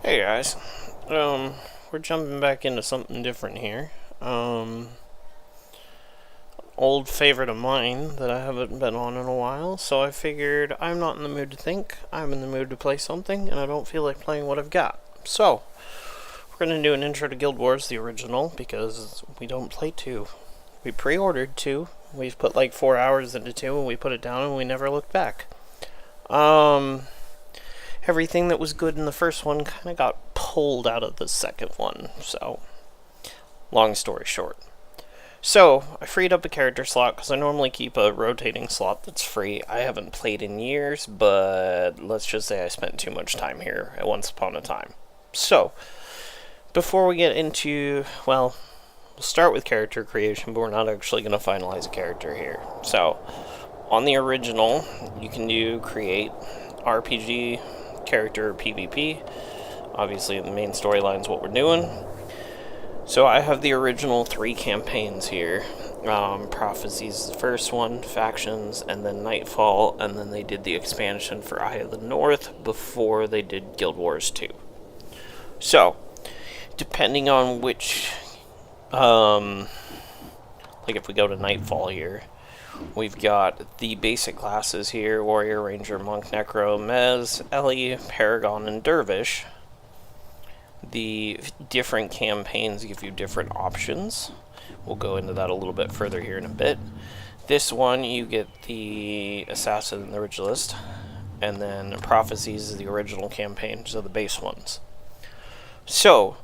Hey guys, we're jumping back into something different here. Old favorite of mine that I haven't been on in a while, so I figured I'm not in the mood to think, I'm in the mood to play something, and I don't feel like playing what I've got. So, we're gonna do an intro to Guild Wars, the original, because we don't play 2. We pre-ordered 2, we've put like 4 hours into 2, and we put it down and we never looked back. Everything that was good in the first one kind of got pulled out of the second one, so long story short. So, I freed up a character slot because I normally keep a rotating slot that's free. I haven't played in years, but let's just say I spent too much time here at once upon a time. So, before we get into, well, we'll start with character creation, but we're not actually going to finalize a character here. So, on the original, you can do create RPG character PvP. Obviously the main storyline is what we're doing. So I have the original 3 campaigns here. Prophecies is the first one, Factions, and then Nightfall, and then they did the expansion for Eye of the North before they did Guild Wars 2. So, depending on which, like if we go to Nightfall here, we've got the basic classes here: Warrior, Ranger, Monk, Necro, Mez, Ellie, Paragon, and Dervish. The different campaigns give you different options. We'll go into that a little bit further here in a bit. This one, you get the Assassin and the Ritualist, and then Prophecies is the original campaign, so the base ones. So,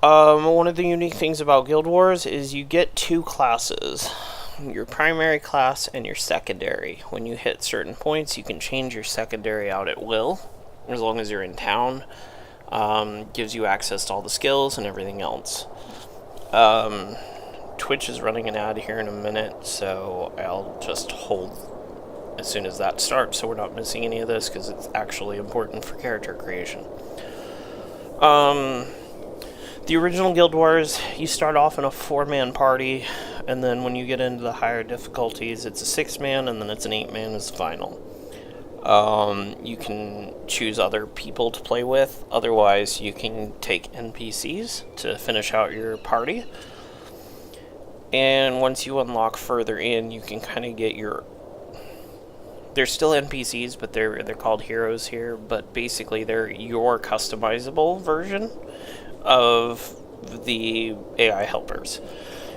one of the unique things about Guild Wars is you get 2 classes. Your primary class and your secondary. When you hit certain points, you can change your secondary out at will, as long as you're in town. Gives you access to all the skills and everything else. Twitch is running an ad here in a minute, so I'll just hold as soon as that starts so we're not missing any of this, because it's actually important for character creation. The original Guild Wars, you start off in a 4-man party, and then when you get into the higher difficulties, it's a 6-man, and then it's an 8-man as the final. You can choose other people to play with. Otherwise, you can take NPCs to finish out your party. And once you unlock further in, you can kind of get your... They're still NPCs, but they're called heroes here, but basically they're your customizable version of the AI helpers.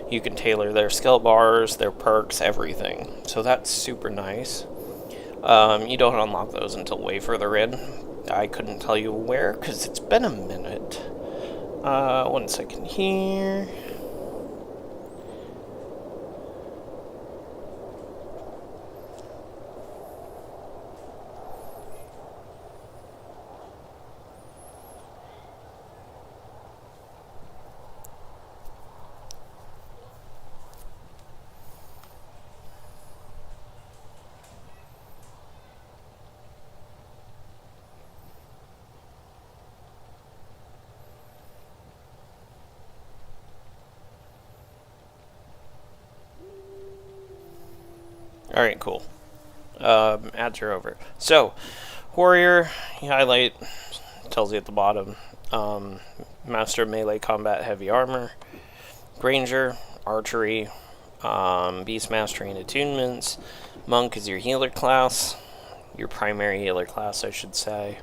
You can tailor their skill bars, their perks, everything. So that's super nice. You don't unlock those until way further in. I couldn't tell you where, because it's been a minute. 1 second here. Alright, cool. Ads are over. So, Warrior, you highlight, tells you at the bottom. Master Melee Combat Heavy Armor. Ranger, Archery, Beast Mastery and Attunements. Monk is your healer class. Your primary healer class, I should say.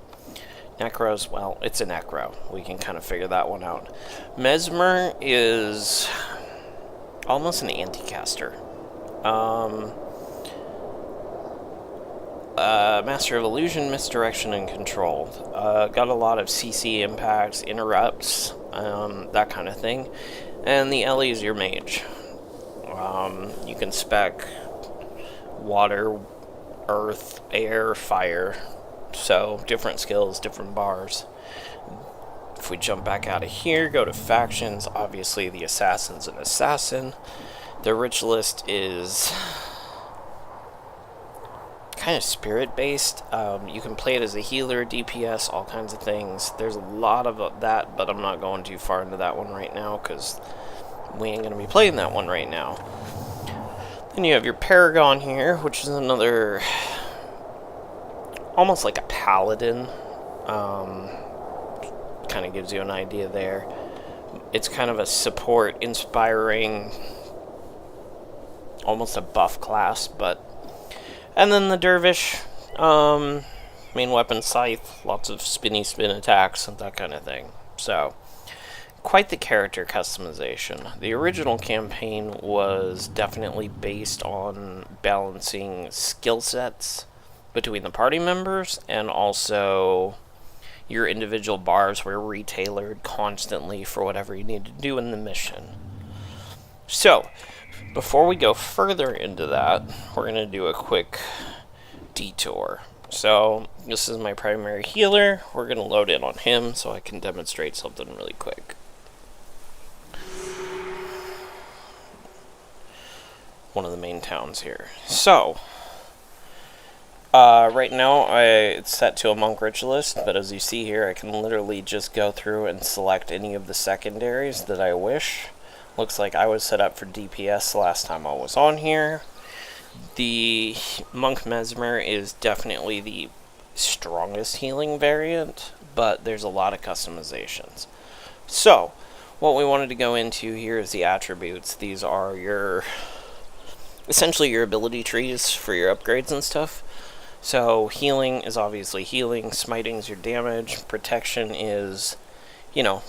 Necro's, well, it's a Necro. We can kind of figure that one out. Mesmer is almost an anti-caster. Master of Illusion, Misdirection, and Control. Got a lot of CC impacts, interrupts, that kind of thing. And the Ellie is your mage. You can spec water, earth, air, fire. So, different skills, different bars. If we jump back out of here, go to Factions, obviously the Assassin's an Assassin. The Ritualist is kind of spirit-based. You can play it as a healer, DPS, all kinds of things. There's a lot of that, but I'm not going too far into that one right now, because we ain't going to be playing that one right now. Then you have your Paragon here, which is another... almost like a paladin. kind of gives you an idea there. It's kind of a support, inspiring, almost a buff class, but... And then the Dervish, main weapon Scythe, lots of spin attacks, and that kind of thing. So, quite the character customization. The original campaign was definitely based on balancing skill sets between the party members, and also your individual bars were retailored constantly for whatever you need to do in the mission. So, before we go further into that, we're going to do a quick detour. So, this is my primary healer. We're going to load in on him so I can demonstrate something really quick. One of the main towns here. So, right now it's set to a monk ritualist, but as you see here, I can literally just go through and select any of the secondaries that I wish. Looks like I was set up for DPS last time I was on here. The Monk Mesmer is definitely the strongest healing variant, but there's a lot of customizations. So, what we wanted to go into here is the attributes. These are essentially your ability trees for your upgrades and stuff. So, healing is obviously healing, smiting is your damage, protection is,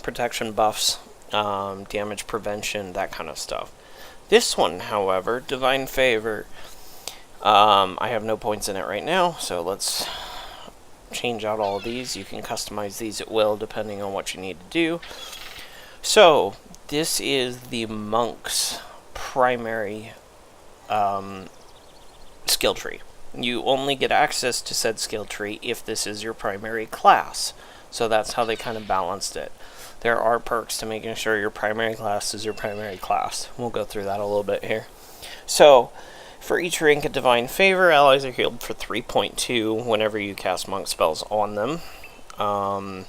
protection buffs, damage prevention, that kind of stuff. This one, however, Divine Favor, I have no points in it right now, so let's change out all of these. You can customize these at will depending on what you need to do. So, this is the monk's primary skill tree. You only get access to said skill tree if this is your primary class. So that's how they kind of balanced it. There are perks to making sure your primary class is your primary class. We'll go through that a little bit here. So, for each rank of Divine Favor, allies are healed for 3.2 whenever you cast monk spells on them. And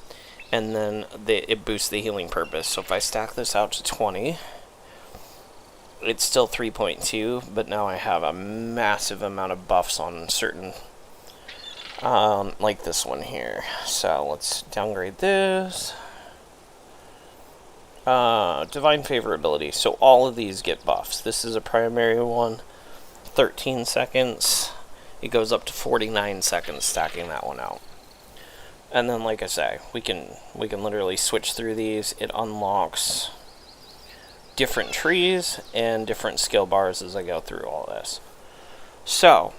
then it boosts the healing purpose. So if I stack this out to 20... it's still 3.2, but now I have a massive amount of buffs on certain, like this one here. So let's downgrade this. Divine Favor ability. So all of these get buffs. This is a primary one. 13 seconds. It goes up to 49 seconds stacking that one out. And then, like I say, we can literally switch through these. It unlocks different trees and different skill bars as I go through all this. So,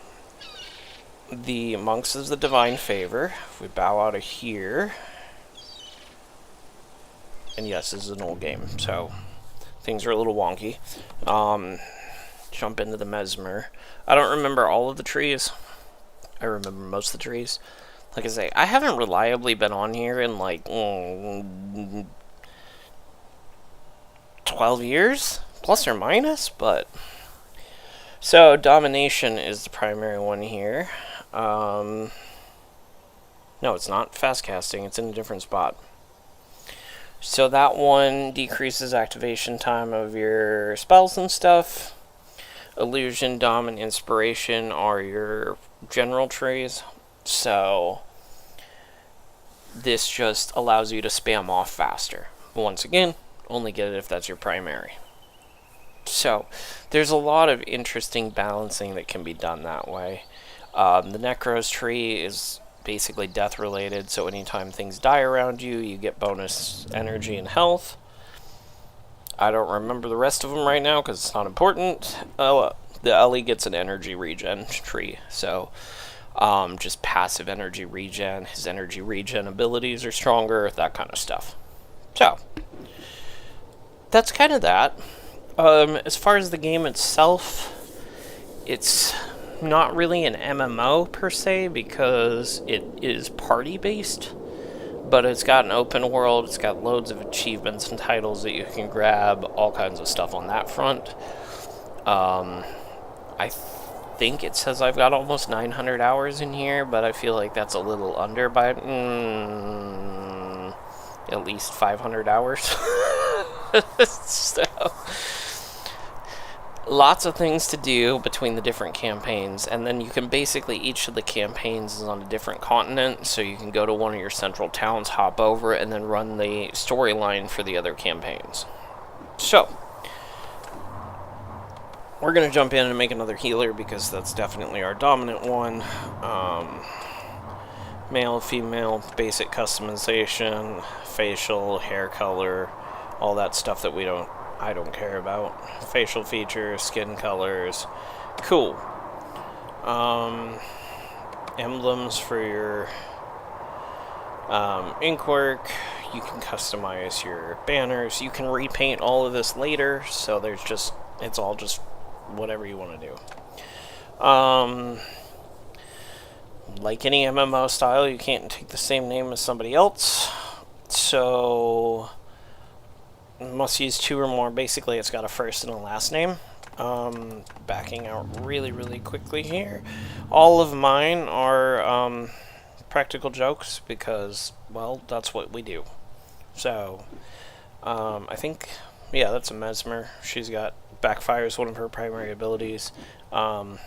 the monks is the Divine Favor. If we bow out of here, and yes, this is an old game, so things are a little wonky. Jump into the Mesmer. I don't remember all of the trees. I remember most of the trees. Like I say, I haven't reliably been on here in like 12 years, plus or minus, but... So, Domination is the primary one here. No, it's not fast casting, it's in a different spot. So that one decreases activation time of your spells and stuff. Illusion, Dom, and Inspiration are your general trees. So, this just allows you to spam off faster. Once again, only get it if that's your primary. So, there's a lot of interesting balancing that can be done that way. The Necros tree is basically death related, so anytime things die around you, you get bonus energy and health. I don't remember the rest of them right now because it's not important. The Ellie gets an energy regen tree, so just passive energy regen. His energy regen abilities are stronger, that kind of stuff. So, that's kind of that. As far as the game itself, it's not really an MMO per se because it is party-based, but it's got an open world, it's got loads of achievements and titles that you can grab, all kinds of stuff on that front. I think it says I've got almost 900 hours in here, but I feel like that's a little under by at least 500 hours. So, Lots of things to do between the different campaigns, and then you can basically, each of the campaigns is on a different continent, so you can go to one of your central towns, hop over, and then run the storyline for the other campaigns. So, we're going to jump in and make another healer, because that's definitely our dominant one. Male, female, basic customization, facial, hair color, all that stuff that I don't care about. Facial features, skin colors. Cool. Emblems for your ink work. You can customize your banners. You can repaint all of this later, so it's all just whatever you want to do. Like any MMO style, you can't take the same name as somebody else, so must use 2 or more. Basically, it's got a first and a last name. Backing out really quickly here. All of mine are practical jokes, because, well, that's what we do. So, I think, yeah, that's a Mesmer. She's got Backfire as one of her primary abilities. I'm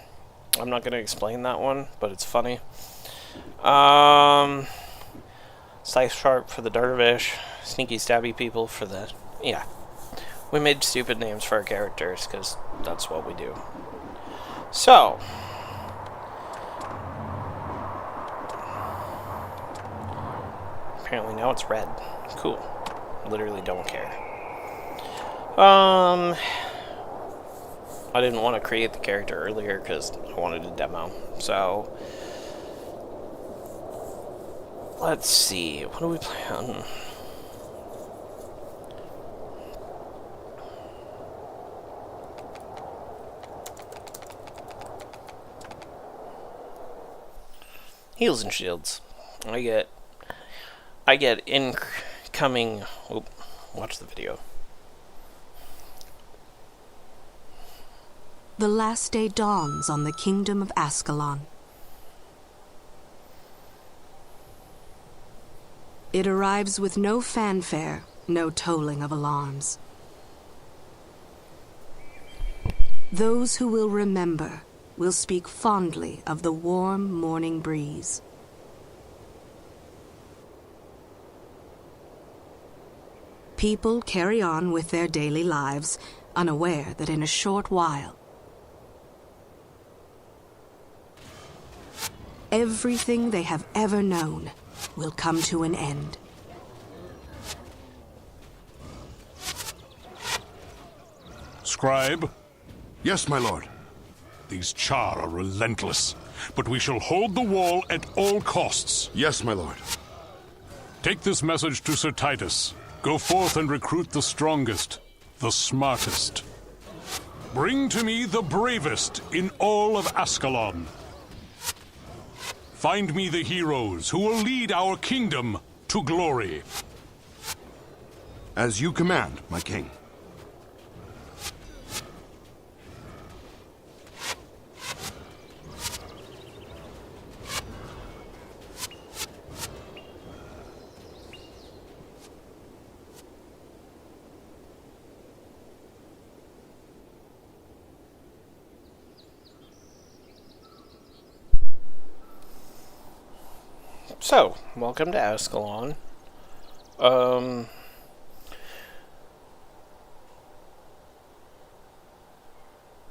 not going to explain that one, but it's funny. Scythe Sharp for the Dervish. Sneaky Stabby People for the... Yeah. We made stupid names for our characters, because that's what we do. So... apparently now it's red. Cool. Literally don't care. I didn't want to create the character earlier because I wanted a demo. So, let's see. What do we play on? Heals and shields. I get incoming. Oop, watch the video. The last day dawns on the kingdom of Ascalon. It arrives with no fanfare, no tolling of alarms. Those who will remember will speak fondly of the warm morning breeze. People carry on with their daily lives, unaware that in a short while, everything they have ever known will come to an end. Scribe? Yes, my lord. These Char are relentless, but we shall hold the wall at all costs. Yes, my lord. Take this message to Sir Titus. Go forth and recruit the strongest, the smartest. Bring to me the bravest in all of Ascalon. Find me the heroes who will lead our kingdom to glory. As you command, my king. So, welcome to Ascalon.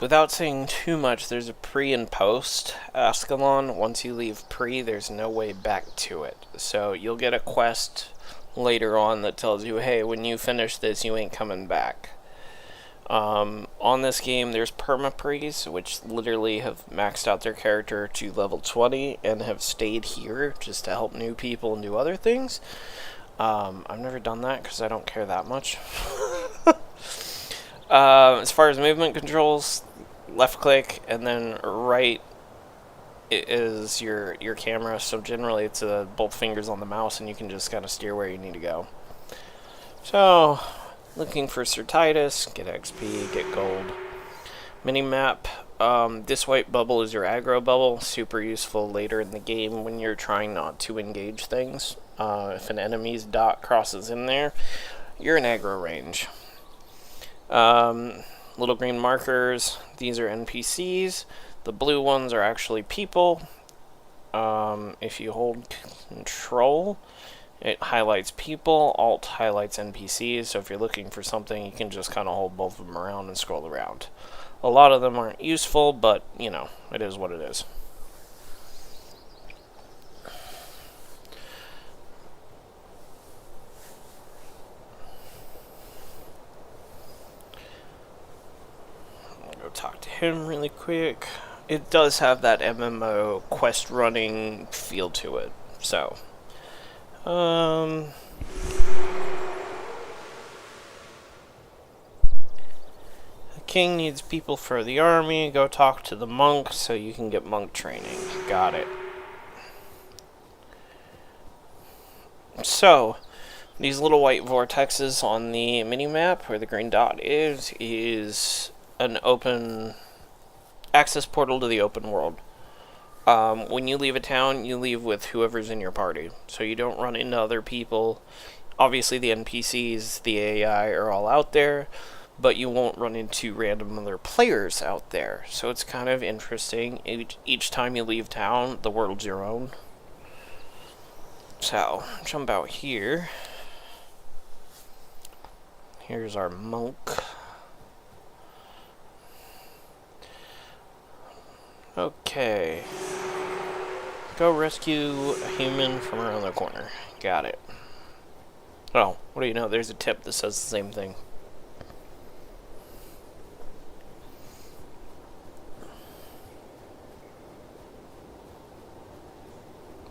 Without saying too much, there's a pre and post Ascalon. Once you leave pre, there's no way back to it. So you'll get a quest later on that tells you, hey, when you finish this, you ain't coming back. On this game, there's perma-prees, which literally have maxed out their character to level 20 and have stayed here just to help new people and do other things. I've never done that because I don't care that much. As far as movement controls, left click and then right is your camera, so generally it's both fingers on the mouse and you can just kind of steer where you need to go. So, looking for Sir Titus, get XP, get gold. Minimap, this white bubble is your aggro bubble, super useful later in the game when you're trying not to engage things. If an enemy's dot crosses in there, you're in aggro range. little green markers, these are NPCs. The blue ones are actually people. If you hold control, it highlights people. Alt highlights NPCs. So if you're looking for something, you can just kind of hold both of them around and scroll around. A lot of them aren't useful, but, you know, it is what it is. Go talk to him really quick. It does have that MMO quest running feel to it. So, the king needs people for the army. Go talk to the monk so you can get monk training. Got it. So, these little white vortexes on the mini-map where the green dot is an open access portal to the open world. When you leave a town, you leave with whoever's in your party. So you don't run into other people. Obviously the NPCs, the AI are all out there, but you won't run into random other players out there. So it's kind of interesting. Each time you leave town, the world's your own. So, jump out here. Here's our monk. Okay. Go rescue a human from around the corner. Got it. Oh, what do you know? There's a tip that says the same thing.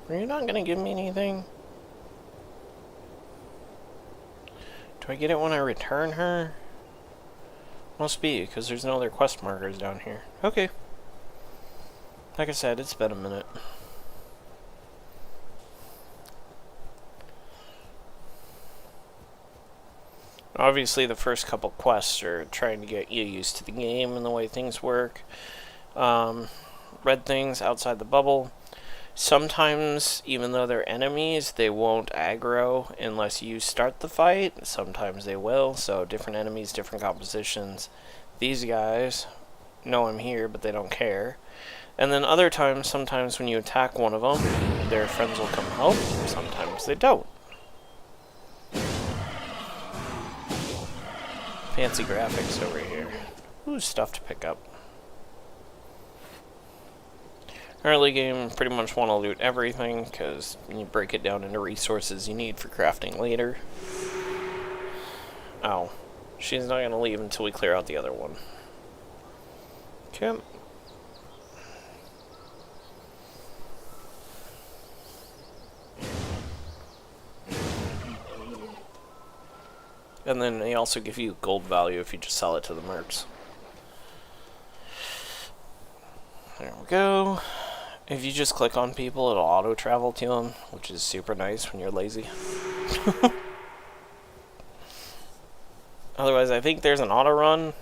Are you not gonna give me anything? Do I get it when I return her? Must be, because there's no other quest markers down here. Okay. Like I said, it's been a minute. Obviously, the first couple quests are trying to get you used to the game and the way things work. Red things outside the bubble. Sometimes, even though they're enemies, they won't aggro unless you start the fight. Sometimes they will, so different enemies, different compositions. These guys know I'm here, but they don't care. And then other times, sometimes when you attack one of them, their friends will come help. Sometimes they don't. Fancy graphics over here. Ooh, stuff to pick up. Early game, pretty much want to loot everything, because you break it down into resources you need for crafting later. Oh. She's not going to leave until we clear out the other one. Okay. And then they also give you gold value if you just sell it to the mercs. There we go. If you just click on people, it'll auto-travel to them, which is super nice when you're lazy. Otherwise, I think there's an auto-run,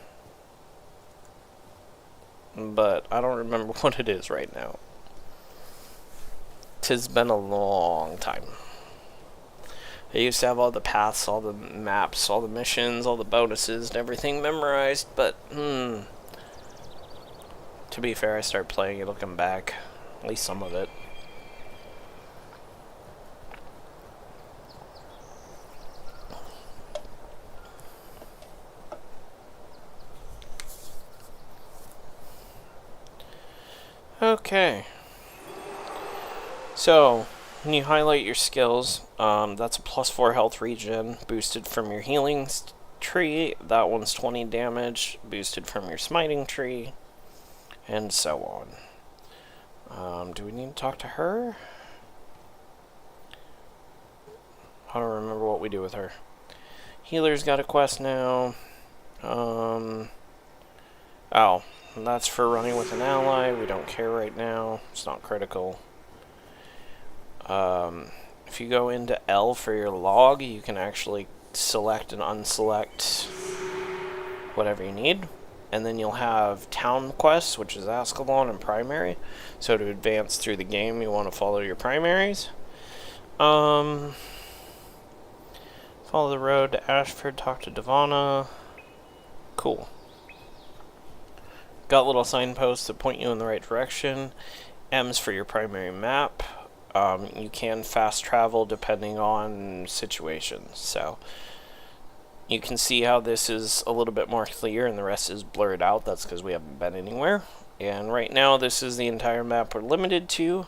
but I don't remember what it is right now. 'Tis been a long time. I used to have all the paths, all the maps, all the missions, all the bonuses, and everything memorized, but, to be fair, I started playing it looking back. At least some of it. Okay. So, when you highlight your skills, that's a +4 health regen, boosted from your healing tree. That one's 20 damage, boosted from your smiting tree, and so on. Do we need to talk to her? I don't remember what we do with her. Healer's got a quest now. Oh, that's for running with an ally. We don't care right now. It's not critical. If you go into L for your log, you can actually select and unselect whatever you need. And then you'll have town quests, which is Ascalon and primary. So to advance through the game, you want to follow your primaries. Follow the road to Ashford, talk to Devana. Cool. Got little signposts that point you in the right direction. M's for your primary map. You can fast travel depending on situations. So you can see how this is a little bit more clear and the rest is blurred out. That's because we haven't been anywhere. And right now this is the entire map we're limited to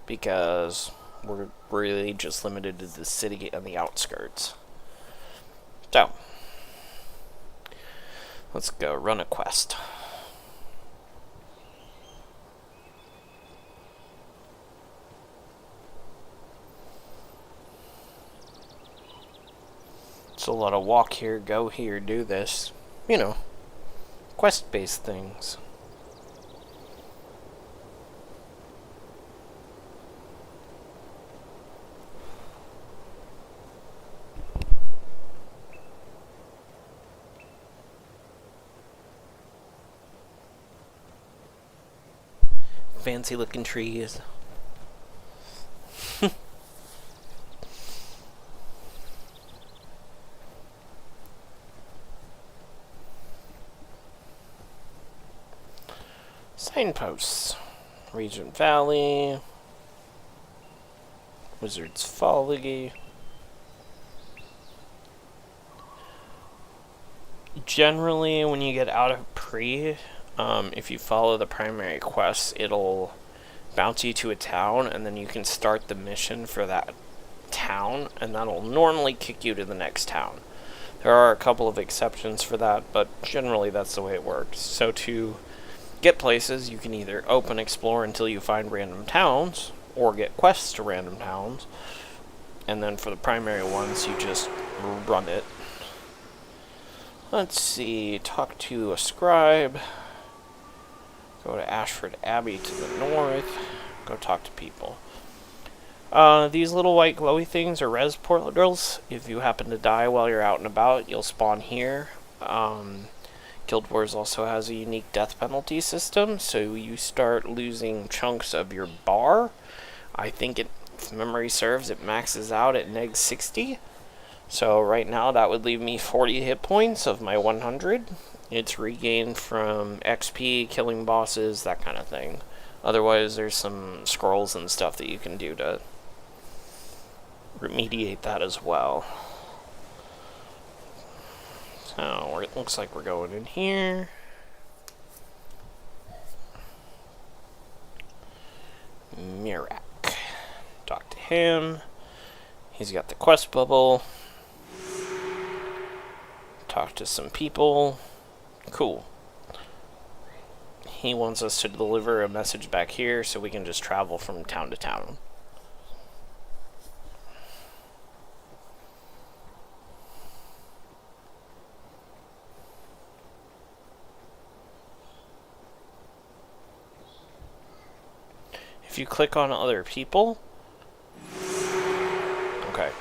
because we're really just limited to the city and the outskirts. So let's go run a quest. It's a lot of walk here, go here, do this. You know, quest-based things. Fancy looking trees. Signposts. Regent Valley. Wizard's Folly. Generally, when you get out of pre, if you follow the primary quest, it'll bounce you to a town, and then you can start the mission for that town, and that'll normally kick you to the next town. There are a couple of exceptions for that, but generally that's the way it works. So to get places, you can either open explore until you find random towns, or get quests to random towns, and then for the primary ones, you just run it. Let's see, talk to a scribe, go to Ashford Abbey to the north, go talk to people. These little white glowy things are res portals. If you happen to die while you're out and about, you'll spawn here. Guild Wars also has a unique death penalty system, so you start losing chunks of your bar. I think if memory serves, it maxes out at neg 60. So right now that would leave me 40 hit points of my 100. It's regained from XP, killing bosses, that kind of thing. Otherwise, there's some scrolls and stuff that you can do to remediate that as well. So it looks like we're going in here. Mirak. Talk to him. He's got the quest bubble. Talk to some people. Cool. He wants us to deliver a message back here so we can just travel from town to town. If you click on other people, okay.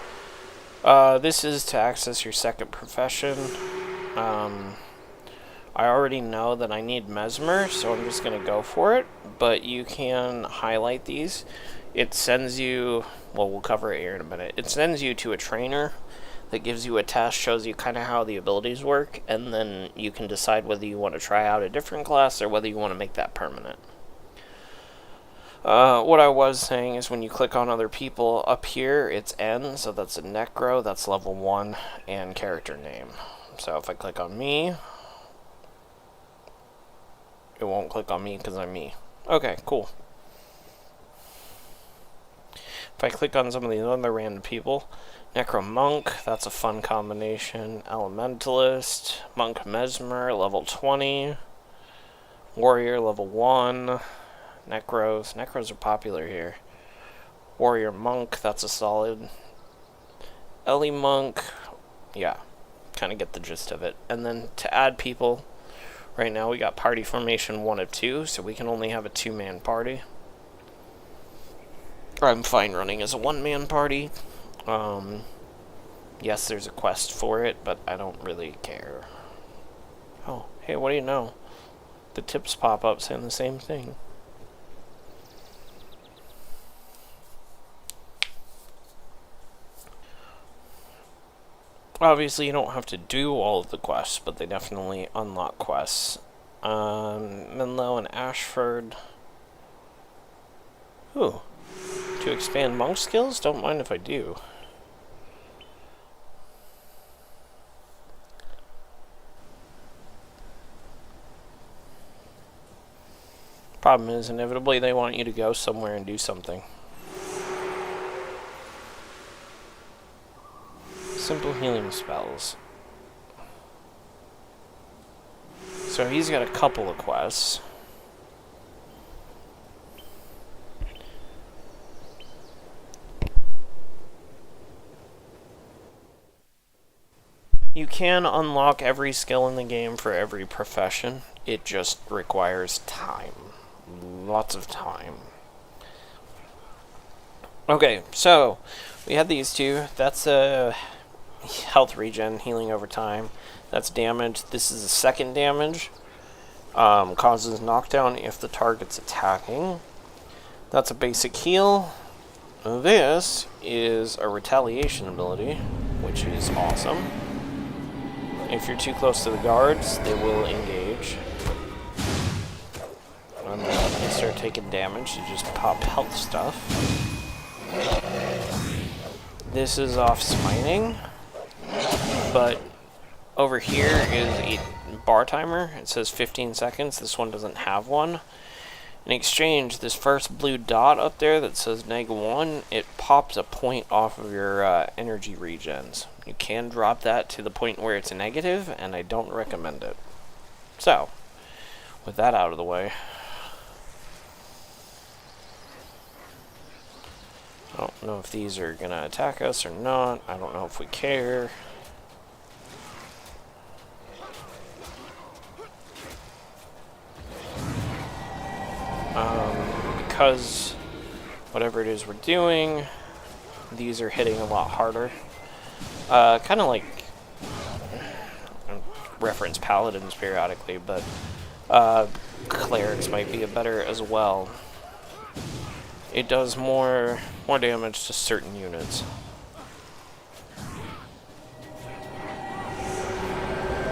This is to access your second profession. I already know that I need Mesmer, so I'm just going to go for it. But you can highlight these. It sends you, well, we'll cover it here in a minute. It sends you to a trainer that gives you a test, shows you kind of how the abilities work, and then you can decide whether you want to try out a different class or whether you want to make that permanent. What I was saying is when you click on other people, up here it's N, so that's a Necro, that's level 1, and character name. So if I click on me, it won't click on me because I'm me. Okay, cool. If I click on some of these other random people, Necro Monk, that's a fun combination. Elementalist, Monk Mesmer, level 20. Warrior, level 1. Necros are popular here. Warrior Monk, that's a solid. Ellie Monk, yeah, kind of get the gist of it. And then to add people, right now we got party formation 1 of 2, so we can only have a 2-man party. I'm fine running as a 1-man party. Yes, there's a quest for it, but I don't really care. Oh, hey, what do you know? The tips pop up saying the same thing. Obviously, you don't have to do all of the quests, but they definitely unlock quests Menlo and Ashford. Ooh. To expand monk skills? Don't mind if I do. Problem is, inevitably they want you to go somewhere and do something. Simple healing spells. So he's got a couple of quests. You can unlock every skill in the game for every profession. It just requires time. Lots of time. Okay, so we had these two. That's a health regen, healing over time. That's damage. This is a second damage. Causes knockdown if the target's attacking. That's a basic heal. This is a retaliation ability, which is awesome. If you're too close to the guards, they will engage. And then when they start taking damage, you just pop health stuff. This is off smiting, but over here is a bar timer. It says 15 seconds. This one doesn't have one. In exchange, this first blue dot up there that says -1, it pops a point off of your energy regens. You can drop that to the point where it's a negative, and I don't recommend it. So, with that out of the way, I don't know if these are going to attack us or not. I don't know if we care. Because whatever it is we're doing, these are hitting a lot harder. Kind of like reference paladins periodically, but clerics might be better as well. It does more damage to certain units.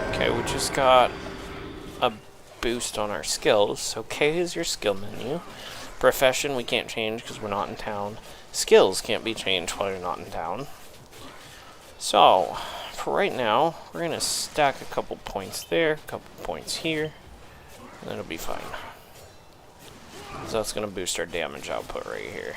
Okay, we just got a boost on our skills. So K is your skill menu. Profession we can't change because we're not in town. Skills can't be changed while you're not in town. So, for right now, we're going to stack a couple points there, a couple points here, and it'll be fine. So that's going to boost our damage output right here.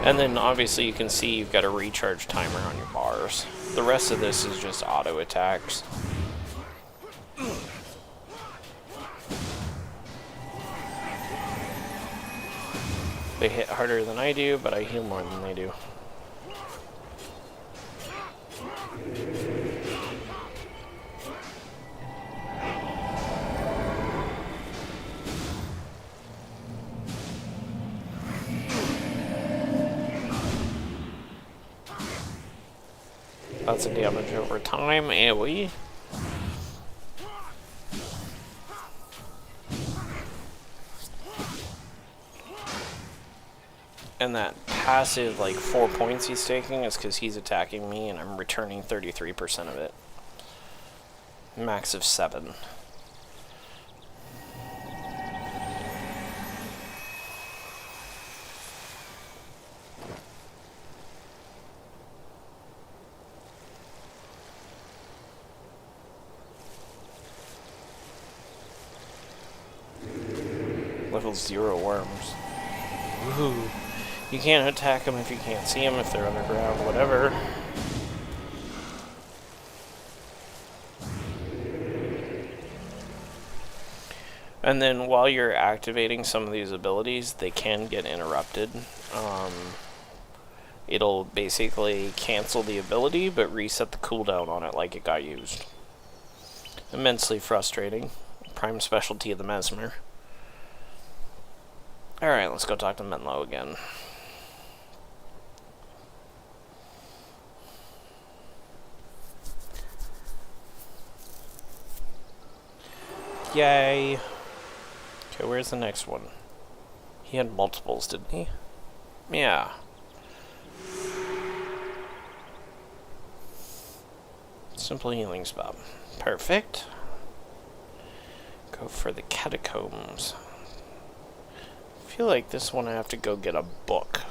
And then obviously you can see you've got a recharge timer on your bars. The rest of this is just auto attacks. They hit harder than I do, but I heal more than they do. Lots of damage over time, AoE. And that passive, like, 4 points he's taking is because he's attacking me and I'm returning 33% of it. Max of 7. Level 0 worms. Woohoo. You can't attack them if you can't see them, if they're underground, whatever. And then while you're activating some of these abilities, they can get interrupted. It'll basically cancel the ability, but reset the cooldown on it like it got used. Immensely frustrating. Prime specialty of the Mesmer. Alright, let's go talk to Menlo again. Yay! Okay, where's the next one? He had multiples, didn't he? Yeah. Simple healing spell. Perfect. Go for the catacombs. I feel like this one I have to go get a book.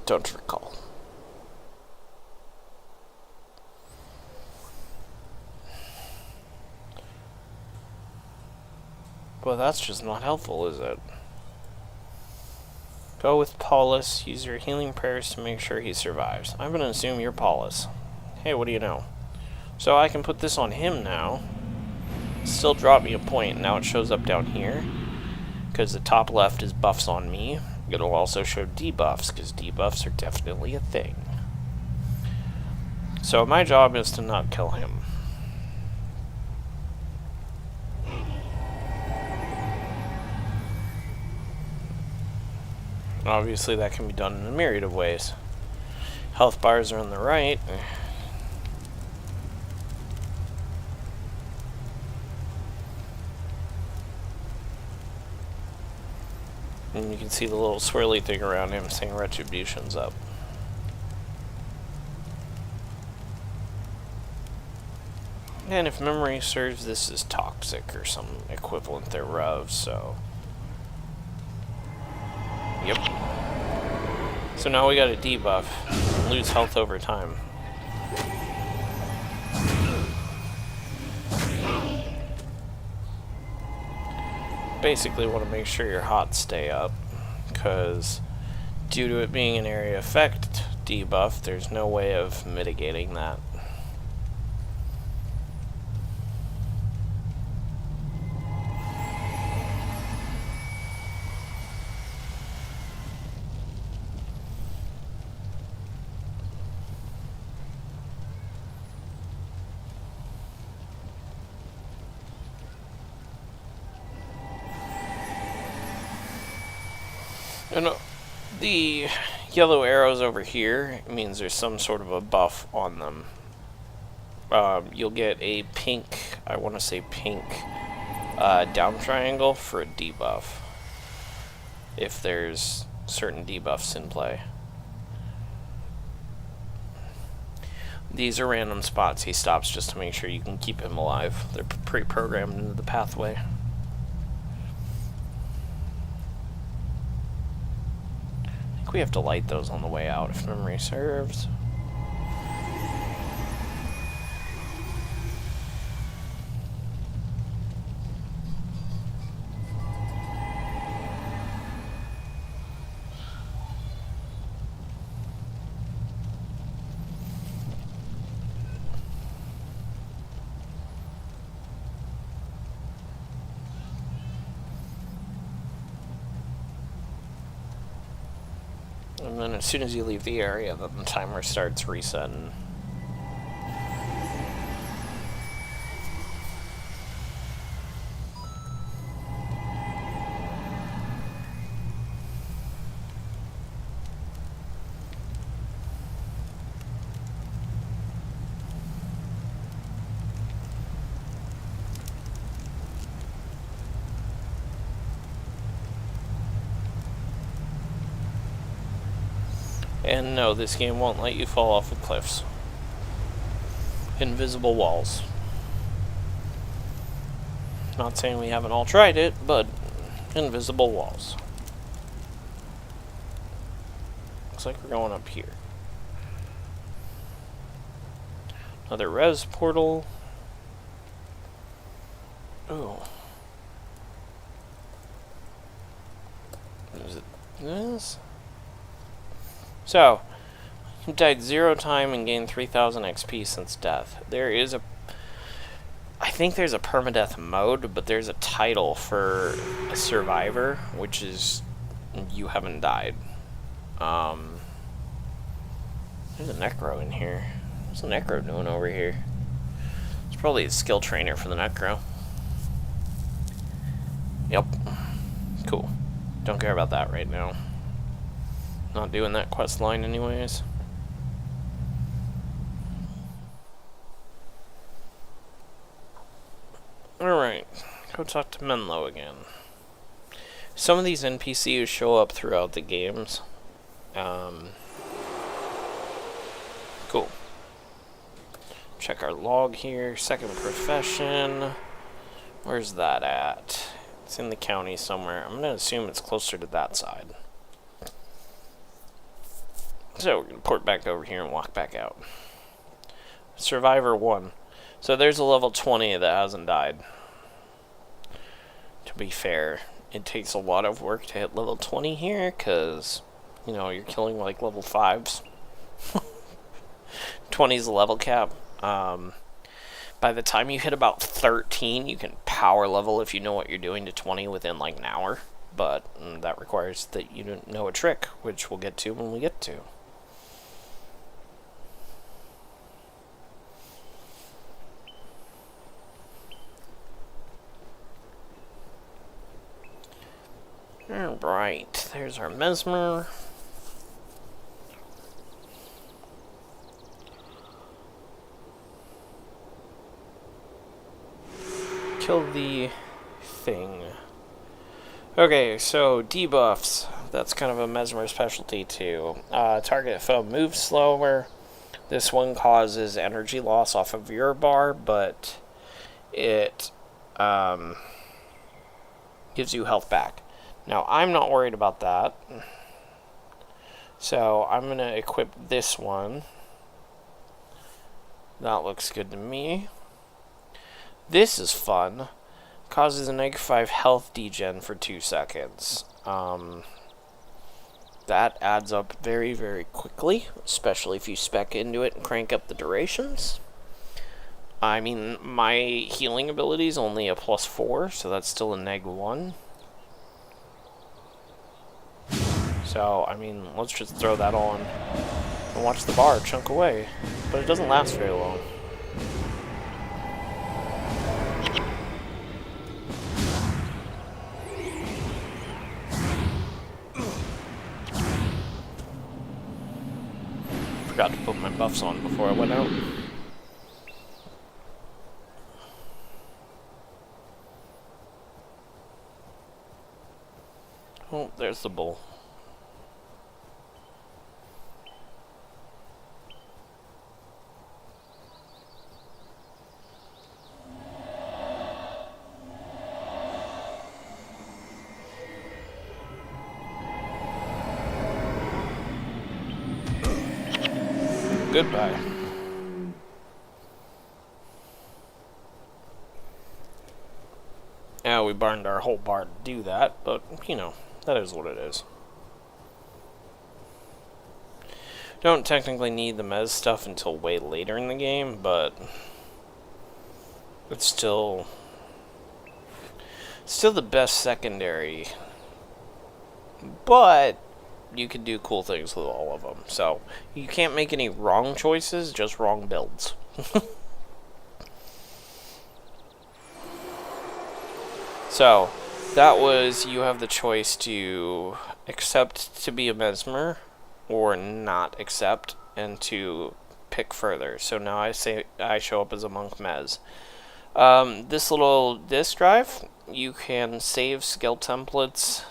Don't recall. Well, that's just not helpful, is it? Go with Paulus. Use your healing prayers to make sure he survives. I'm going to assume you're Paulus. Hey, what do you know? So I can put this on him now. Still drop me a point. Now it shows up down here. Because the top left is buffs on me. It'll also show debuffs, because debuffs are definitely a thing. So my job is to not kill him. Obviously that can be done in a myriad of ways. Health bars are on the right. And you can see the little swirly thing around him saying Retribution's up. And if memory serves, this is toxic or some equivalent thereof, so... Yep. So now we got a debuff. Lose health over time. Basically want to make sure your hots stay up, because due to it being an area effect debuff, there's no way of mitigating that. And the yellow arrows over here means there's some sort of a buff on them. You'll get a pink, I want to say pink, down triangle for a debuff. If there's certain debuffs in play. These are random spots he stops just to make sure you can keep him alive. They're pre-programmed into the pathway. We have to light those on the way out, if memory serves. And then as soon as you leave the area, then the timer starts resetting. And no, this game won't let you fall off of cliffs. Invisible walls. Not saying we haven't all tried it, but invisible walls. Looks like we're going up here. Another res portal. Ooh. Is it this? So, you died 0 time and gained 3,000 XP since death. There is a... I think there's a permadeath mode, but there's a title for a survivor, which is you haven't died. There's a Necro in here. What's the Necro doing over here? It's probably a skill trainer for the Necro. Yep. Cool. Don't care about that right now. Not doing that quest line anyways. Alright, go talk to Menlo again. Some of these NPCs show up throughout the games. Cool. check our log here. Second profession. Where's that at? It's in the county somewhere. I'm going to assume it's closer to that side. So we're going to port back over here and walk back out. Survivor 1. So there's a level 20 that hasn't died. To be fair, it takes a lot of work to hit level 20 here, because, you know, you're killing like level 5s. 20 is the level cap. By the time you hit about 13, you can power level if you know what you're doing to 20 within like an hour. But that requires that you know a trick, which we'll get to when we get to. Alright, there's our Mesmer. Kill the thing. Okay, so debuffs. That's kind of a Mesmer specialty too. Target foe moves slower. This one causes energy loss off of your bar, but it gives you health back. Now, I'm not worried about that. So, I'm going to equip this one. That looks good to me. This is fun. Causes a -5 health degen for 2 seconds. That adds up very, very quickly, especially if you spec into it and crank up the durations. I mean, my healing ability is only a +4, so that's still a -1. So, I mean, let's just throw that on and watch the bar chunk away. But it doesn't last very long. Forgot to put my buffs on before I went out. Oh, there's the bull. Goodbye. Yeah, we burned our whole bar to do that, but, you know, that is what it is. Don't technically need the mez stuff until way later in the game, but it's still the best secondary. But you can do cool things with all of them. So, you can't make any wrong choices, just wrong builds. So, that was, you have the choice to accept to be a Mesmer, or not accept, and to pick further. So now I show up as a Monk Mez. This little disk drive, you can save skill templates,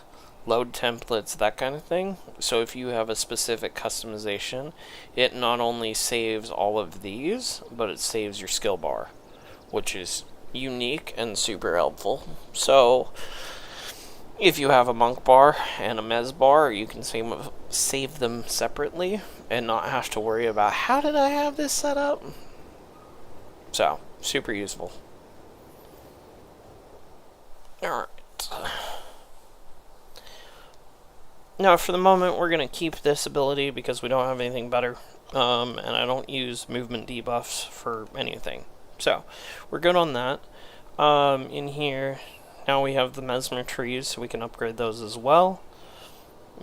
load templates, that kind of thing. So if you have a specific customization, it not only saves all of these, but it saves your skill bar, which is unique and super helpful. So if you have a monk bar and a mez bar, you can save them separately and not have to worry about how did I have this set up. So super useful. Alright. Now, for the moment, we're going to keep this ability because we don't have anything better, and I don't use movement debuffs for anything. So, we're good on that. In here, now we have the Mesmer trees, so we can upgrade those as well.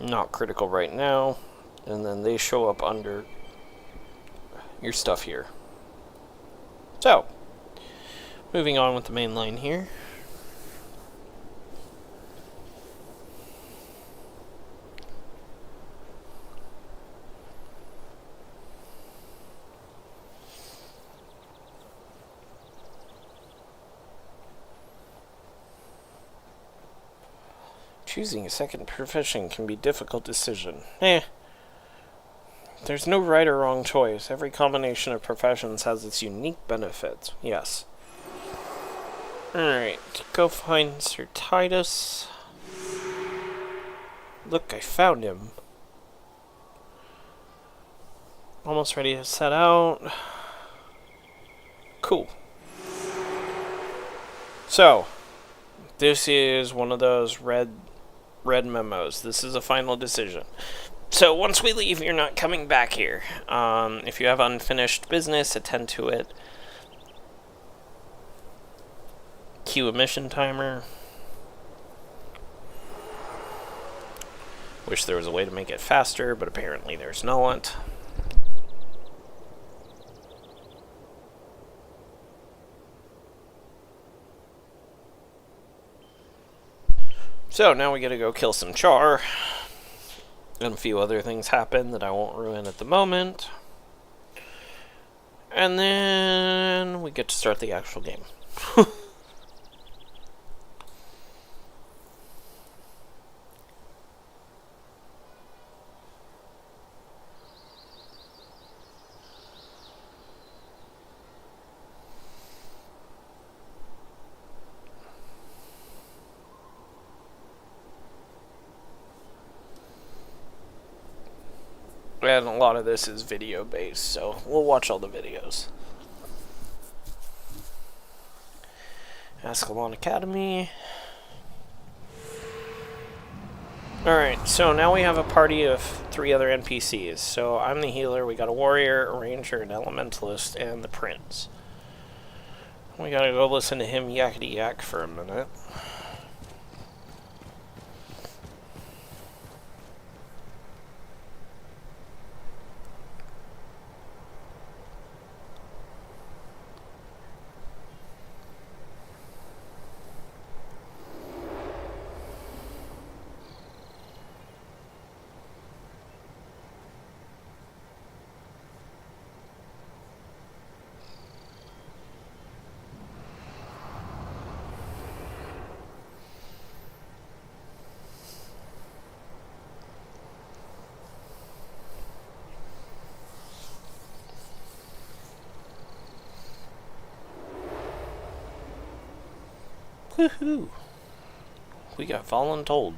Not critical right now, and then they show up under your stuff here. So, moving on with the main line here. Choosing a second profession can be a difficult decision. There's no right or wrong choice. Every combination of professions has its unique benefits. Yes. Alright, go find Sir Titus. Look, I found him. Almost ready to set out. Cool. So, this is one of those red memos. This is a final decision. So, once we leave, you're not coming back here. If you have unfinished business, attend to it. Cue a mission timer. Wish there was a way to make it faster, but apparently there's not. So now we gotta go kill some Char. And a few other things happen that I won't ruin at the moment. And then we get to start the actual game. And a lot of this is video based, so we'll watch all the videos. Ascalon Academy. Alright, so now we have a party of 3 other NPCs. So I'm the healer, we got a warrior, a ranger, an elementalist, and the prince. We gotta go listen to him yakety yak for a minute. Woohoo! We got voluntold.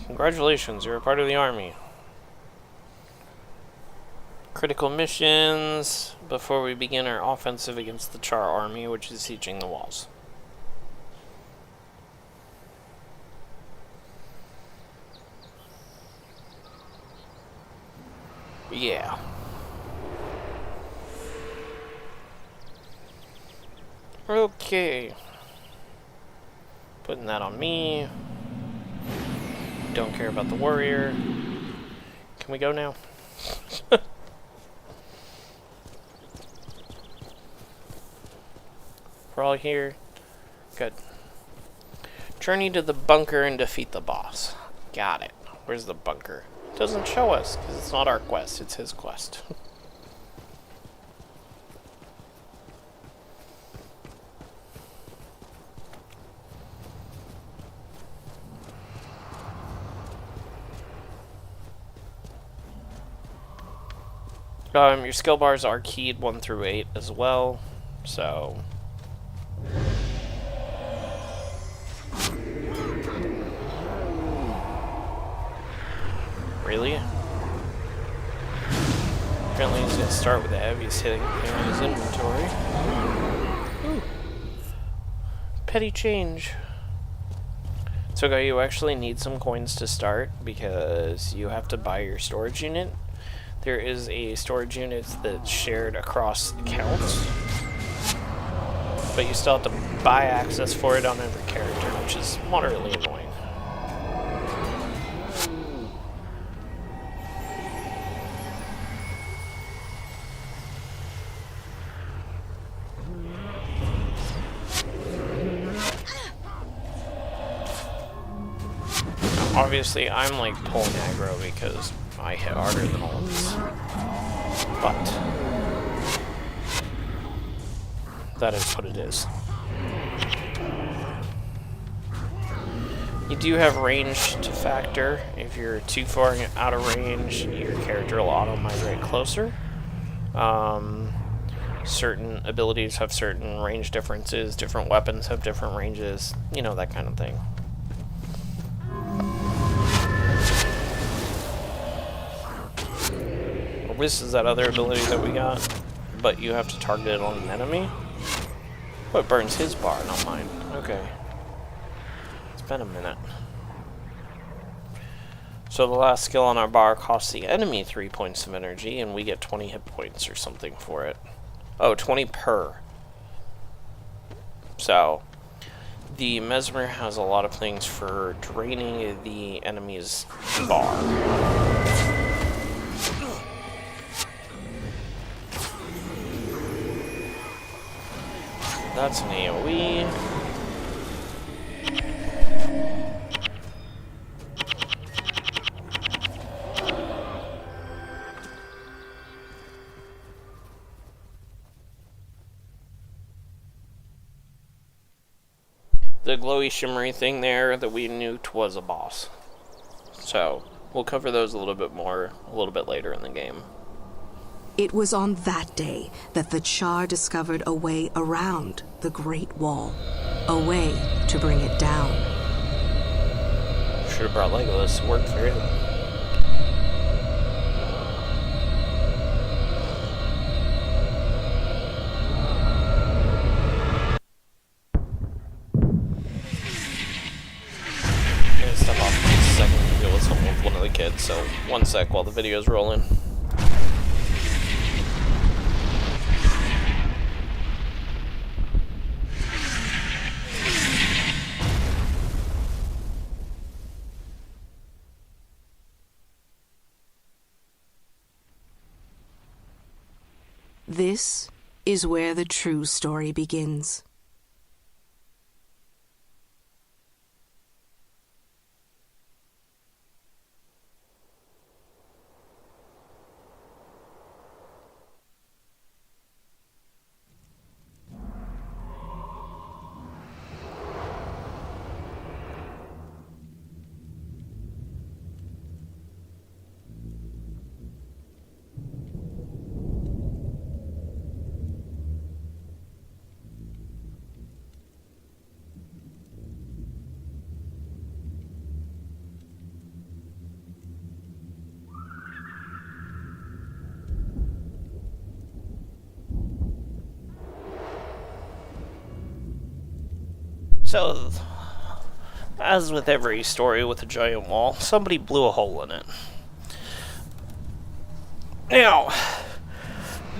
Congratulations, you're a part of the army. Critical missions before we begin our offensive against the Char army, which is sieging the walls. Yeah. Okay. Putting that on me. Don't care about the warrior. Can we go now? We're all here. Good. Journey to the bunker and defeat the boss. Got it. Where's the bunker? It doesn't show us because it's not our quest, it's his quest. Your skill bars are keyed 1 through 8 as well, so... Really? Apparently he's gonna start with the heaviest hitting thing in his inventory. Ooh. Petty change. So guy, you actually need some coins to start because you have to buy your storage unit. There is a storage unit that's shared across accounts, but you still have to buy access for it on every character, which is moderately annoying. Obviously, I'm like pulling aggro because I hit harder than all of this. But that is what it is. You do have range to factor. If you're too far out of range, your character will auto-migrate closer. Certain abilities have certain range differences, different weapons have different ranges, you know, that kind of thing. Well, this is that other ability that we got, but you have to target it on an enemy. Oh, it burns his bar, not mine. Okay. It's been a minute. So the last skill on our bar costs the enemy 3 points of energy, and we get 20 hit points or something for it. Oh, 20 per. So, the Mesmer has a lot of things for draining the enemy's bar. That's an AoE. The glowy shimmery thing there that we nuked was a boss. So, we'll cover those a little bit more a little bit later in the game. It was on that day that the Char discovered a way around the Great Wall. A way to bring it down. Should have brought Legolas. It worked for him. Step off for a second to deal with something with one of the kids, so one sec while the video's rolling. This is where the true story begins. So, as with every story with a giant wall, somebody blew a hole in it. Now,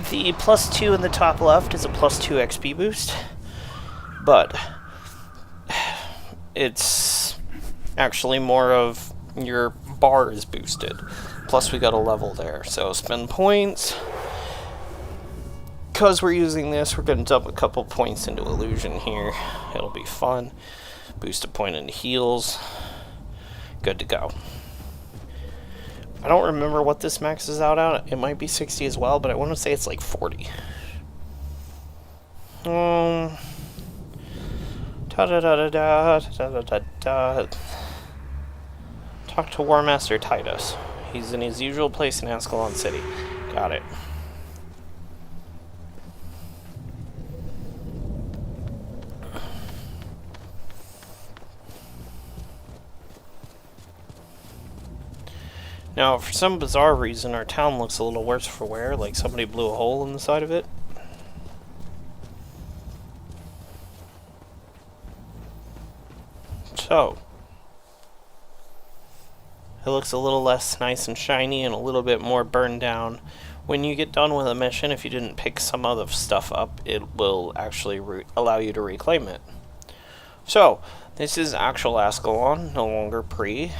the +2 in the top left is a +2 XP boost, but it's actually more of your bar is boosted. Plus we got a level there, so spend points. Because we're using this, we're going to dump a couple points into illusion here. It'll be fun. Boost a point into heals. Good to go. I don't remember what this maxes out at. It might be 60 as well, but I want to say it's like 40. Talk to War Master Titus. He's in his usual place in Ascalon City. Got it. Now, for some bizarre reason, our town looks a little worse for wear, like somebody blew a hole in the side of it. So, it looks a little less nice and shiny and a little bit more burned down. When you get done with a mission, if you didn't pick some other stuff up, it will actually allow you to reclaim it. So, this is actual Ascalon, no longer pre.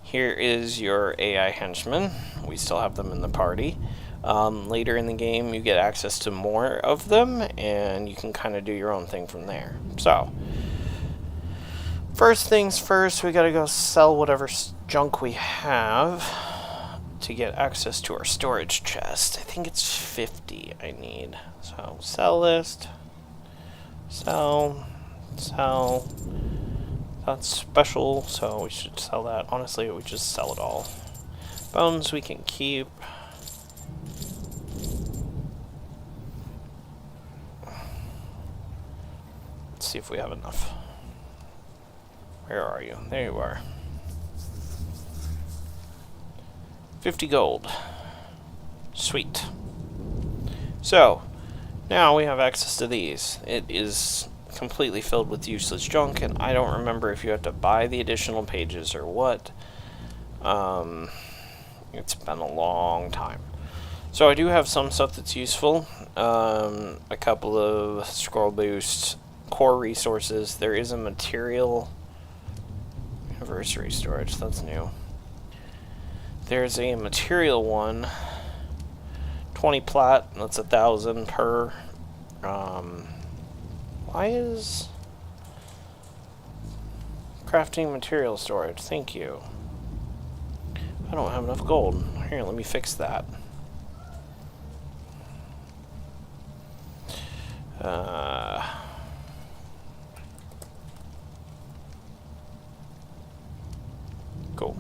Here is your AI henchmen. We still have them in the party. Later in the game, you get access to more of them, and you can kind of do your own thing from there. So, first things first, we gotta go sell whatever junk we have to get access to our storage chest. I think it's 50 I need. So, sell list. Sell. Sell. That's special, so we should sell that. Honestly, we just sell it all. Bones we can keep. Let's see if we have enough. Where are you? There you are. 50 gold. Sweet. So, now we have access to these. It is completely filled with useless junk, and I don't remember if you have to buy the additional pages or what. It's been a long time. So I do have some stuff that's useful. A couple of scroll boosts, core resources. There is a material anniversary storage. That's new. There's a material one. 20 plat. That's 1,000 per. Why is crafting material storage? Thank you. I don't have enough gold. Here, let me fix that. Cool.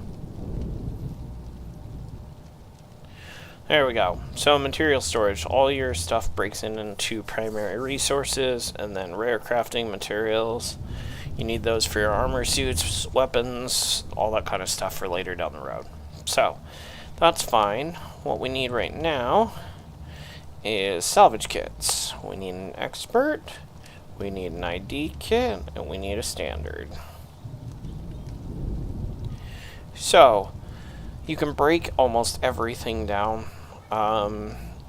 There we go. So material storage. All your stuff breaks into primary resources and then rare crafting materials. You need those for your armor suits, weapons, all that kind of stuff for later down the road. So that's fine. What we need right now is salvage kits. We need an expert, we need an ID kit, and we need a standard. So you can break almost everything down.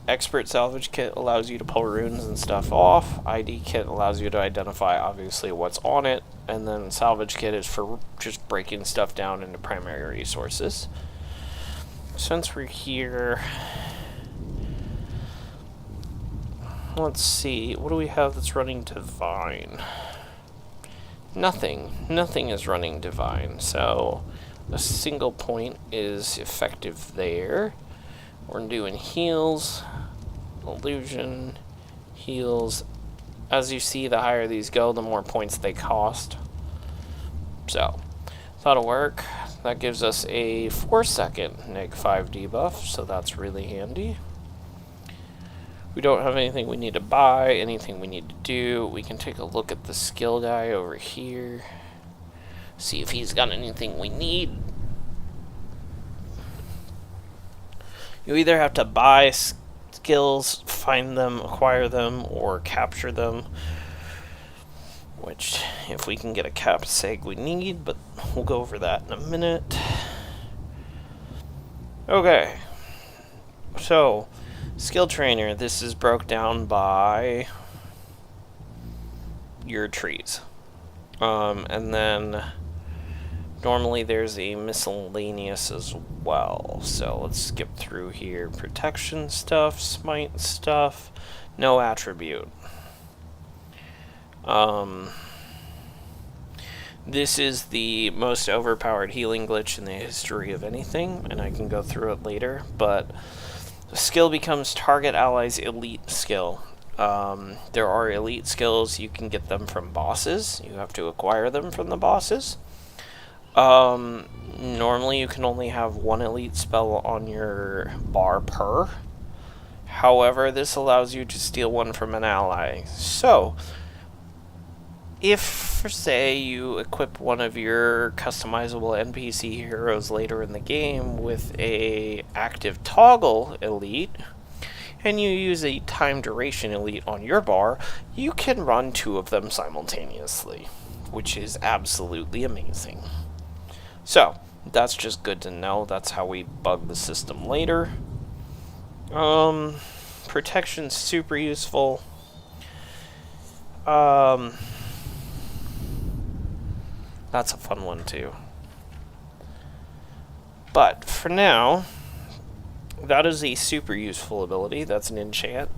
Expert salvage kit allows you to pull runes and stuff off. ID kit allows you to identify obviously what's on it, and then salvage kit is for just breaking stuff down into primary resources. Since we're here, let's see, what do we have that's running divine? Nothing is running divine, so a single point is effective there. We're doing heals, illusion, heals. As you see, the higher these go, the more points they cost. So, that'll work. That gives us a 4-second -5 debuff, so that's really handy. We don't have anything we need to buy, anything we need to do. We can take a look at the skill guy over here. See if he's got anything we need. You either have to buy skills, find them, acquire them, or capture them. Which, if we can get a cap seg, we need, but we'll go over that in a minute. Okay. So, skill trainer, this is broke down by your trees. And then normally there's a miscellaneous as well. So let's skip through here. Protection stuff, smite stuff, no attribute. This is the most overpowered healing glitch in the history of anything, and I can go through it later, but the skill becomes target allies elite skill. There are elite skills, you can get them from bosses. You have to acquire them from the bosses. Normally you can only have one elite spell on your bar per. However, this allows you to steal one from an ally. So, if, say, you equip one of your customizable NPC heroes later in the game with a active toggle elite, and you use a time duration elite on your bar, you can run 2 of them simultaneously, which is absolutely amazing. So, that's just good to know. That's how we bug the system later. Protection's super useful. That's a fun one too. But for now, that is a super useful ability. That's an enchant.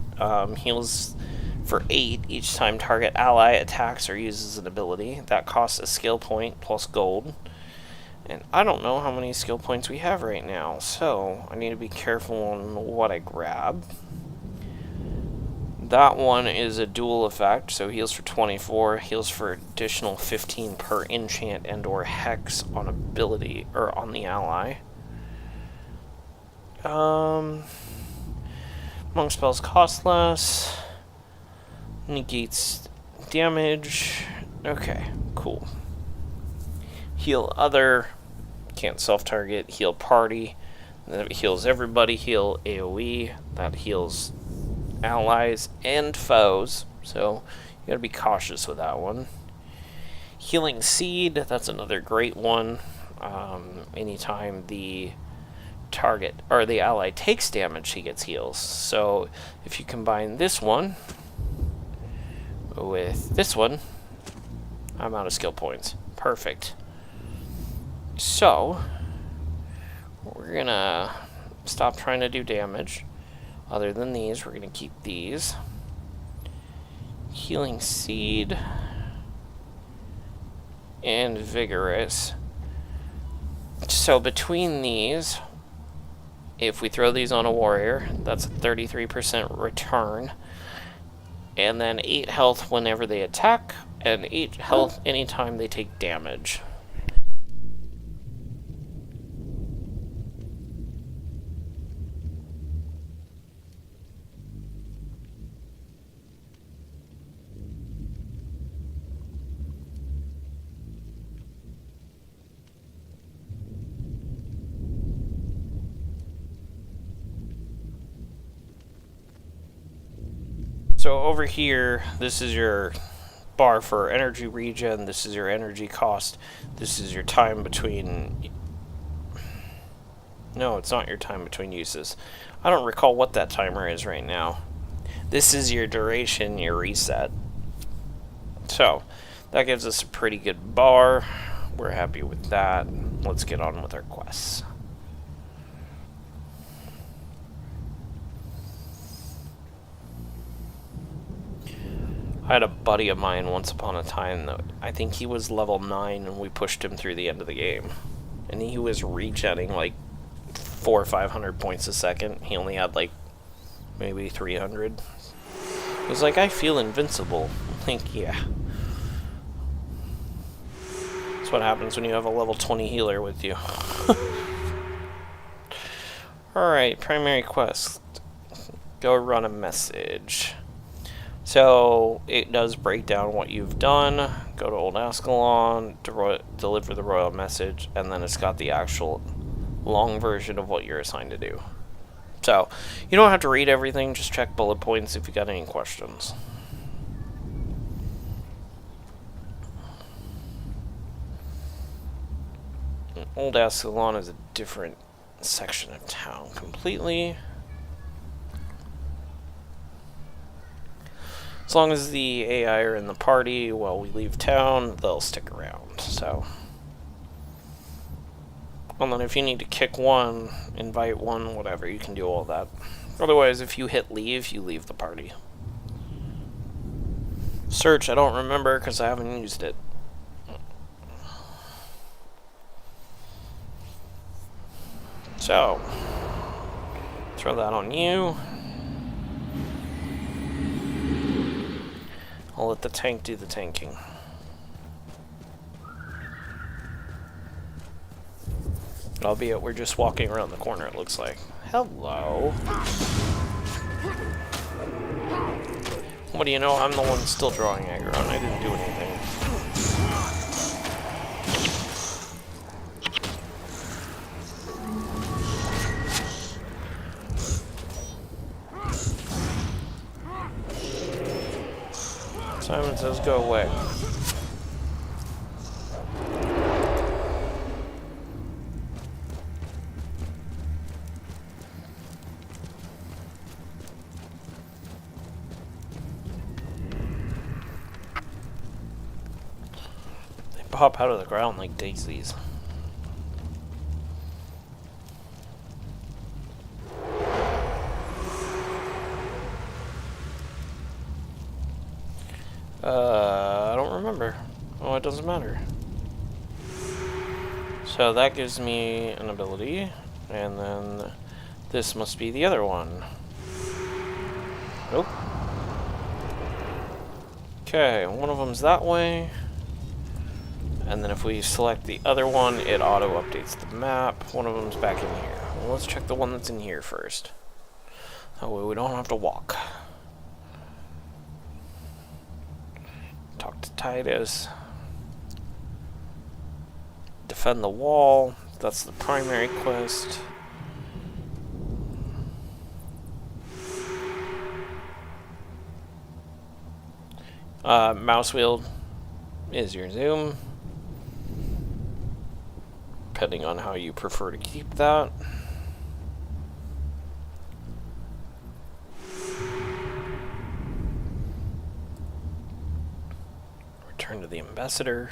Heals for 8 each time target ally attacks or uses an ability. That costs a skill point plus gold. And I don't know how many skill points we have right now, so I need to be careful on what I grab. That one is a dual effect, so heals for 24, heals for additional 15 per enchant and or hex on ability, or on the ally. Monk spells cost less. Negates damage. Okay, cool. Heal other. Can't self-target. Heal party. That heals everybody. Heal AoE. That heals allies and foes. So you gotta be cautious with that one. Healing Seed. That's another great one. Anytime the target or the ally takes damage, he gets heals. So if you combine this one with this one, I'm out of skill points. Perfect. So we're gonna stop trying to do damage. Other than these, we're gonna keep these. Healing Seed and Vigorous. So between these, if we throw these on a warrior, that's a 33% return. And then 8 health whenever they attack, and 8 health anytime they take damage. So over here, this is your bar for energy regen, this is your energy cost, this is your time between... No, it's not your time between uses. I don't recall what that timer is right now. This is your duration, your reset. So, that gives us a pretty good bar. We're happy with that. Let's get on with our quests. I had a buddy of mine once upon a time that I think he was level 9 and we pushed him through the end of the game. And he was regenning like 400 or 500 points a second. He only had like maybe 300. He was like, I feel invincible. I think, yeah. That's what happens when you have a level 20 healer with you. Alright, primary quest. Go run a message. So, it does break down what you've done. Go to Old Ascalon, deliver the royal message, and then it's got the actual long version of what you're assigned to do. So, you don't have to read everything, just check bullet points if you got any questions. Old Ascalon is a different section of town completely. As long as the AI are in the party while we leave town, they'll stick around, so. And then if you need to kick one, invite one, whatever, you can do all that. Otherwise, if you hit leave, you leave the party. Search, I don't remember because I haven't used it. So, throw that on you. I'll let the tank do the tanking. Albeit we're just walking around the corner, it looks like. Hello. What do you know? I'm the one still drawing aggro, and I didn't do anything. Simon says go away. They pop out of the ground like daisies. I don't remember. Oh, it doesn't matter. So that gives me an ability, and then this must be the other one. Nope. Okay, one of them's that way. And then if we select the other one, it auto-updates the map. One of them's back in here. Well, let's check the one that's in here first. That way we don't have to walk. Talk to Titus. Defend the wall. That's the primary quest. Mouse wheel is your zoom, depending on how you prefer to keep that. Return to the ambassador.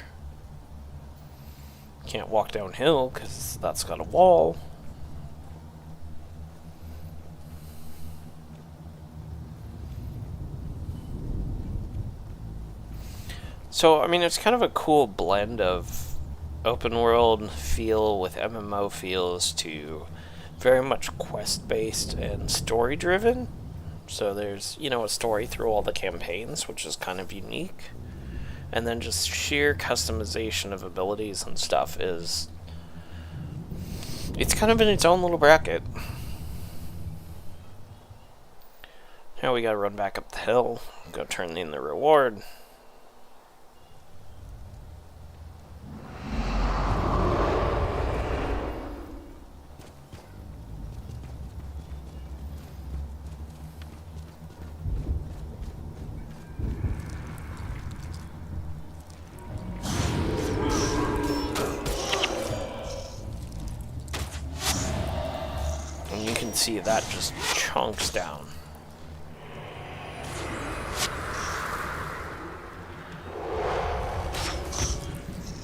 Can't walk downhill because that's got a wall. So, I mean, it's kind of a cool blend of open world feel with MMO feels to very much quest-based and story-driven. So there's, you know, a story through all the campaigns, which is kind of unique. And then just sheer customization of abilities and stuff is... it's kind of in its own little bracket. Now we gotta run back up the hill, go turn in the reward. And you can see that just chunks down.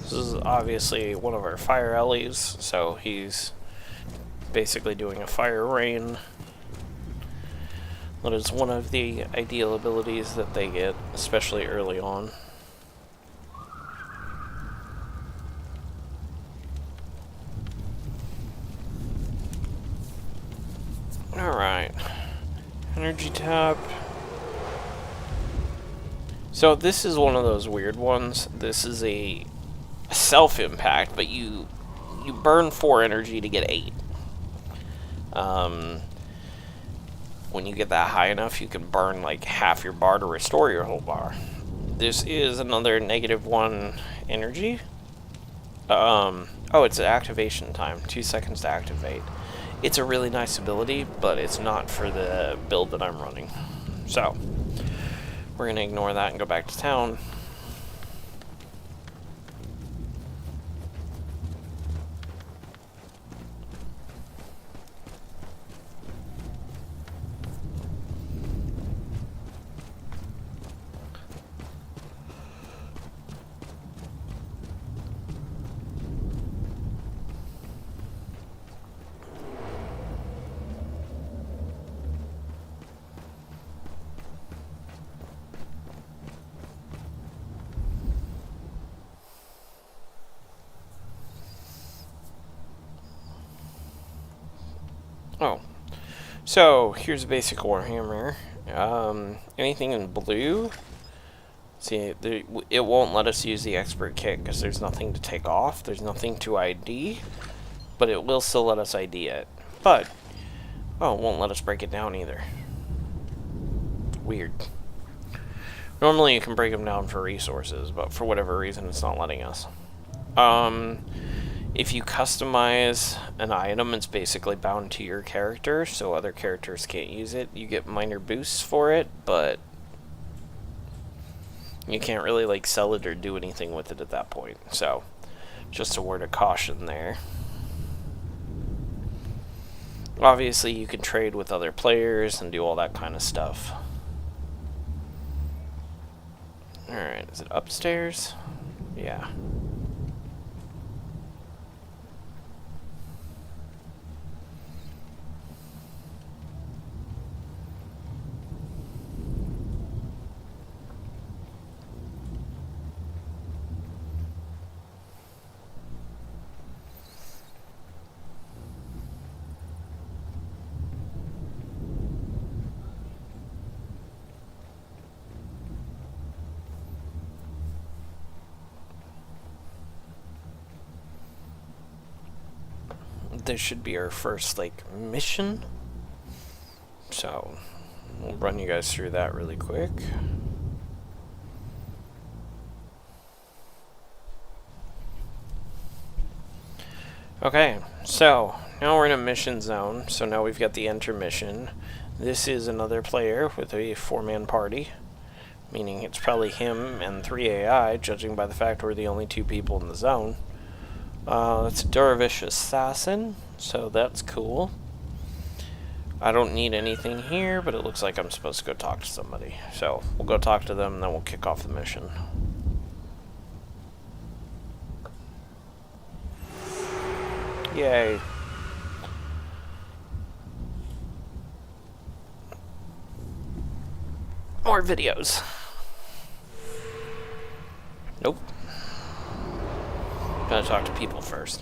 This is obviously one of our fire Ellies, so he's basically doing a fire rain. That is one of the ideal abilities that they get, especially early on. Alright. Energy tap. So this is one of those weird ones. This is a self-impact, but you burn 4 energy to get 8. When you get that high enough, you can burn like half your bar to restore your whole bar. This is another -1 energy. Oh, it's an activation time. 2 seconds to activate. It's a really nice ability, but it's not for the build that I'm running. So, we're going to ignore that and go back to town. Oh, so here's a basic Warhammer. Anything in blue, see, it won't let us use the expert kit because there's nothing to take off, there's nothing to ID, but it will still let us ID it. But, oh, it won't let us break it down either. Weird. Normally you can break them down for resources, but for whatever reason it's not letting us. If you customize an item, it's basically bound to your character, so other characters can't use it. You get minor boosts for it, but you can't really like sell it or do anything with it at that point. So, just a word of caution there. Obviously, you can trade with other players and do all that kind of stuff. Alright, is it upstairs? Yeah. this should be our first, like, mission. So, we'll run you guys through that really quick. Okay, so now we're in a mission zone. So now we've got the enter mission. This is another player with a 4-man party, meaning it's probably him and 3 AI, judging by the fact we're the only 2 people in the zone. It's a Dervish assassin, so that's cool. I don't need anything here, but it looks like I'm supposed to go talk to somebody. So we'll go talk to them, and then we'll kick off the mission. Yay. More videos. Nope. Gotta talk to people first.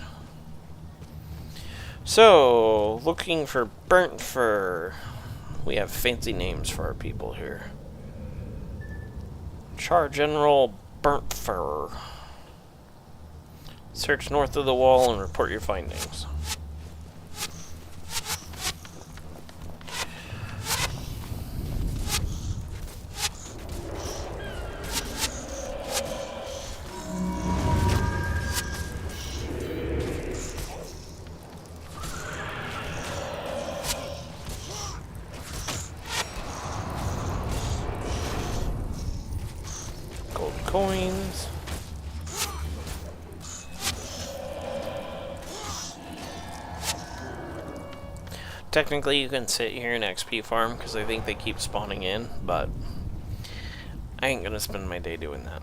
So, looking for burnt fur. We have fancy names for our people here. Char General Burnt Fur. Search north of the wall and report your findings. Gold coins. Technically, you can sit here in XP farm because I think they keep spawning in, but I ain't gonna spend my day doing that.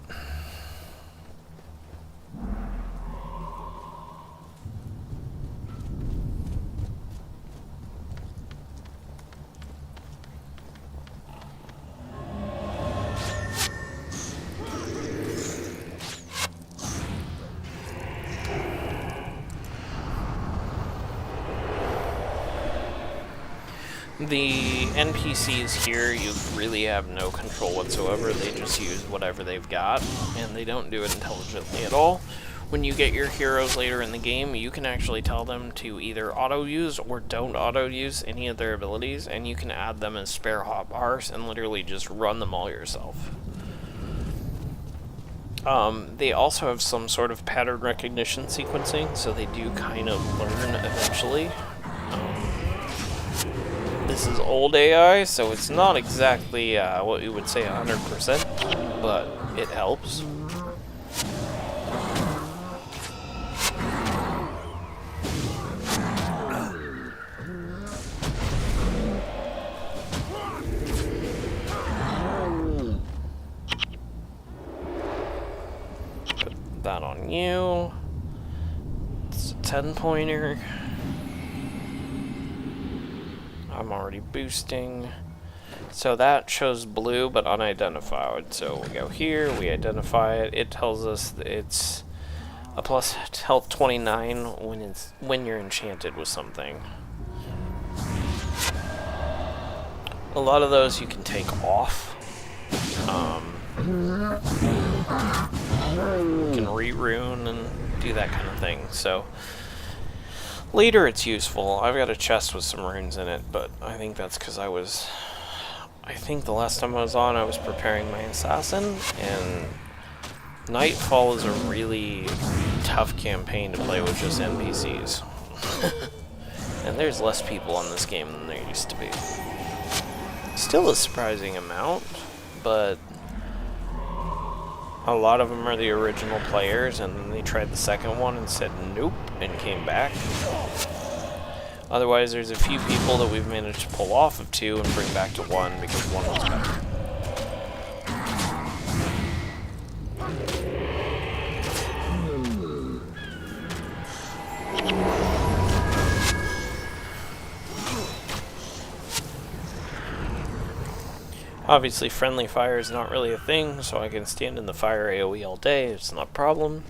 The NPCs here, you really have no control whatsoever. They just use whatever they've got, and they don't do it intelligently at all. When you get your heroes later in the game, you can actually tell them to either auto-use or don't auto-use any of their abilities, and you can add them as spare hotbars and literally just run them all yourself. They also have some sort of pattern recognition sequencing, so they do kind of learn eventually. This is old AI, so it's not exactly what you would say 100%, but it helps. Put that on you. It's a 10-pointer. I'm already boosting. So that shows blue but unidentified. So we go here, we identify it. It tells us that it's a plus health 29 when you're enchanted with something. A lot of those you can take off. You can re-rune and do that kind of thing. So later it's useful. I've got a chest with some runes in it, but I think that's because I think the last time I was on, I was preparing my assassin, and Nightfall is a really tough campaign to play with just NPCs. And there's less people on this game than there used to be. Still a surprising amount, but a lot of them are the original players, and then they tried the second one and said nope, and came back. Otherwise, there's a few people that we've managed to pull off of 2 and bring back to 1 because 1 was better. Obviously, friendly fire is not really a thing, so I can stand in the fire AoE all day. It's not a problem.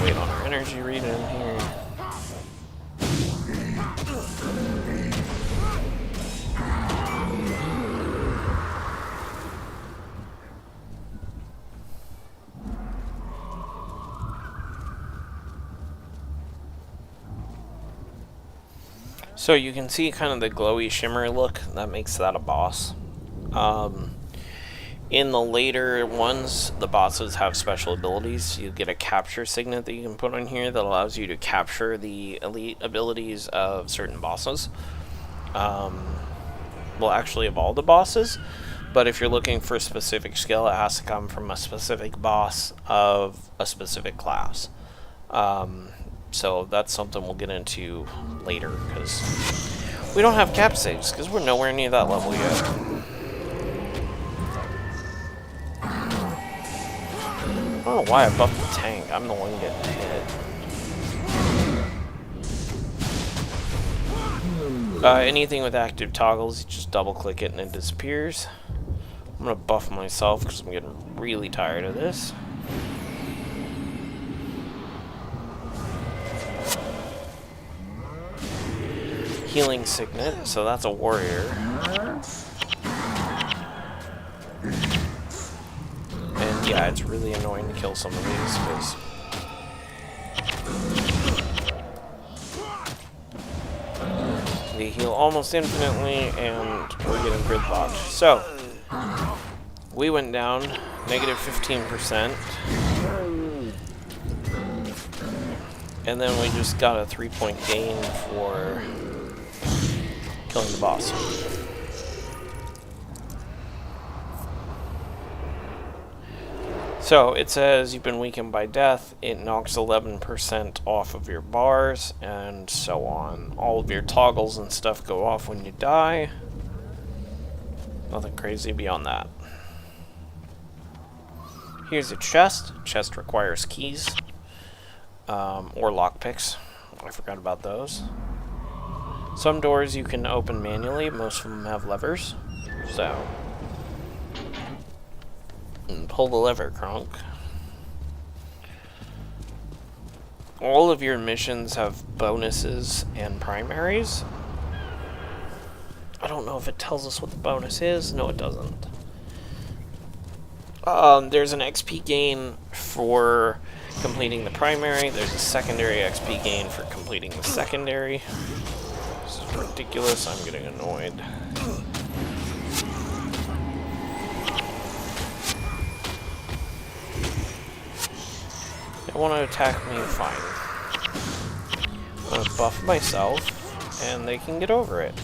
Wait on our energy read in here. So you can see kind of the glowy shimmery look. That makes that a boss. In the later ones, the bosses have special abilities. You get a capture signet that you can put on here that allows you to capture the elite abilities of certain bosses. Well, actually of all the bosses, but if you're looking for a specific skill, it has to come from a specific boss of a specific class. So that's something we'll get into later, because we don't have cap saves, because we're nowhere near that level yet. I don't know why I buffed the tank. I'm the one getting hit. Anything with active toggles, you just double click it and it disappears. I'm gonna buff myself because I'm getting really tired of this. Healing signet, so that's a warrior. And yeah, it's really annoying to kill some of these because they heal almost infinitely and we're getting gridlocked. So, we went down negative 15%. And then we just got a 3-point gain for killing the boss. So it says you've been weakened by death. It knocks 11% off of your bars and so on. All of your toggles and stuff go off when you die. Nothing crazy beyond that. Here's a chest. Chest requires keys. Or lockpicks. I forgot about those. Some doors you can open manually. Most of them have levers. So, and pull the lever, Kronk. All of your missions have bonuses and primaries. I don't know if it tells us what the bonus is. No, it doesn't. There's an XP gain for completing the primary. There's a secondary XP gain for completing the secondary. This is ridiculous. I'm getting annoyed. They want to attack me, fine. I'm going to buff myself, and they can get over it.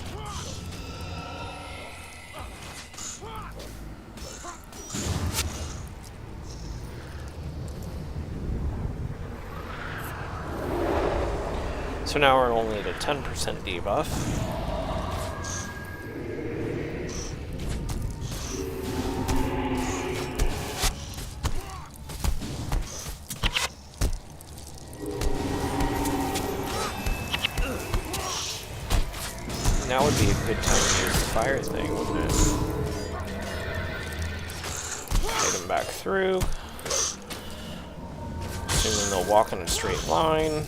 So now we're only at a 10% debuff. Now would be a good time to use the fire thing, wouldn't it? Get them back through. Assuming they'll walk in a straight line.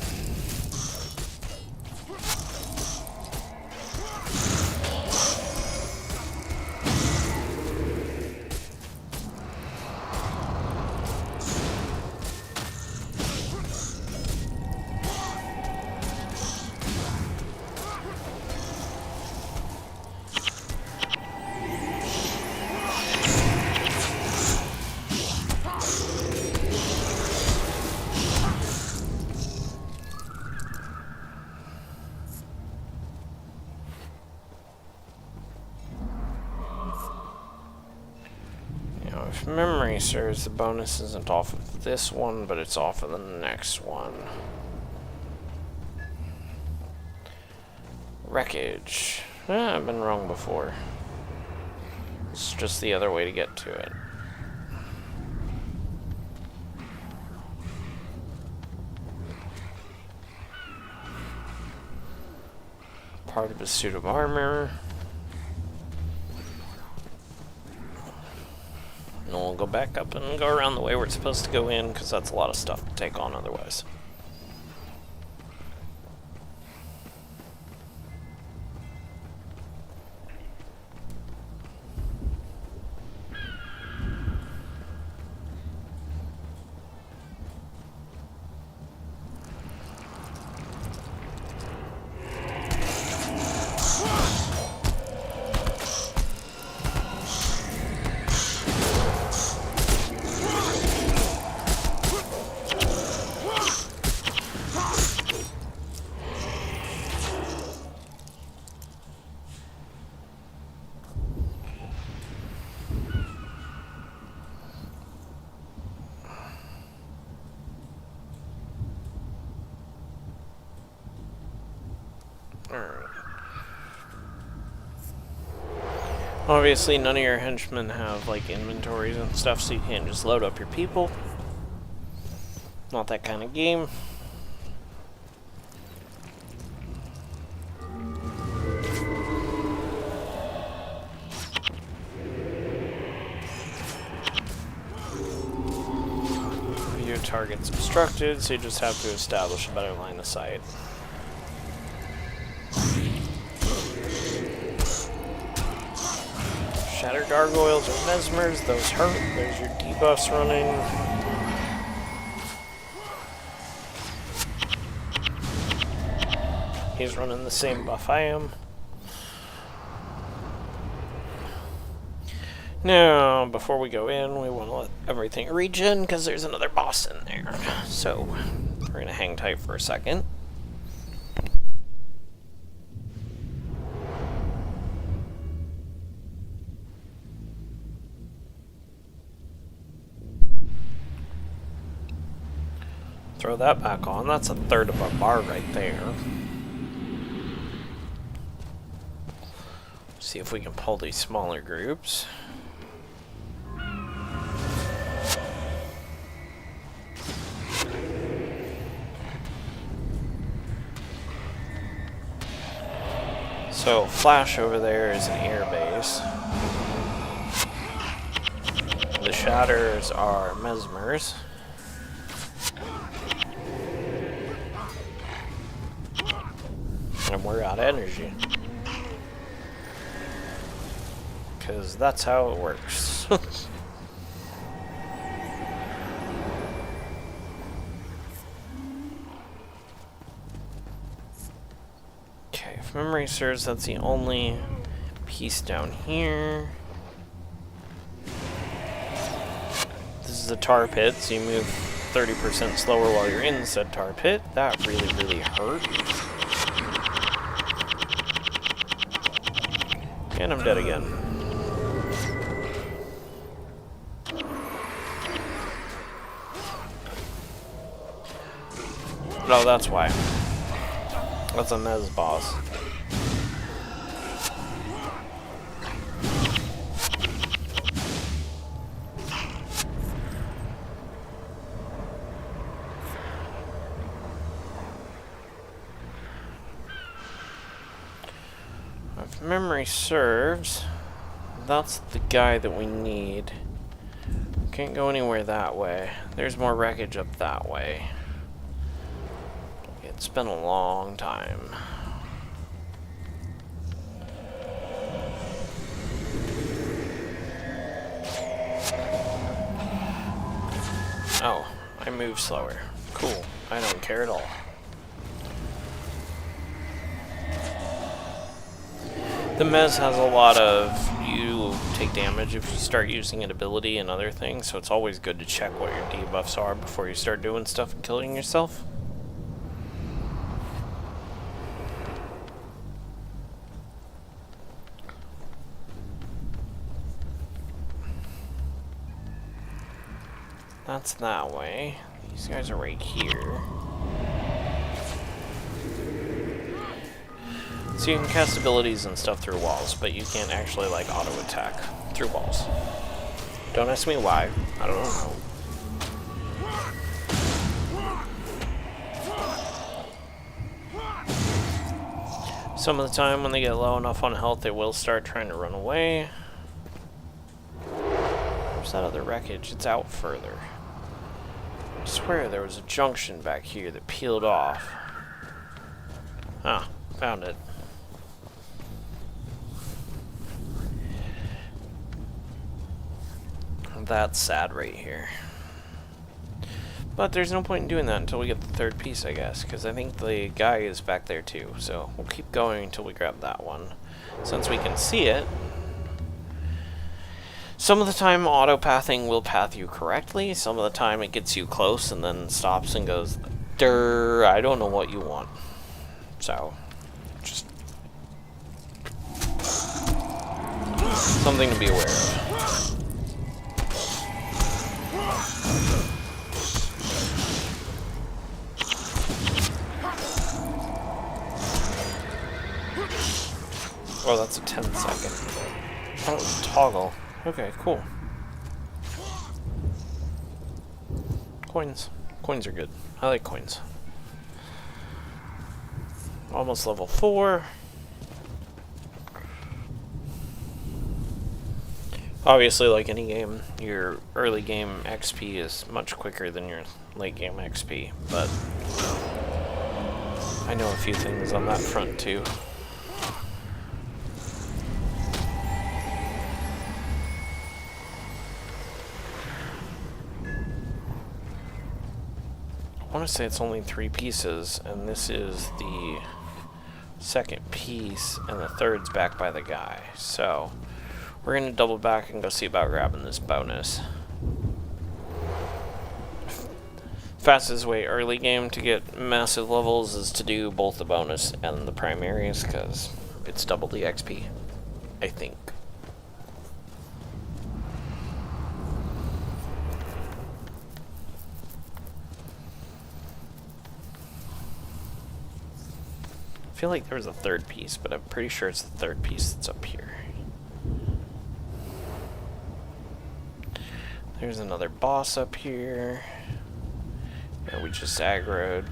If memory serves, the bonus isn't off of this one, but it's off of the next one. Wreckage. I've been wrong before. It's just the other way to get to it. Part of a suit of armor. And we'll go back up and go around the way we're supposed to go in, because that's a lot of stuff to take on otherwise. Alright. Obviously, none of your henchmen have, like, inventories and stuff, so you can't just load up your people. Not that kind of game. Your target's obstructed, so you just have to establish a better line of sight. Shattered gargoyles or mesmers, those hurt. There's your debuffs running. He's running the same buff I am. Now, before we go in, we want to let everything regen because there's another boss in there. So, we're going to hang tight for a second. Throw that back on. That's a third of our bar right there. See if we can pull these smaller groups. So, Flash over there is an air base. The Shatters are mesmers. And we're out of energy. Because that's how it works. Okay, if memory serves, that's the only piece down here. This is a tar pit, so you move 30% slower while you're in said tar pit. That really, really hurt. And I'm dead again. No, that's why. That's a Mez boss. If memory serves, that's the guy that we need. Can't go anywhere that way. There's more wreckage up that way. It's been a long time. Oh, I move slower. Cool. I don't care at all. The Mez has a lot of, you take damage if you start using an ability and other things, so it's always good to check what your debuffs are before you start doing stuff and killing yourself. That's that way. These guys are right here. So you can cast abilities and stuff through walls, but you can't actually, like, auto-attack through walls. Don't ask me why. I don't know. Some of the time when they get low enough on health, they will start trying to run away. Where's that other wreckage? It's out further. I swear there was a junction back here that peeled off. Ah, found it. That's sad right here. But there's no point in doing that until we get the third piece, I guess, because I think the guy is back there too. So we'll keep going until we grab that one. Since we can see it, some of the time auto-pathing will path you correctly, some of the time it gets you close and then stops and goes, "Durr, I don't know what you want." So, just something to be aware of. Oh, that's a 10-second. Oh, toggle. Okay, cool. Coins. Coins are good. I like coins. Almost level 4. Obviously, like any game, your early game XP is much quicker than your late game XP, but I know a few things on that front too. I want to say it's only 3 pieces, and this is the second piece, and the third's back by the guy, so we're going to double back and go see about grabbing this bonus. Fastest way early game to get massive levels is to do both the bonus and the primaries, because it's double the XP, I think. I feel like there was a third piece, but I'm pretty sure it's the third piece that's up here. There's another boss up here. And we just aggroed.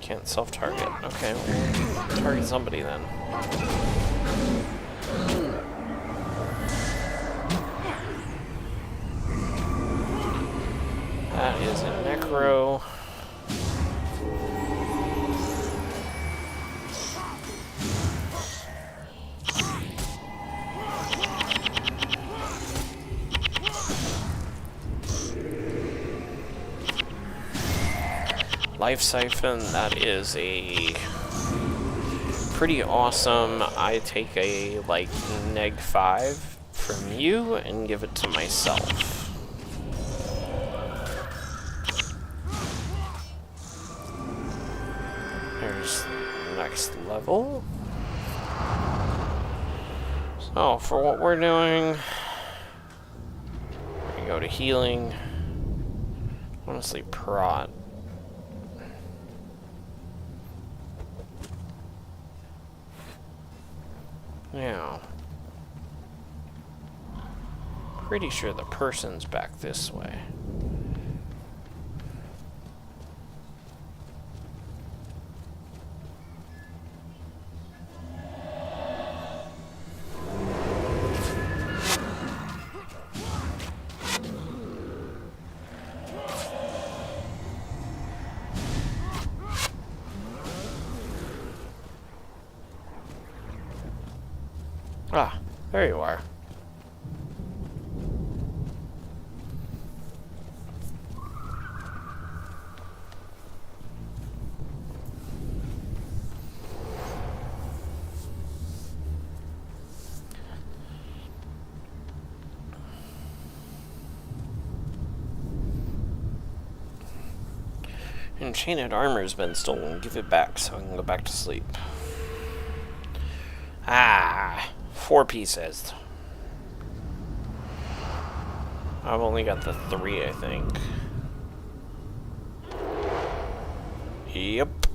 Can't self-target. Okay, we'll target somebody then. That is a necro. Life Siphon, that is a pretty awesome. I take a like neg 5 from you and give it to myself. There's the next level. So for what we're doing, we go to healing. Honestly, prot. Now, pretty sure the person's back this way. Ah, there you are. Enchanted armor's been stolen. Give it back so I can go back to sleep. Ah, 4 pieces. I've only got the 3, I think. Yep.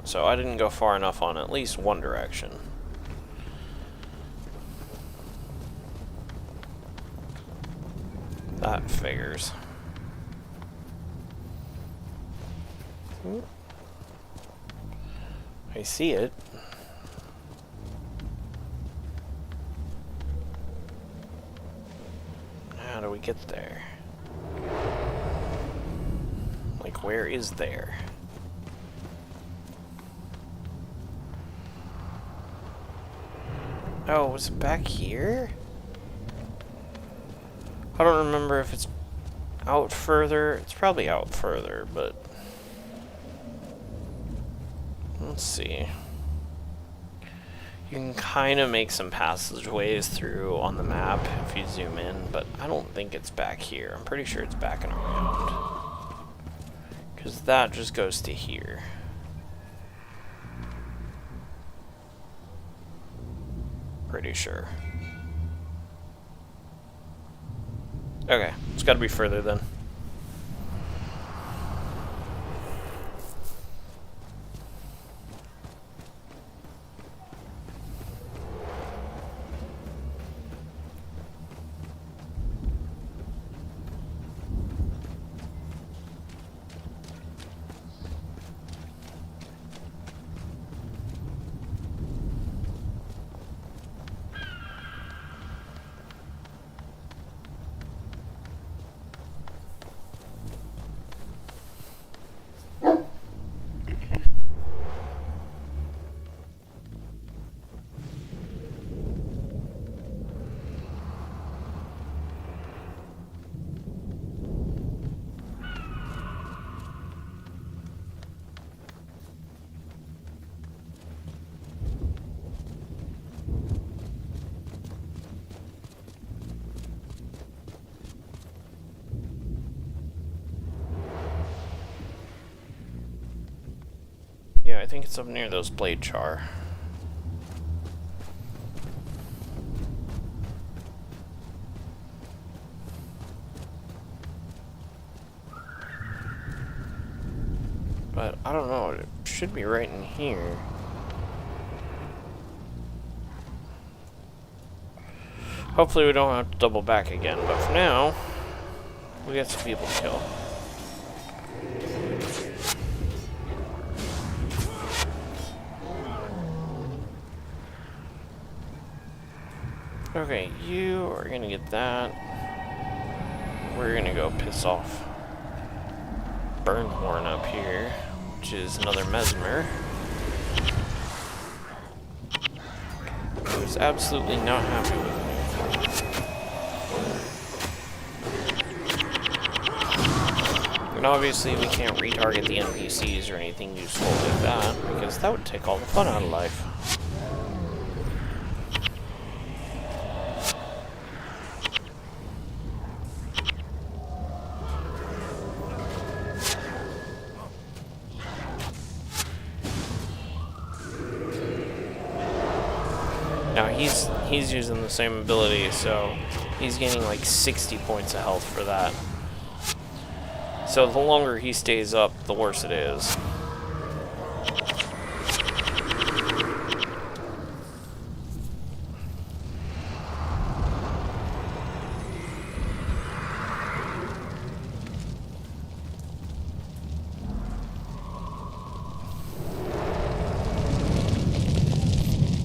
So I didn't go far enough on at least one direction. That figures. I see it. How do we get there? Like, where is there? Oh, was it back here? I don't remember if it's out further. It's probably out further, but let's see. You can kind of make some passageways through on the map if you zoom in, but I don't think it's back here. I'm pretty sure it's back and around. Because that just goes to here. Pretty sure. Okay, it's got to be further then. Yeah, I think it's up near those blade char. But I don't know, it should be right in here. Hopefully we don't have to double back again, but for now, we got some people to kill. Okay, you are gonna get that. We're gonna go piss off Burnhorn up here, which is another Mesmer. Who's absolutely not happy with me. And obviously we can't retarget the NPCs or anything useful like that, because that would take all the fun out of life. Now he's using the same ability, so he's gaining like 60 points of health for that. So the longer he stays up, the worse it is.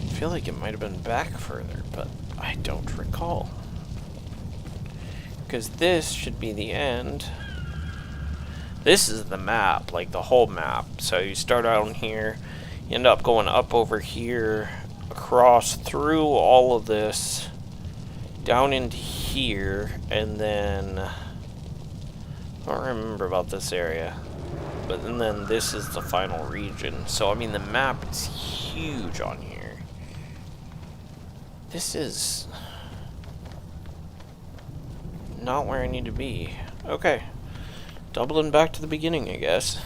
I feel like it might have been back further, but I don't recall. Because this should be the end. This is the map, like the whole map. So you start out in here, you end up going up over here, across through all of this, down into here, and then I don't remember about this area. But then this is the final region. So I mean the map is huge on here. This is not where I need to be. Okay. Doubling back to the beginning, I guess.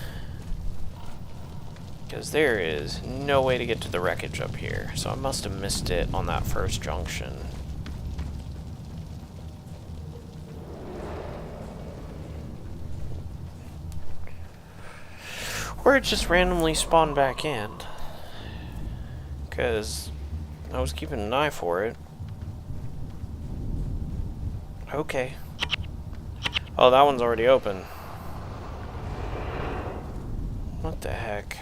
Because there is no way to get to the wreckage up here. So I must have missed it on that first junction. Or it just randomly spawned back in. Because I was keeping an eye for it. Okay. Oh, that one's already open. What the heck?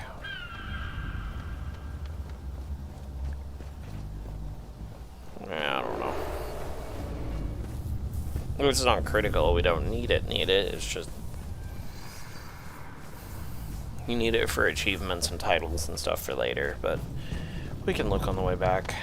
I don't know. It's not critical. We don't need it. It's just you need it for achievements and titles and stuff for later, but we can look on the way back.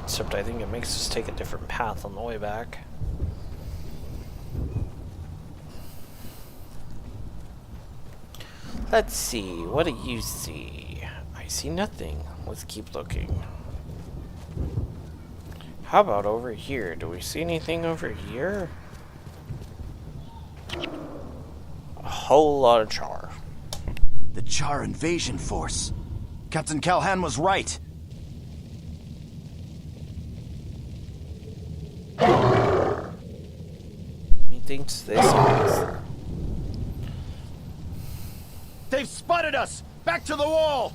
Except I think it makes us take a different path on the way back. Let's see, what do you see? I see nothing. Let's keep looking. How about over here? Do we see anything over here? A whole lot of char. The Char invasion force. Captain Calhan was right. Methinks they saw us. They've spotted us! Back to the wall!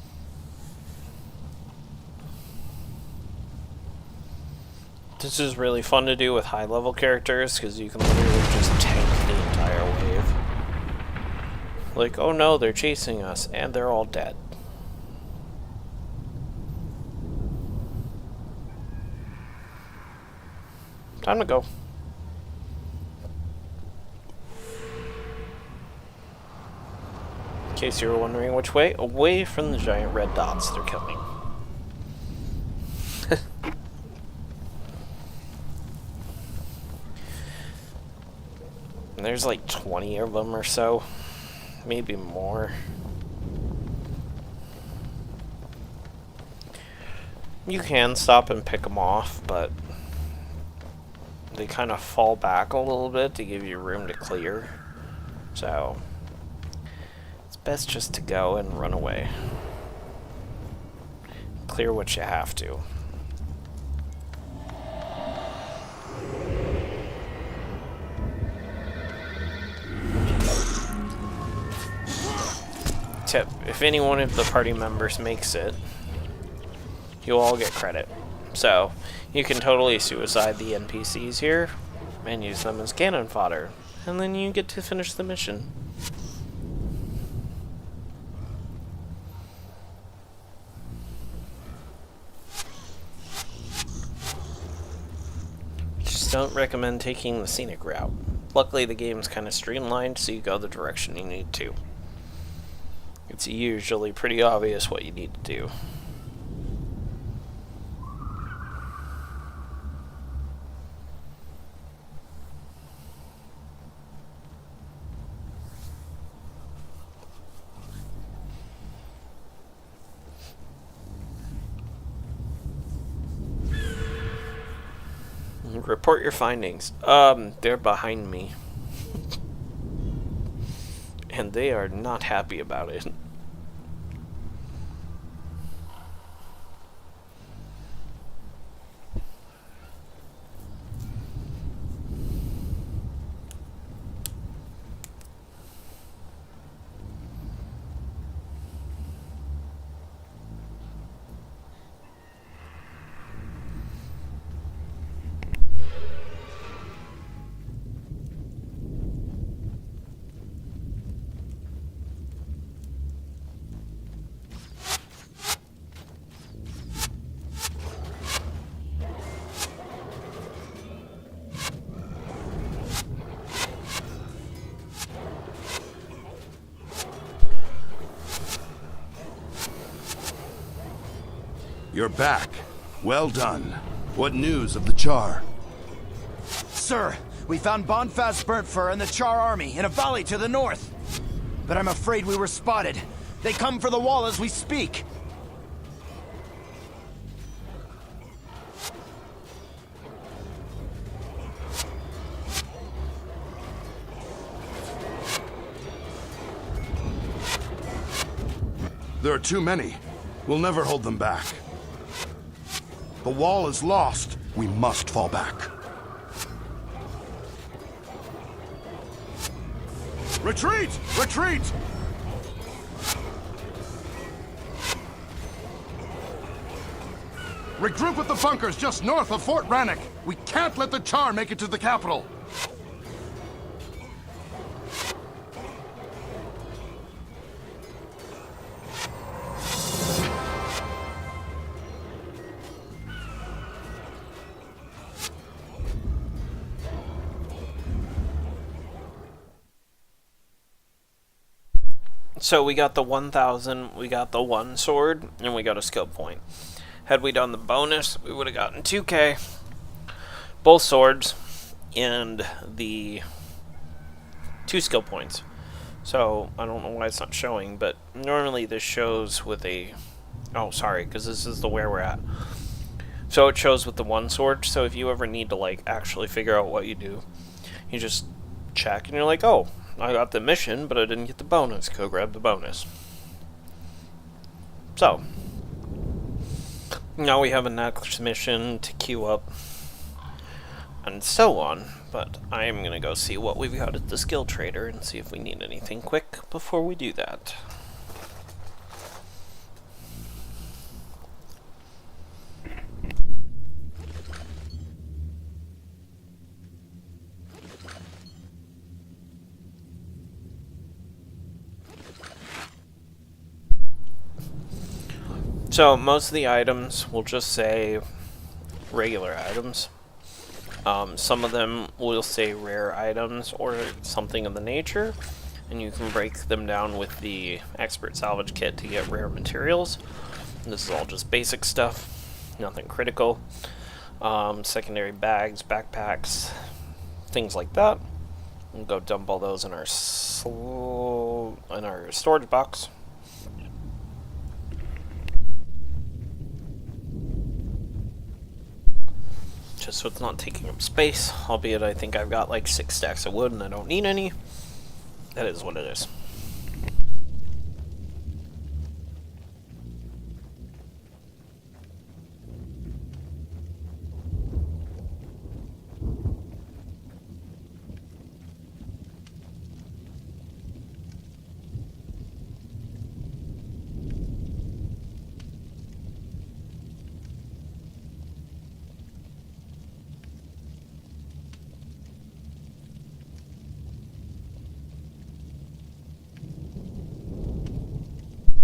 This is really fun to do with high-level characters, because you can literally just tank the entire wave. Like, oh no, they're chasing us, and they're all dead. Time to go. In case you were wondering which way, away from the giant red dots they're killing. There's like 20 of them or so, maybe more. You can stop and pick them off, but they kind of fall back a little bit to give you room to clear. So it's best just to go and run away. Clear what you have to. Tip, if any one of the party members makes it, you'll all get credit. So, you can totally suicide the NPCs here, and use them as cannon fodder, and then you get to finish the mission. Just don't recommend taking the scenic route. Luckily the game's kind of streamlined, so you go the direction you need to. It's usually pretty obvious what you need to do. Report your findings. They're behind me. And they are not happy about it. You're back. Well done. What news of the Char? Sir, we found Bonfast Burntfur and the Char army in a valley to the north. But I'm afraid we were spotted. They come for the wall as we speak. There are too many. We'll never hold them back. The wall is lost. We must fall back. Retreat! Retreat! Regroup at the bunkers just north of Fort Rannoch. We can't let the Char make it to the capital. So we got the 1,000, we got the 1 sword, and we got a skill point. Had we done the bonus, we would have gotten 2k, both swords, and the 2 skill points. So, I don't know why it's not showing, but normally this shows with a... Oh, sorry, because this is the where we're at. So it shows with the one sword, so if you ever need to, like, actually figure out what you do, you just check and you're like, oh, I got the mission, but I didn't get the bonus. Go grab the bonus. So, now we have a next mission to queue up, and so on, but I am going to go see what we've got at the skill trader and see if we need anything quick before we do that. So most of the items will just say regular items. Some of them will say rare items or something of the nature, and you can break them down with the expert salvage kit to get rare materials. This is all just basic stuff, nothing critical. Secondary bags, backpacks, things like that. We'll go dump all those in our storage box. Just so it's not taking up space, albeit I think I've got like 6 stacks of wood and I don't need any. That is what it is.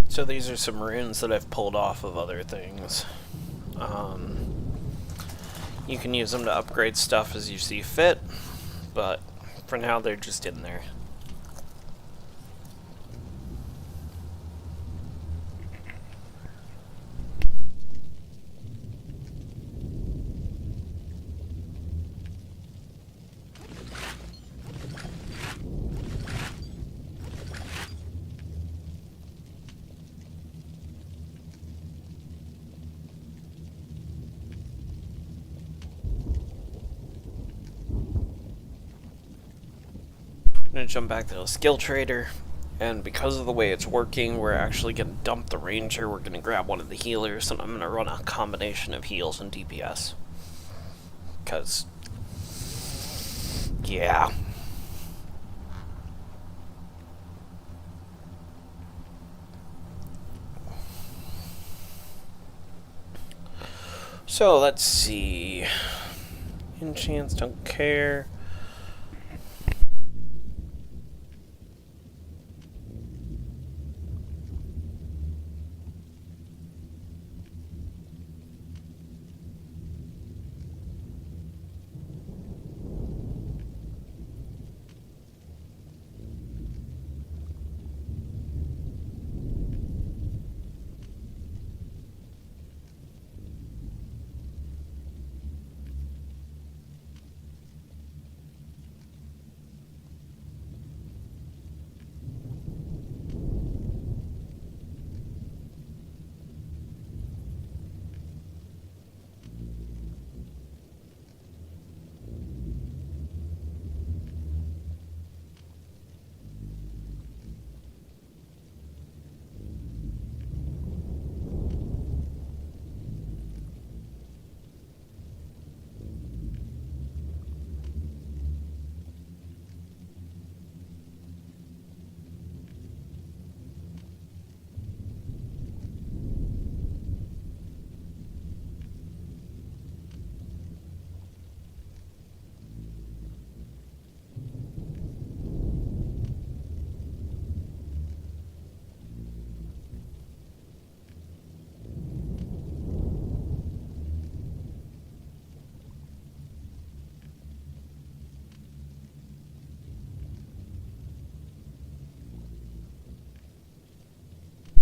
So these are some runes that I've pulled off of other things. You can use them to upgrade stuff as you see fit, but for now they're just in there. I'm gonna jump back to the skill trader, and because of the way it's working, we're actually gonna dump the ranger. We're gonna grab one of the healers, and I'm gonna run a combination of heals and DPS. Cause, yeah. So let's see. Enchants don't care.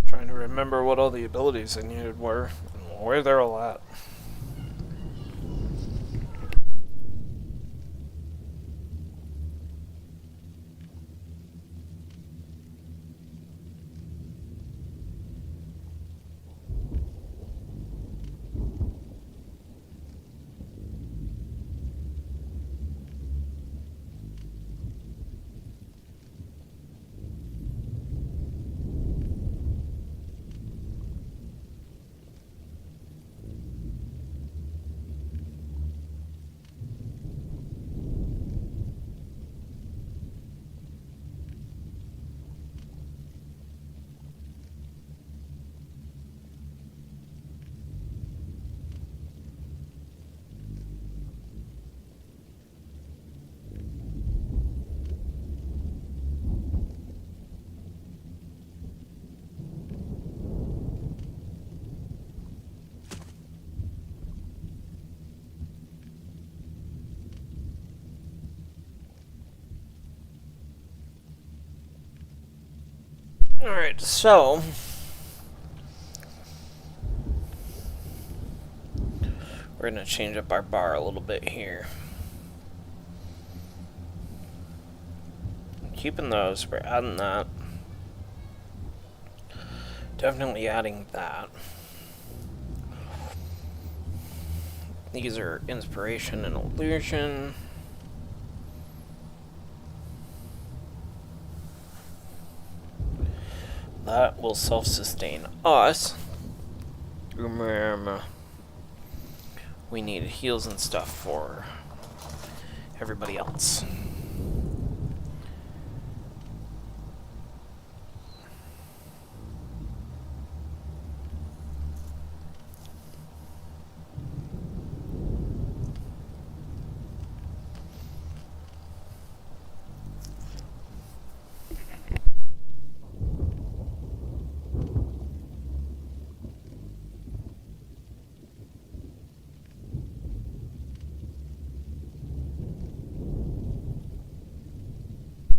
Trying to remember what all the abilities I needed were, and where they're all at. Alright, so we're going to change up our bar a little bit here. Keeping those, we're adding that. Definitely adding that. These are inspiration and illusion. That will self-sustain us. Remember, we need heals and stuff for everybody else.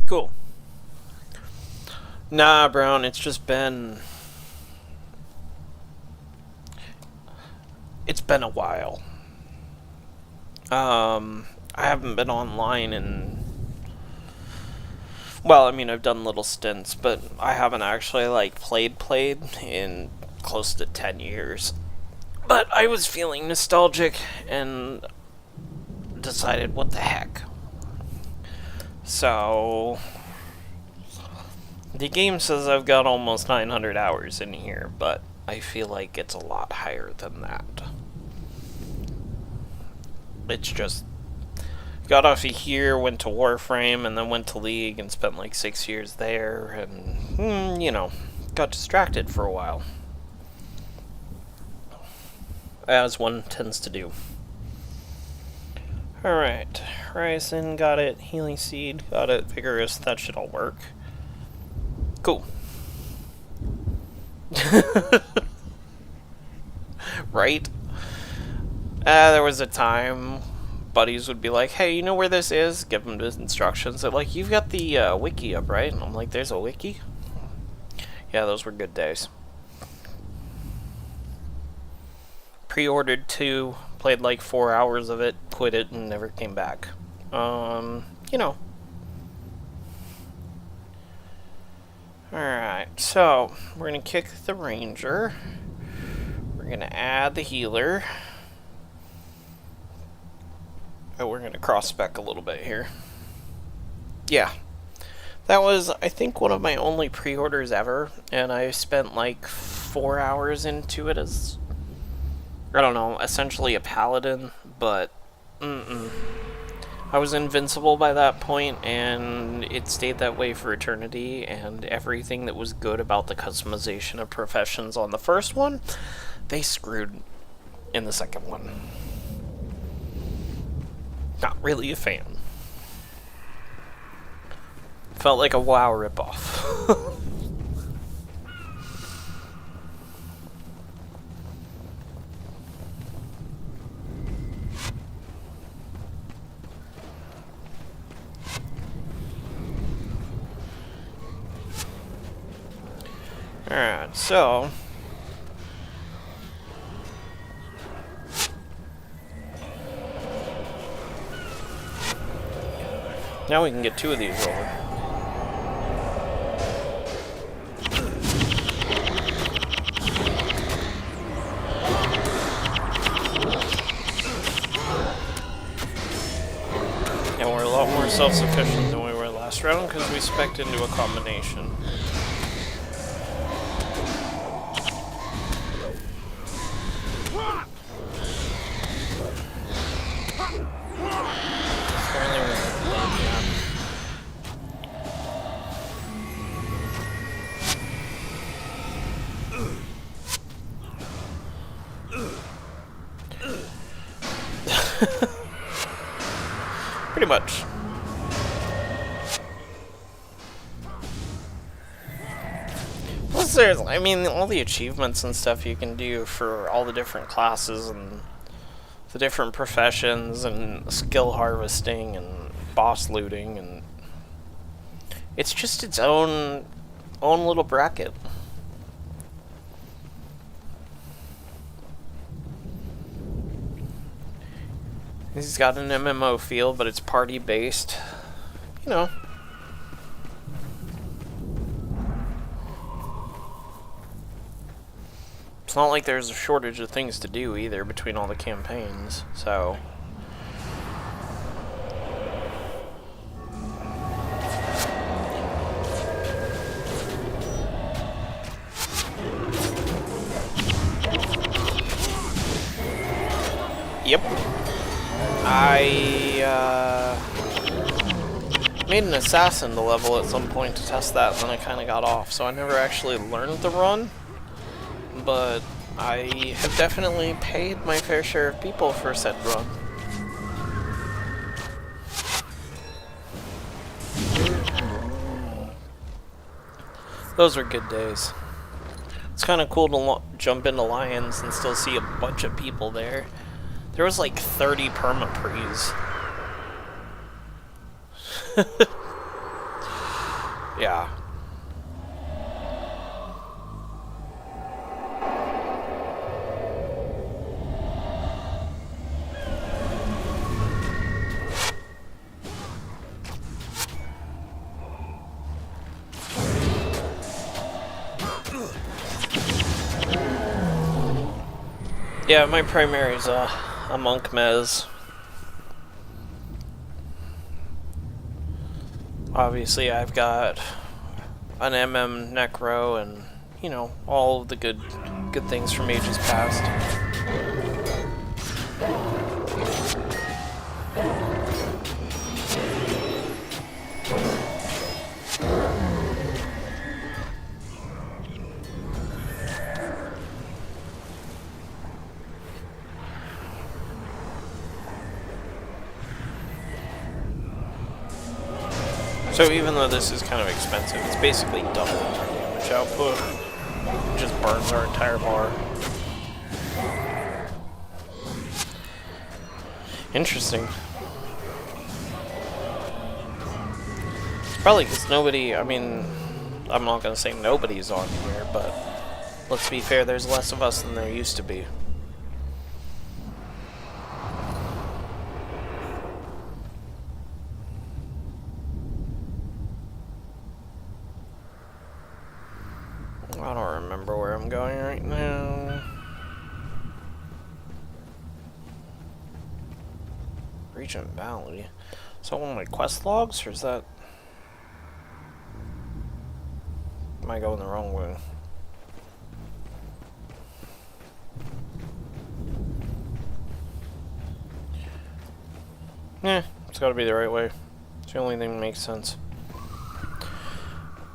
Cool. Nah, Brown, it's just been... It's been a while. I haven't been online in... Well, I mean, I've done little stints, but I haven't actually, like, played in close to 10 years. But I was feeling nostalgic and decided, what the heck. So, the game says I've got almost 900 hours in here, but I feel like it's a lot higher than that. It's just, got off of here, went to Warframe, and then went to League and spent like 6 years there, and, you know, got distracted for a while. As one tends to do. Alright, Horizon, got it. Healing Seed, got it. Vigorous, that should all work. Cool. Right? There was a time buddies would be like, hey, you know where this is? Give them the instructions. They're like, you've got the wiki up, right? And I'm like, there's a wiki? Yeah, those were good days. Pre-ordered 2, played like 4 hours of it, quit it, and never came back. You know. Alright, so we're gonna kick the ranger. We're gonna add the healer. Oh, we're gonna cross-spec a little bit here. Yeah. That was, I think, one of my only pre-orders ever, and I spent like 4 hours into it as, I don't know, essentially a paladin, but I was invincible by that point, and it stayed that way for eternity, and everything that was good about the customization of professions on the first one, they screwed in the second one. Not really a fan. Felt like a WoW ripoff. Alright, so now we can get 2 of these rolling. And we're a lot more self-sufficient than we were last round because we spec'd into a combination. Pretty much. Plus there's, I mean, all the achievements and stuff you can do for all the different classes and the different professions and skill harvesting and boss looting, and it's just its own own little bracket. He's got an MMO feel, but it's party based. You know. It's not like there's a shortage of things to do either between all the campaigns, so. Yep. I made an assassin to level at some point to test that, and then I kind of got off, so I never actually learned the run. But I have definitely paid my fair share of people for said run. Those were good days. It's kind of cool to jump into Lions and still see a bunch of people there. There was like 30 perma-prees. Yeah. Yeah, my primary is a monk mez. Obviously, I've got an MM necro and, you know, all of the good things from ages past. So even though this is kind of expensive, it's basically double my damage output. It just burns our entire bar. Interesting. It's probably because nobody, I mean, I'm not going to say nobody's on here, but let's be fair, there's less of us than there used to be. I don't remember where I'm going right now. Regent Valley. Is that one of my quest logs, or is that... Am I going the wrong way? Yeah, it's gotta be the right way. It's the only thing that makes sense.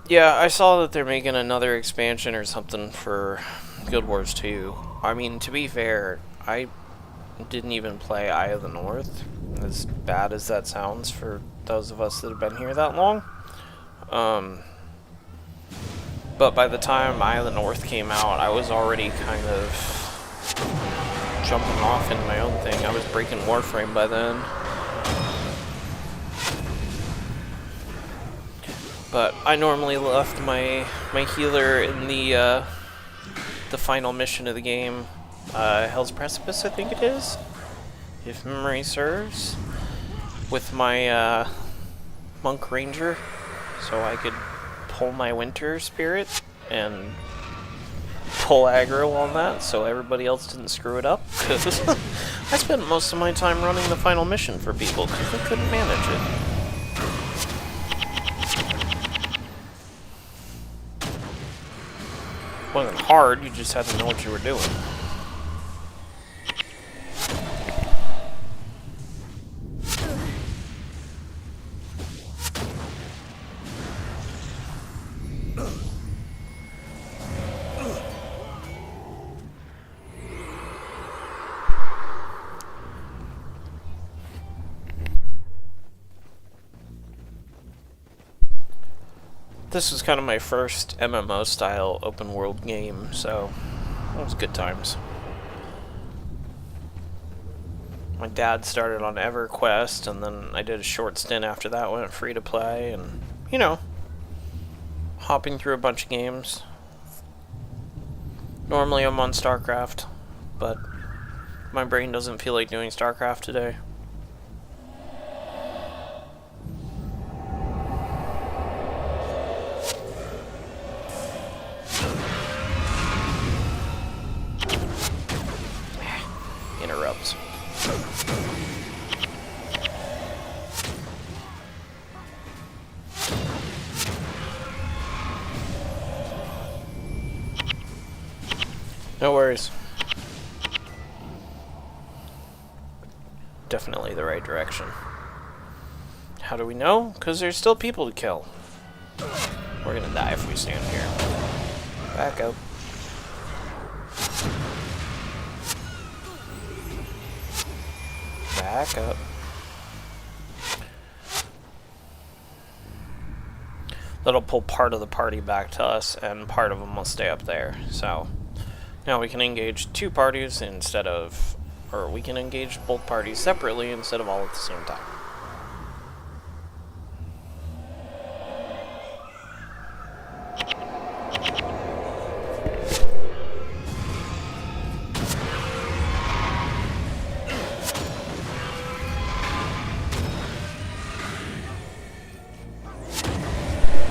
Yeah, I saw that they're making another expansion or something for Guild Wars 2. I mean, to be fair, I didn't even play Eye of the North, as bad as that sounds for those of us that have been here that long. But by the time Eye of the North came out, I was already kind of jumping off into my own thing. I was breaking Warframe by then. But I normally left my healer in the final mission of the game, Hell's Precipice, I think it is, if memory serves, with my monk ranger, so I could pull my winter spirit and pull aggro on that, so everybody else didn't screw it up. Because I spent most of my time running the final mission for people because they couldn't manage it. It wasn't hard, you just had to know what you were doing. This was kind of my first MMO style open world game, so it was good times. My dad started on EverQuest, and then I did a short stint after that, went free to play, and, you know, hopping through a bunch of games. Normally I'm on StarCraft, but my brain doesn't feel like doing StarCraft today. Interrupts. No worries. Definitely the right direction. How do we know? Because there's still people to kill. We're gonna die if we stand here. Back up. Back up. That'll pull part of the party back to us, and part of them will stay up there. So now we can engage two parties instead of, or we can engage both parties separately instead of all at the same time.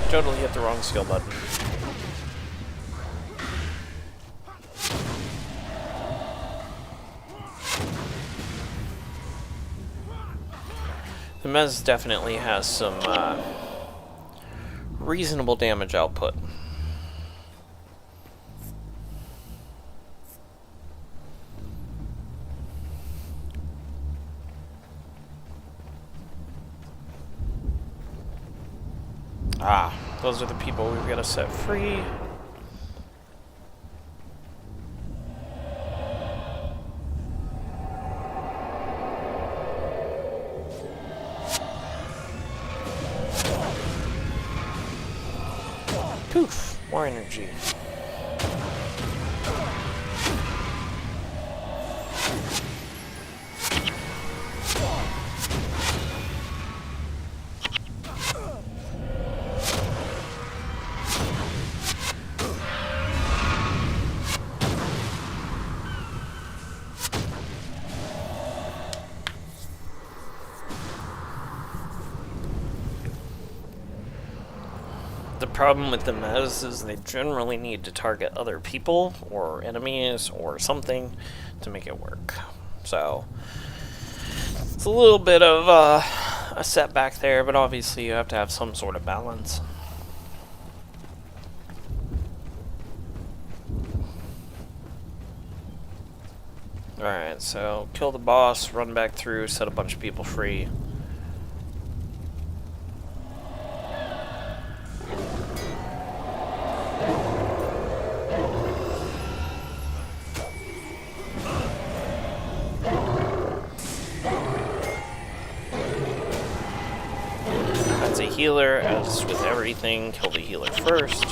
Totally hit the wrong skill button. The Mez definitely has some reasonable damage output. Ah, those are the people we've got to set free. Poof, more energy. The problem with the Mez is they generally need to target other people or enemies or something to make it work. So it's a little bit of a setback there, but obviously you have to have some sort of balance. Alright, so kill the boss, run back through, set a bunch of people free. As a healer, as with everything, kill the healer first.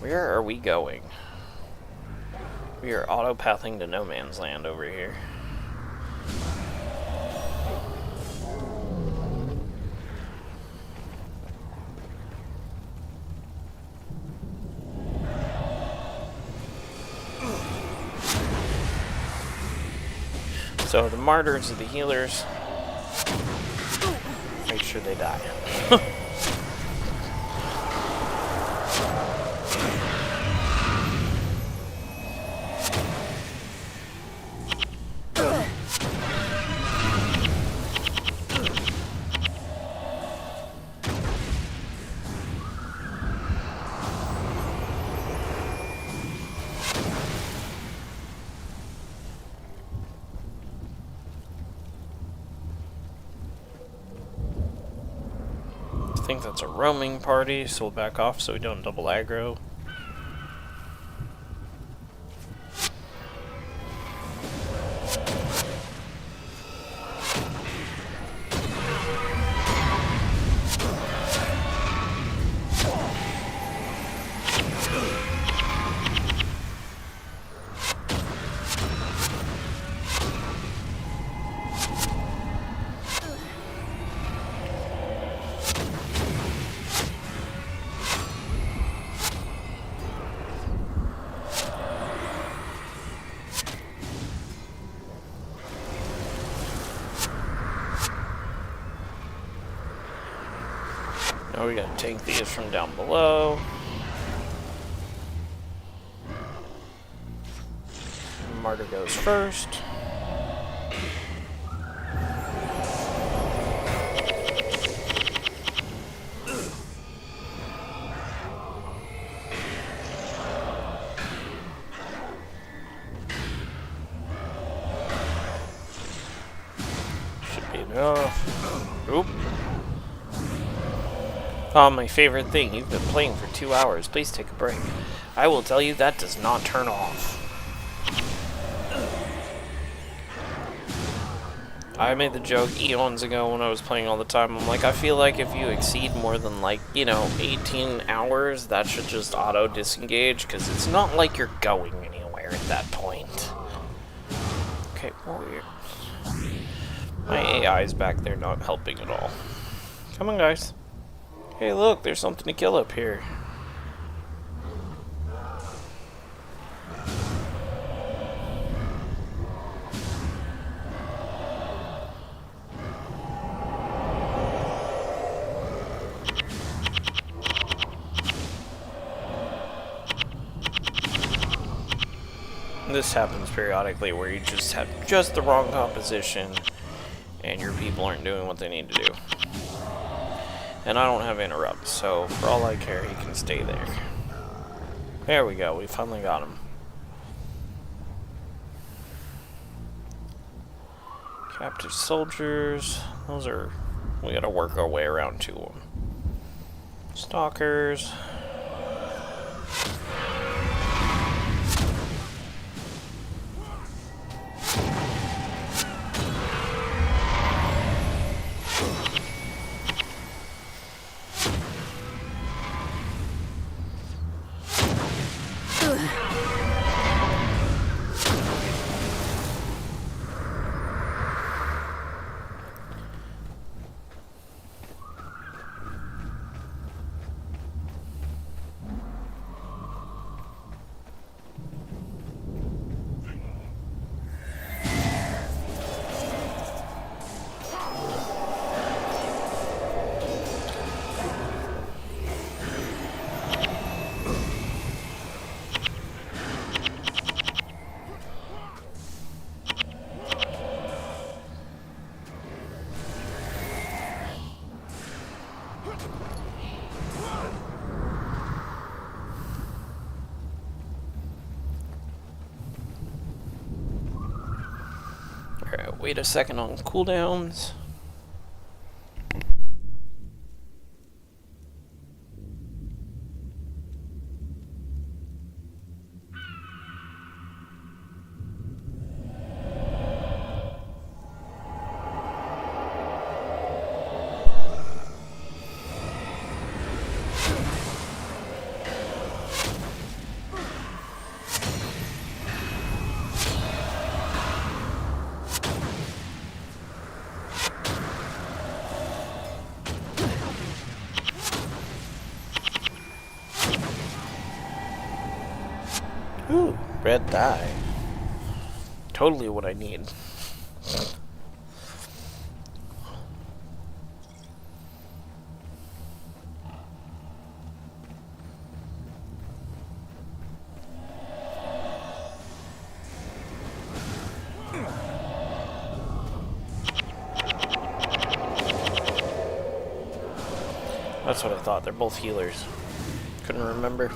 Where are we going? We are auto-pathing to no man's land over here. So the martyrs are the healers. Make sure they die. I think that's a roaming party, so we'll back off so we don't double aggro. Now we gotta take these from down below. Martyr goes first. Should be enough. Oop. Oh, my favorite thing. You've been playing for 2 hours. Please take a break. I will tell you that does not turn off. I made the joke eons ago when I was playing all the time. I'm like, I feel like if you exceed more than, like, 18 hours, that should just auto-disengage, because it's not like you're going anywhere at that point. Okay, warrior. My AI's back there not helping at all. Come on, guys. Hey, look, there's something to kill up here. This happens periodically where you just have just the wrong composition and your people aren't doing what they need to do. And I don't have interrupts, so for all I care, he can stay there. There we go, we finally got him. Captive soldiers, those are, we gotta work our way around to them. Stalkers. Alright, wait a second on cooldowns. Ooh, red dye. Totally what I need. That's what I thought. They're both healers. Couldn't remember.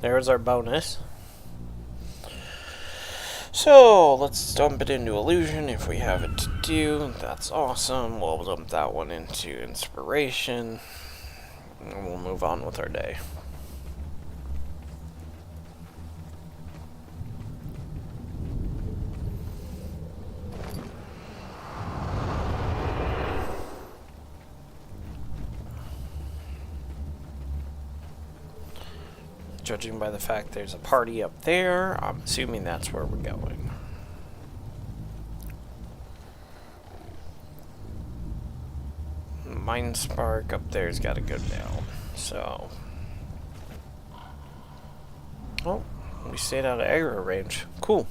There's our bonus. So, let's dump it into illusion if we have it to do. That's awesome. We'll dump that one into inspiration. And we'll move on with our day. judging by the fact there's a party up there, I'm assuming that's where we're going. Mind Spark up there's got to go down, so... Oh, we stayed out of aggro range. Cool.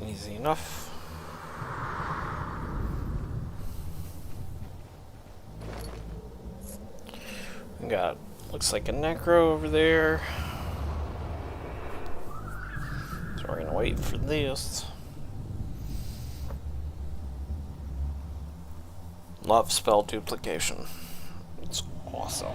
Easy enough. We got, looks like a necro over there. So we're gonna wait for this. Love spell duplication. It's awesome.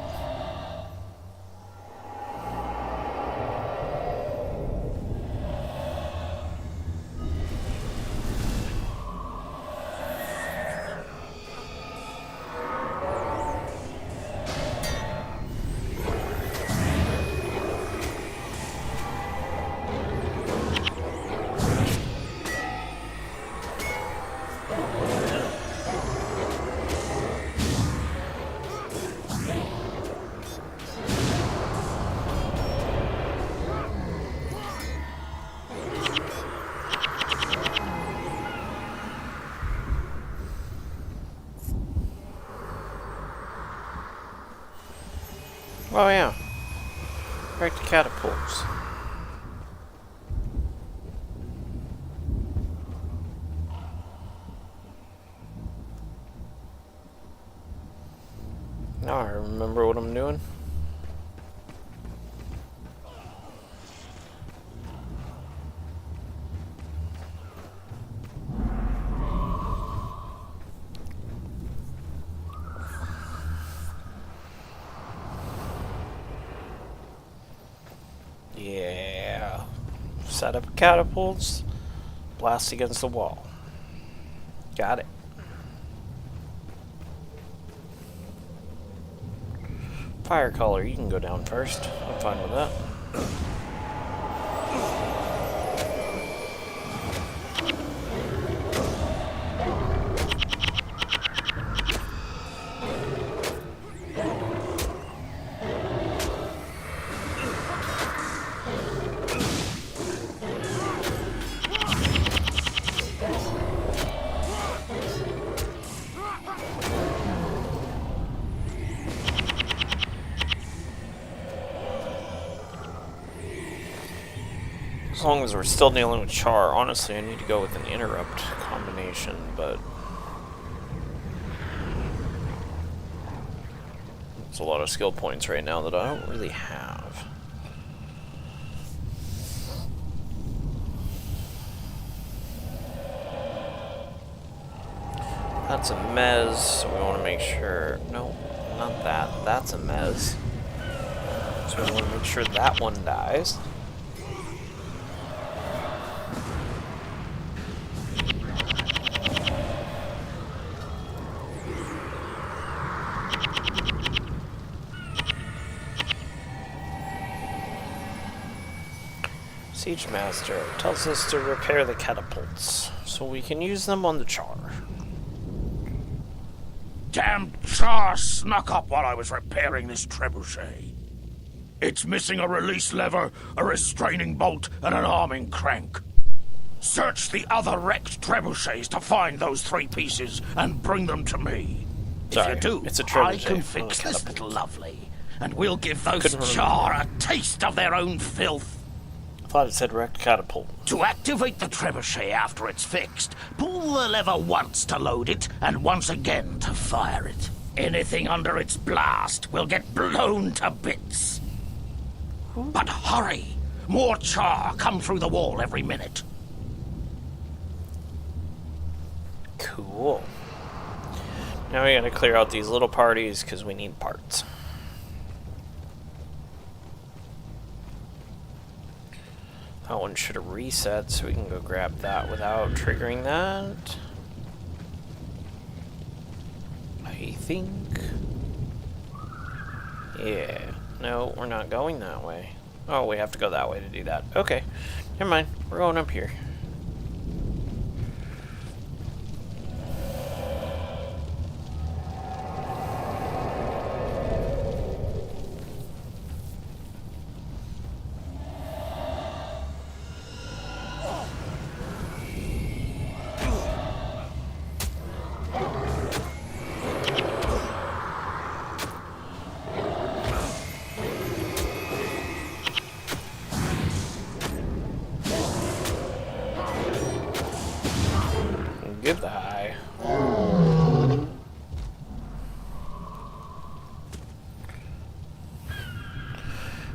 Oh yeah, right to catapults. Now I remember what I'm doing. Yeah. Set up catapults. Blast against the wall. Got it. Fire Caller, you can go down first. I'm fine with that. As long as we're still dealing with Char, honestly, I need to go with an interrupt combination, but there's a lot of skill points right now that I don't really have. That's a mez, so we want to make sure... No, not that. That's a mez. So we want to make sure that one dies. Siege Master tells us to repair the catapults, so we can use them on the Char. Damn Char snuck up while I was repairing this trebuchet. It's missing a release lever, a restraining bolt, and an arming crank. Search the other wrecked trebuchets to find those 3 pieces and bring them to me. Sorry, if you do, it's a trebuchet, I can not a fix this catapult. little lovely, and we'll give those Couldn't remember. Char a taste of their own filth. I thought it said wrecked catapult. To activate the trebuchet after it's fixed, pull the lever once to load it, and once again to fire it. Anything under its blast will get blown to bits. But hurry! More Char come through the wall every minute. Cool. Now we gotta clear out these little parties because we need parts. That one should have reset, so we can go grab that without triggering that. I think. Yeah. No, we're not going that way. Oh, we have to go that way to do that. Okay. Never mind. We're going up here. Goodbye.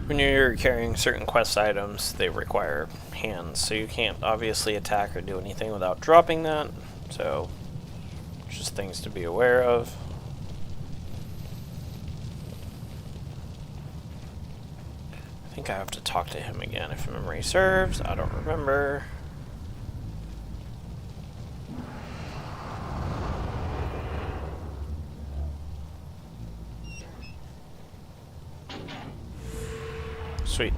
When you're carrying certain quest items, they require hands, so you can't obviously attack or do anything without dropping that. So, just things to be aware of. I think I have to talk to him again if memory serves. I don't remember. Sweet.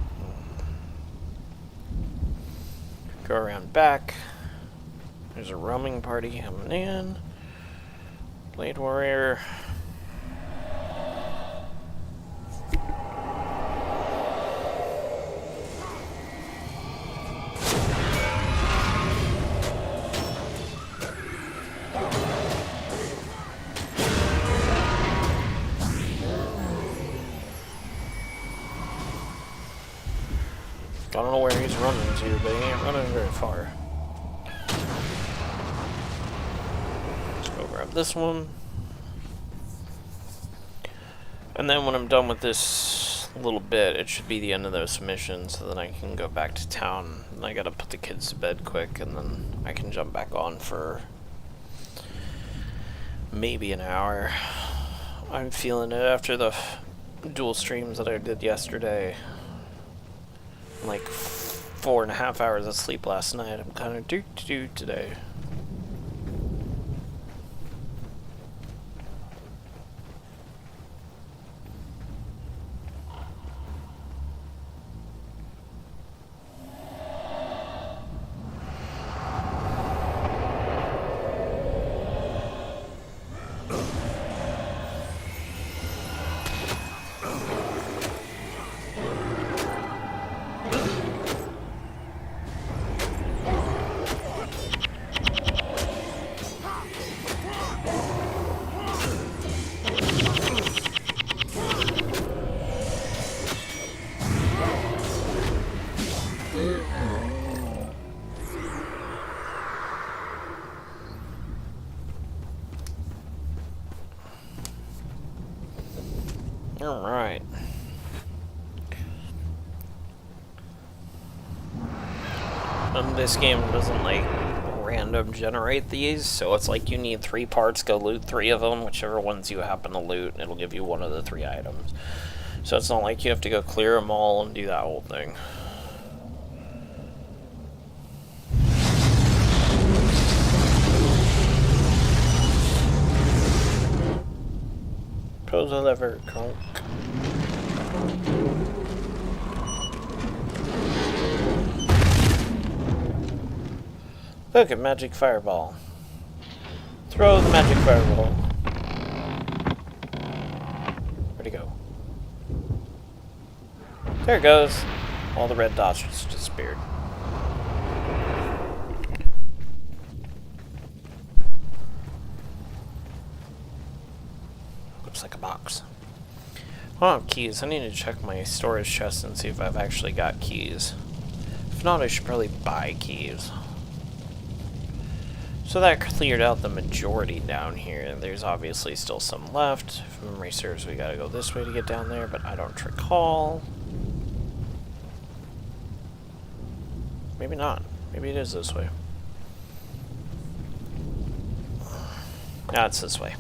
Go around back. There's a roaming party coming in. Blade Warrior. I don't know where he's running to, but he ain't running very far. Let's go grab this one. And then when I'm done with this little bit, it should be the end of those missions, so then I can go back to town. And I gotta put the kids to bed quick, and then I can jump back on for maybe an hour. I'm feeling it after the dual streams that I did yesterday. Like 4.5 hours of sleep last night. I'm kind of doo-doo today. Alright. This game doesn't like random generate these, so it's like you need 3 parts, go loot 3 of them, whichever ones you happen to loot, and it'll give you one of the 3 items. So it's not like you have to go clear them all and do that whole thing. Pull the lever, Conk. Look at magic fireball. Throw the magic fireball. Where'd he go? There it goes. All the red dots just disappeared. Looks like a box. Oh, keys. I need to check my storage chest and see if I've actually got keys. If not, I should probably buy keys. So that cleared out the majority down here. There's obviously still some left. If memory serves, we gotta go this way to get down there, but I don't recall. Maybe not. Maybe it is this way. No, it's this way.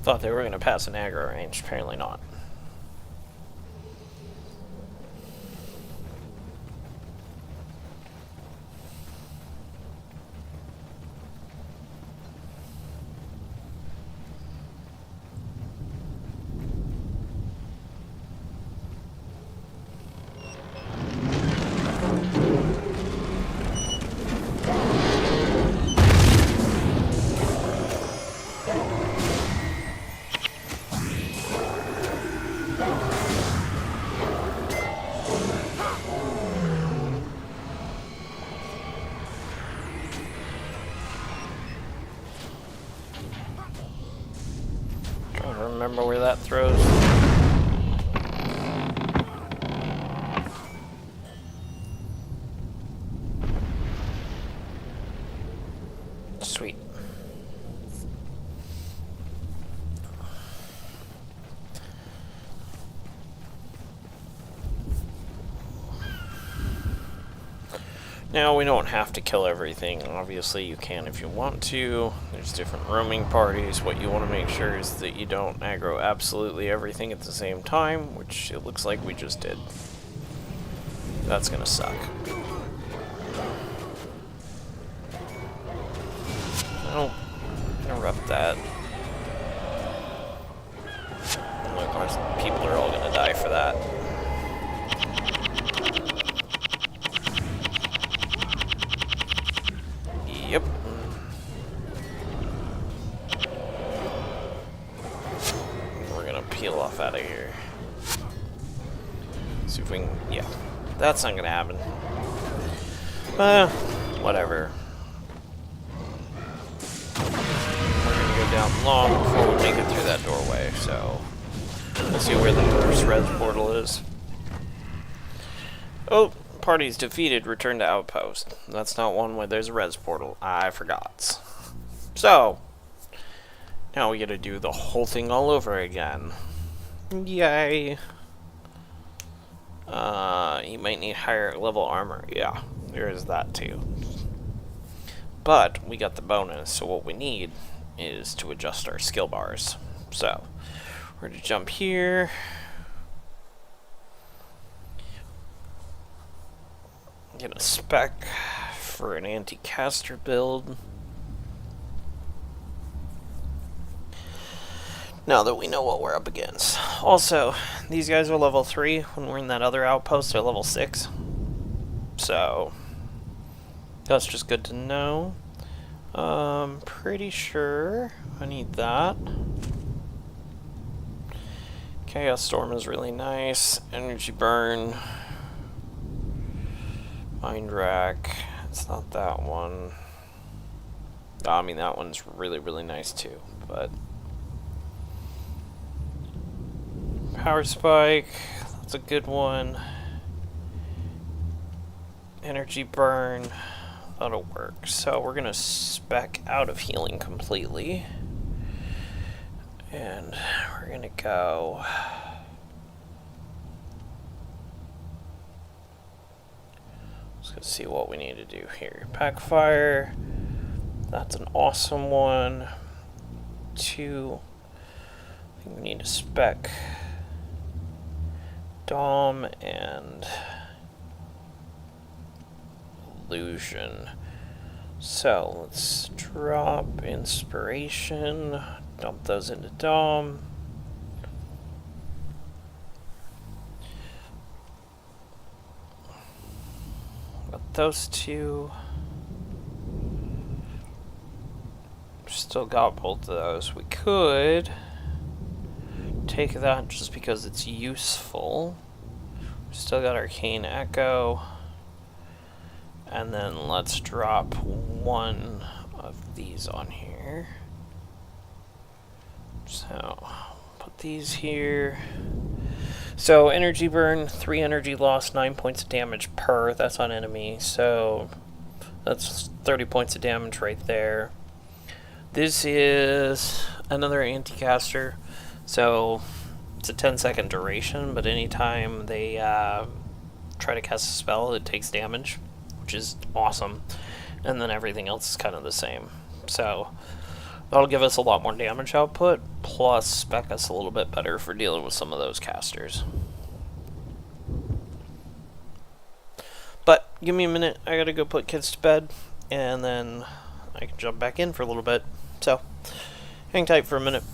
Thought they were going to pass an aggro range. Apparently not. Trying to remember where that throws. Sweet. Now, we don't have to kill everything. Obviously, you can if you want to. There's different roaming parties. What you want to make sure is that you don't aggro absolutely everything at the same time, which it looks like we just did. That's gonna suck. Don't interrupt that. And of course, people are all gonna die for that. Yep. We're gonna peel off out of here. See if we can. Yeah, that's not gonna happen. Whatever. We're gonna go down long before we make it through that doorway, so let's see where the first res portal is. Oh, parties defeated, return to outpost. That's not one where there's a res portal. I forgot. So, now we gotta do the whole thing all over again. Yay. You might need higher level armor. Yeah, there is that too. But we got the bonus, so what we need is to adjust our skill bars. So, we're gonna jump here. Get a spec for an anti-caster build. Now that we know what we're up against. Also, these guys are level 3. When we're in that other outpost, they're level 6. So, that's just good to know. Pretty sure I need that. Chaos Storm is really nice. Energy Burn. Mind Rack. It's not that one. I mean, that one's really, really nice too, but Power Spike, that's a good one. Energy Burn, that'll work. So we're gonna spec out of healing completely. And we're gonna go let's see what we need to do here. Pack Fire, that's an awesome one. 2, I think we need to spec Dom and illusion. So let's drop inspiration, dump those into Dom. Got those two. Still got both of those. We could take that just because it's useful. Still got Arcane Echo. And then let's drop one of these on here. So, put these here. So, energy burn, 3 energy loss, 9 points of damage per. That's on enemy. So, that's 30 points of damage right there. This is another anti-caster. So, it's a 10-second duration, but anytime they try to cast a spell, it takes damage, which is awesome. And then everything else is kind of the same. So that'll give us a lot more damage output, plus spec us a little bit better for dealing with some of those casters. But give me a minute, I gotta go put kids to bed, and then I can jump back in for a little bit. So hang tight for a minute.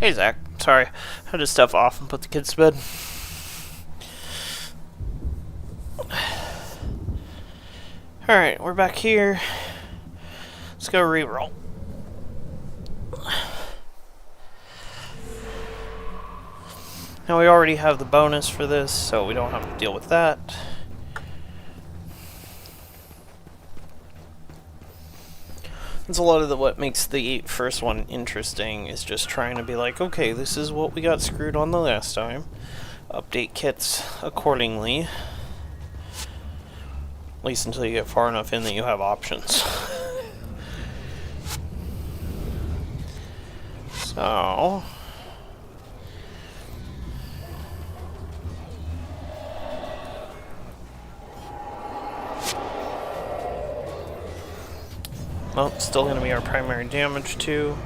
Hey, Zach. Sorry, I had to step off and put the kids to bed. Alright, we're back here. Let's go reroll. Now we already have the bonus for this, so we don't have to deal with that. That's a lot of what makes the first one interesting, is just trying to be like, okay, this is what we got screwed on the last time. Update kits accordingly. At least until you get far enough in that you have options. So... well, it's still going to be our primary damage too.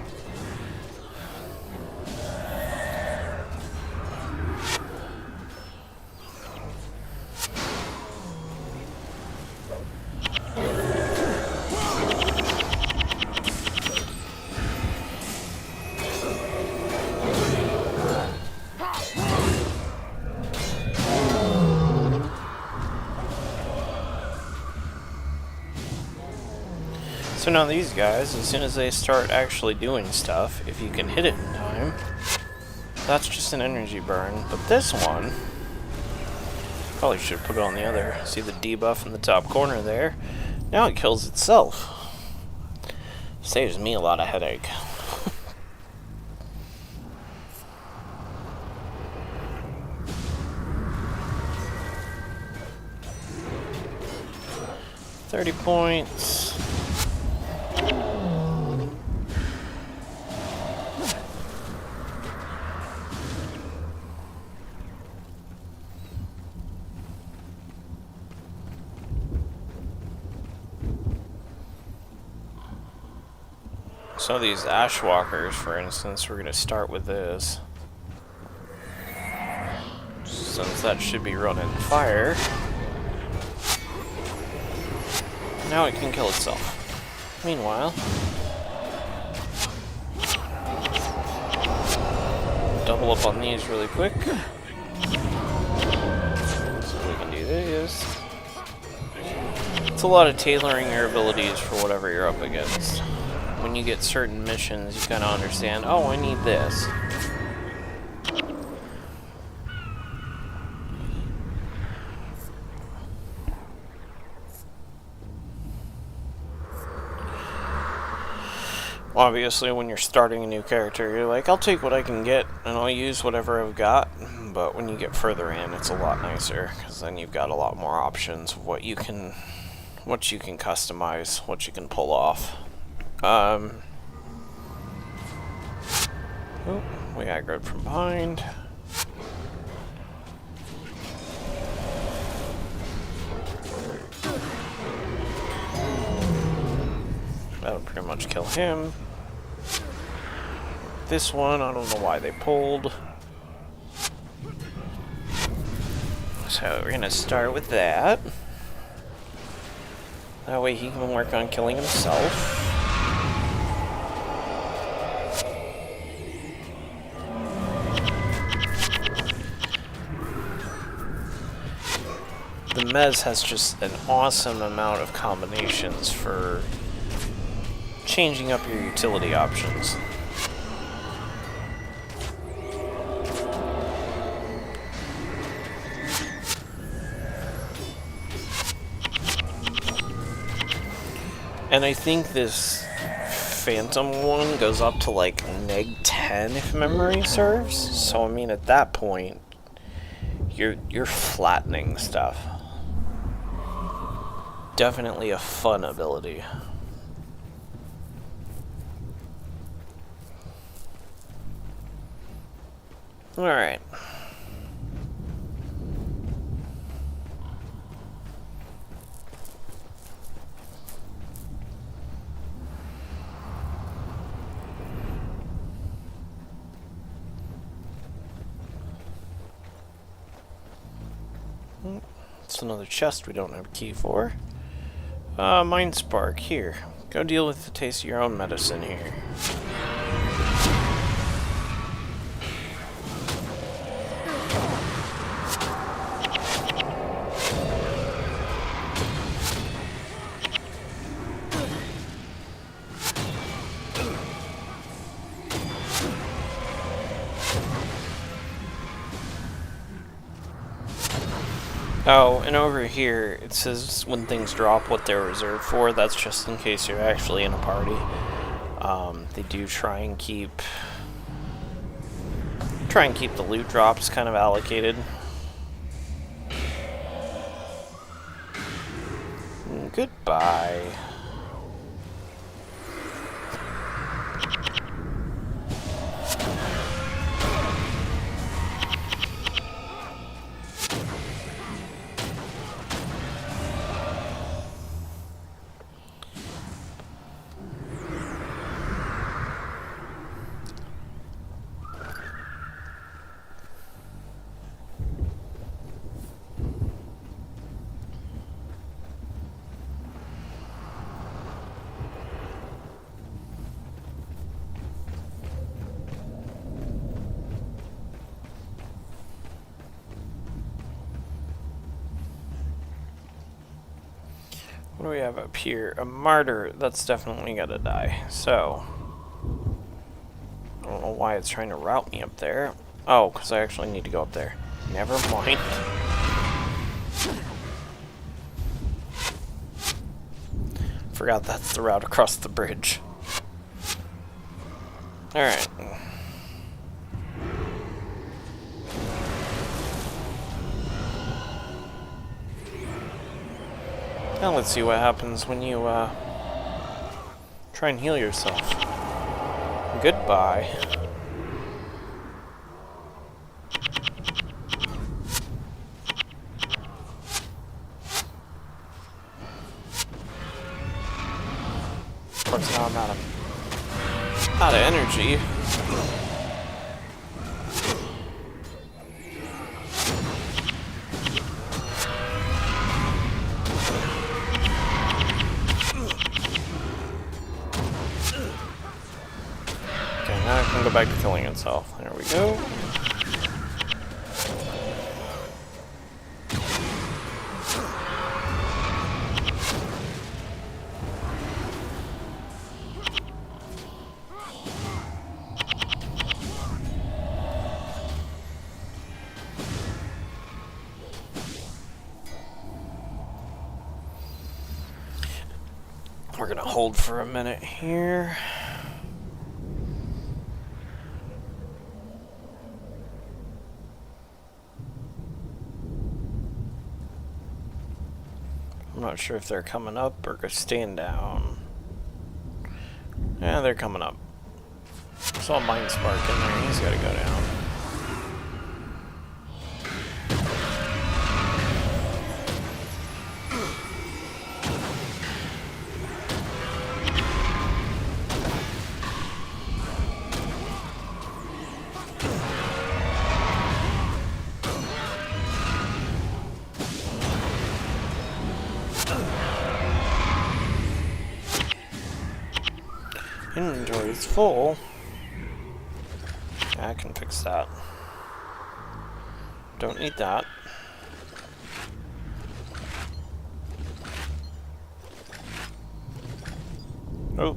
So now these guys, as soon as they start actually doing stuff, if you can hit it in time, that's just an energy burn. But this one, probably should put it on the other. See the debuff in the top corner there? Now it kills itself. Saves me a lot of headache. $30 points. So these Ashwalkers, for instance, we're going to start with this. Since that should be running fire. Now it can kill itself. Meanwhile, double up on these really quick. So we can do this. It's a lot of tailoring your abilities for whatever you're up against. When you get certain missions, you kind of understand, oh, I need this. Obviously, when you're starting a new character, you're like, I'll take what I can get, and I'll use whatever I've got. But when you get further in, it's a lot nicer, because then you've got a lot more options of what you can customize, what you can pull off. Oh, we aggroed from behind. That'll pretty much kill him. This one, I don't know why they pulled. So we're gonna start with that. That way he can work on killing himself. The Mez has just an awesome amount of combinations for changing up your utility options. And I think this Phantom one goes up to like -10 if memory serves. So I mean, at that point, you're flattening stuff. Definitely a fun ability. Alright. It's another chest we don't have a key for. Mind Spark, here. Go deal with the taste of your own medicine here. Oh, and over here it says when things drop what they're reserved for. That's just in case you're actually in a party. They do try and keep the loot drops kind of allocated. Goodbye. What do we have up here? A martyr. That's definitely gotta die. So, I don't know why it's trying to route me up there. Oh, because I actually need to go up there. Never mind. Forgot that's the route across the bridge. Alright. Now let's see what happens when you try and heal yourself. Goodbye. Of course, now I'm out of energy. Now it can go back to killing itself. There we go. We're gonna hold for a minute here. I'm not sure if they're coming up or staying down. Yeah, they're coming up. Saw Mind Spark in there. He's got to go down. Inventory is full. Yeah, I can fix that. Don't need that. Oh.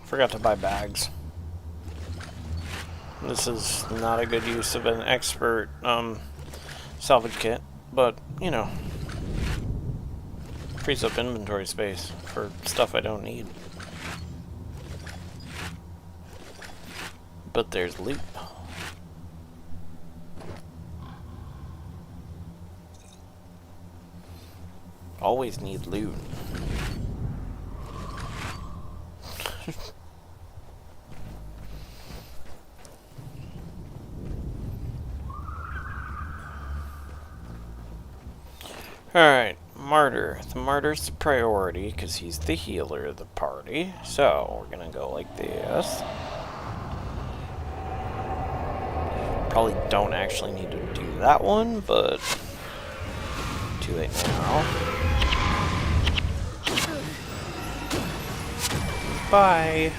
Forgot to buy bags. This is not a good use of an expert salvage kit, but you know, frees up inventory space for stuff I don't need. But there's loot. Always need loot. Alright, Martyr. The Martyr's the priority because he's the healer of the party. So, we're gonna go like this. Probably don't actually need to do that one, but too late now. Bye.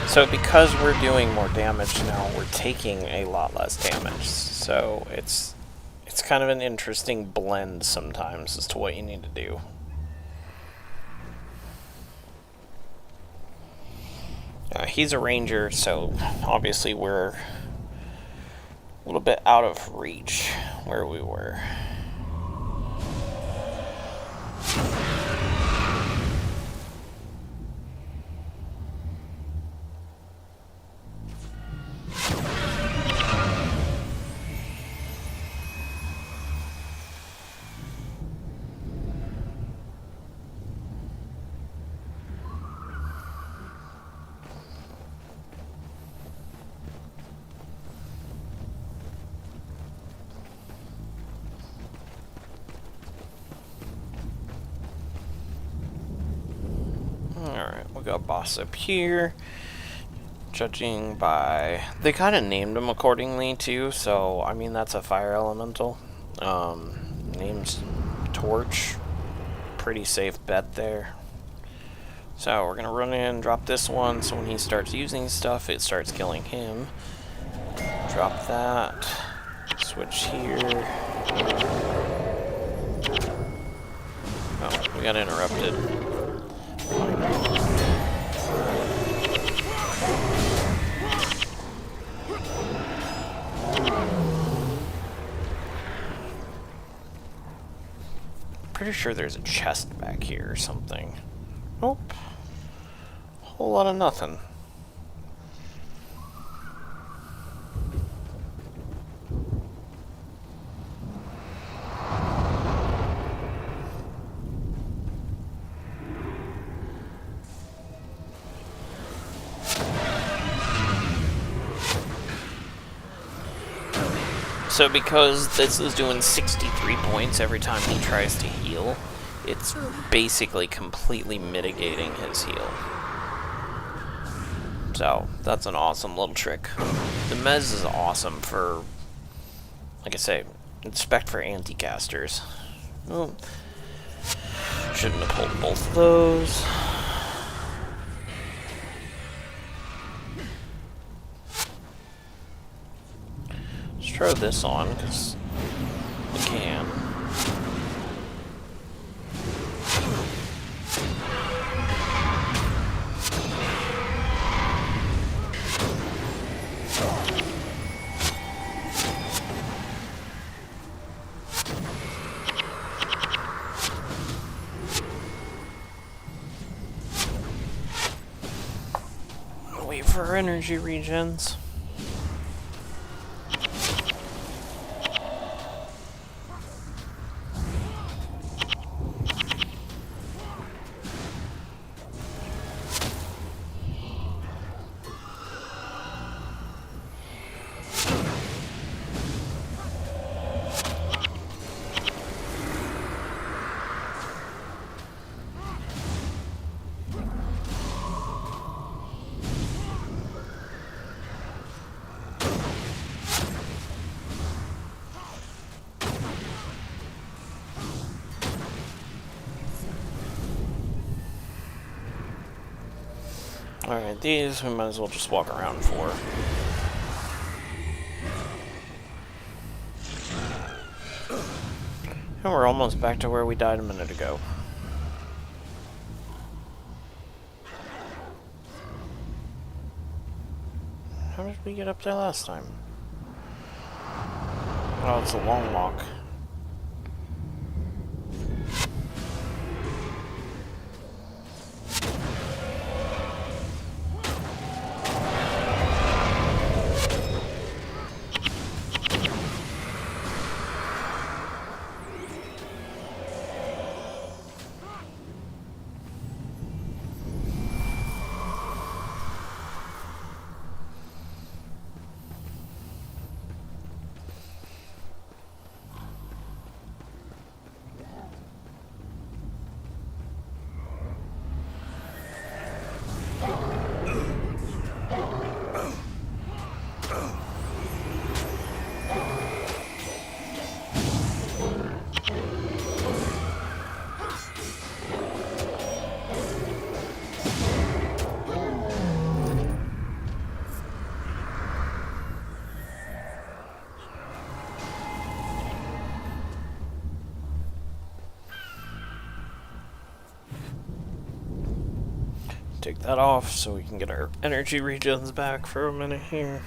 So because we're doing more damage now, we're taking a lot less damage. So it's kind of an interesting blend sometimes as to what you need to do. He's a ranger, so obviously we're a little bit out of reach where we were. Alright, we got boss up here. Judging by... They kind of named him accordingly, too, so, I mean, that's a fire elemental. Name's Torch. Pretty safe bet there. So, we're gonna run in, drop this one, so when he starts using stuff, it starts killing him. Drop that. Switch here. Oh, we got interrupted. Pretty sure there's a chest back here or something. Nope. Whole lot of nothing. So because this is doing 63 points every time he tries to heal, it's basically completely mitigating his heal. So, that's an awesome little trick. The Mez is awesome for, like I say, it's spec for anti-casters. Well, shouldn't have pulled both of those. Let's throw this on, because we can. Wait for our energy regens. Alright, these we might as well just walk around for. And we're almost back to where we died a minute ago. How did we get up there last time? Oh, it's a long walk. take that off so we can get our energy regens back for a minute here.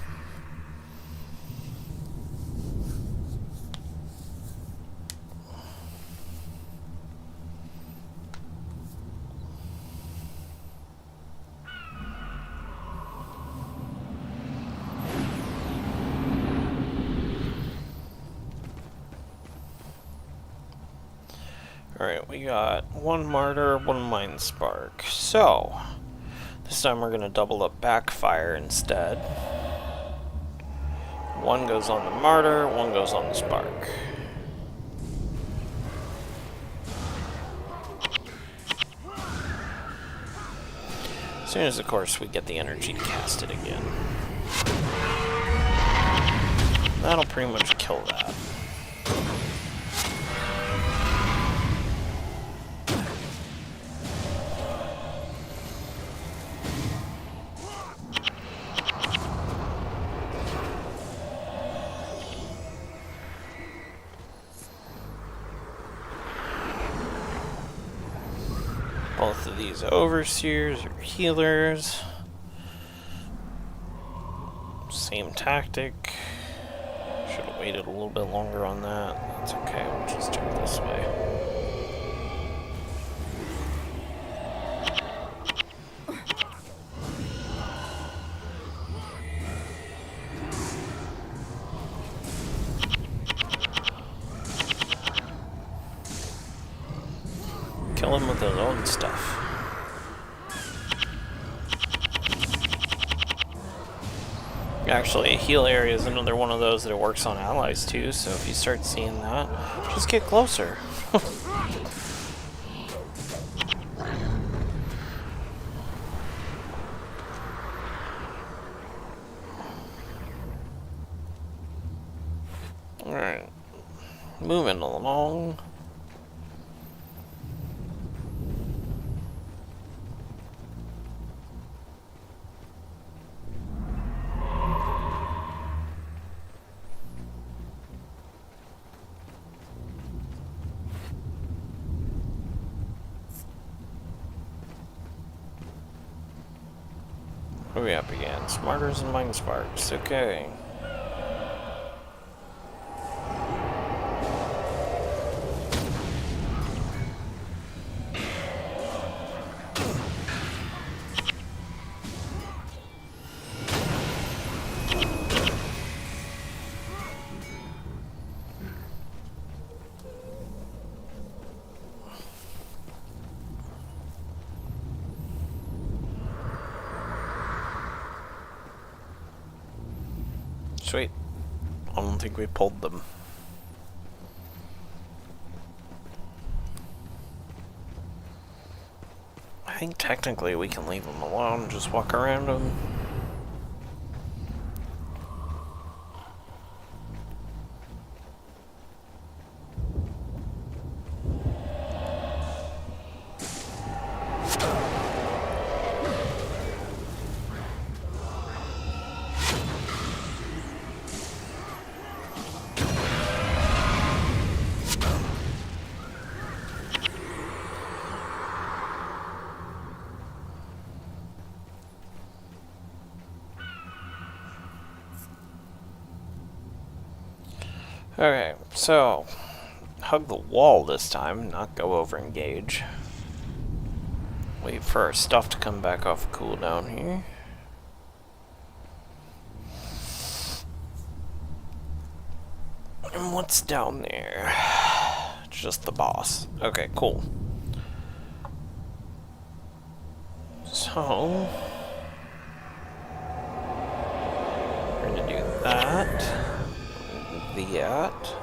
Alright, we got one martyr, one mind spark. So, this time we're going to double up backfire instead. One goes on the martyr, one goes on the spark. As soon as, of course, we get the energy to cast it again. That'll pretty much kill that. Both of these overseers are healers. Same tactic. Should have waited a little bit longer on that. That's okay, we'll just do it this way. Kill him with his own stuff. Actually, a heal area is another one of those that it works on allies too, so if you start seeing that, just get closer. Alright, moving along. What are we up against? Martyrs and mind sparks. Okay. Sweet. I don't think we pulled them. I think technically we can leave them alone and just walk around them. Okay, so hug the wall this time, not go over engage. Wait for our stuff to come back off cooldown here. And what's down there? Just the boss. Okay, cool. So we're gonna do that. That.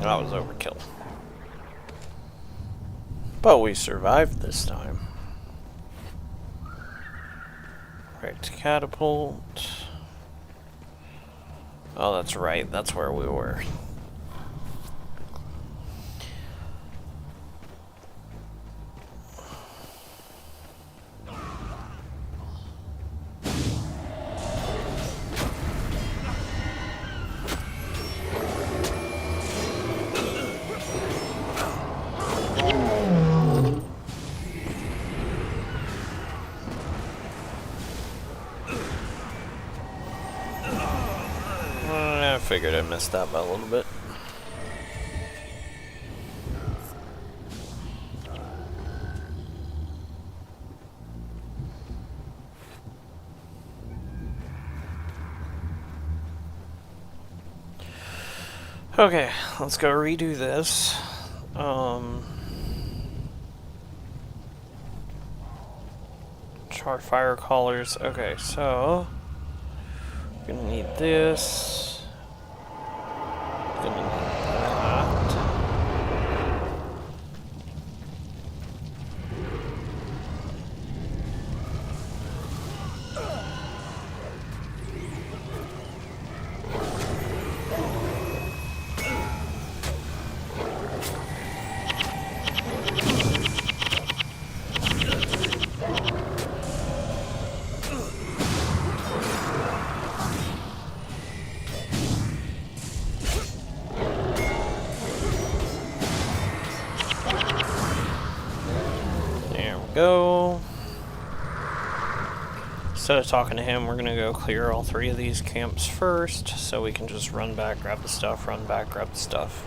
That was overkill. But we survived this time. Right, catapult. Oh, that's right. That's where we were. I figured I missed that by a little bit. Okay, let's go redo this. Char fire collars. Okay, so we're gonna need this. Gonna need that. Go. Instead of talking to him, we're gonna go clear all 3 of these camps first, so we can just run back, grab the stuff, run back, grab the stuff.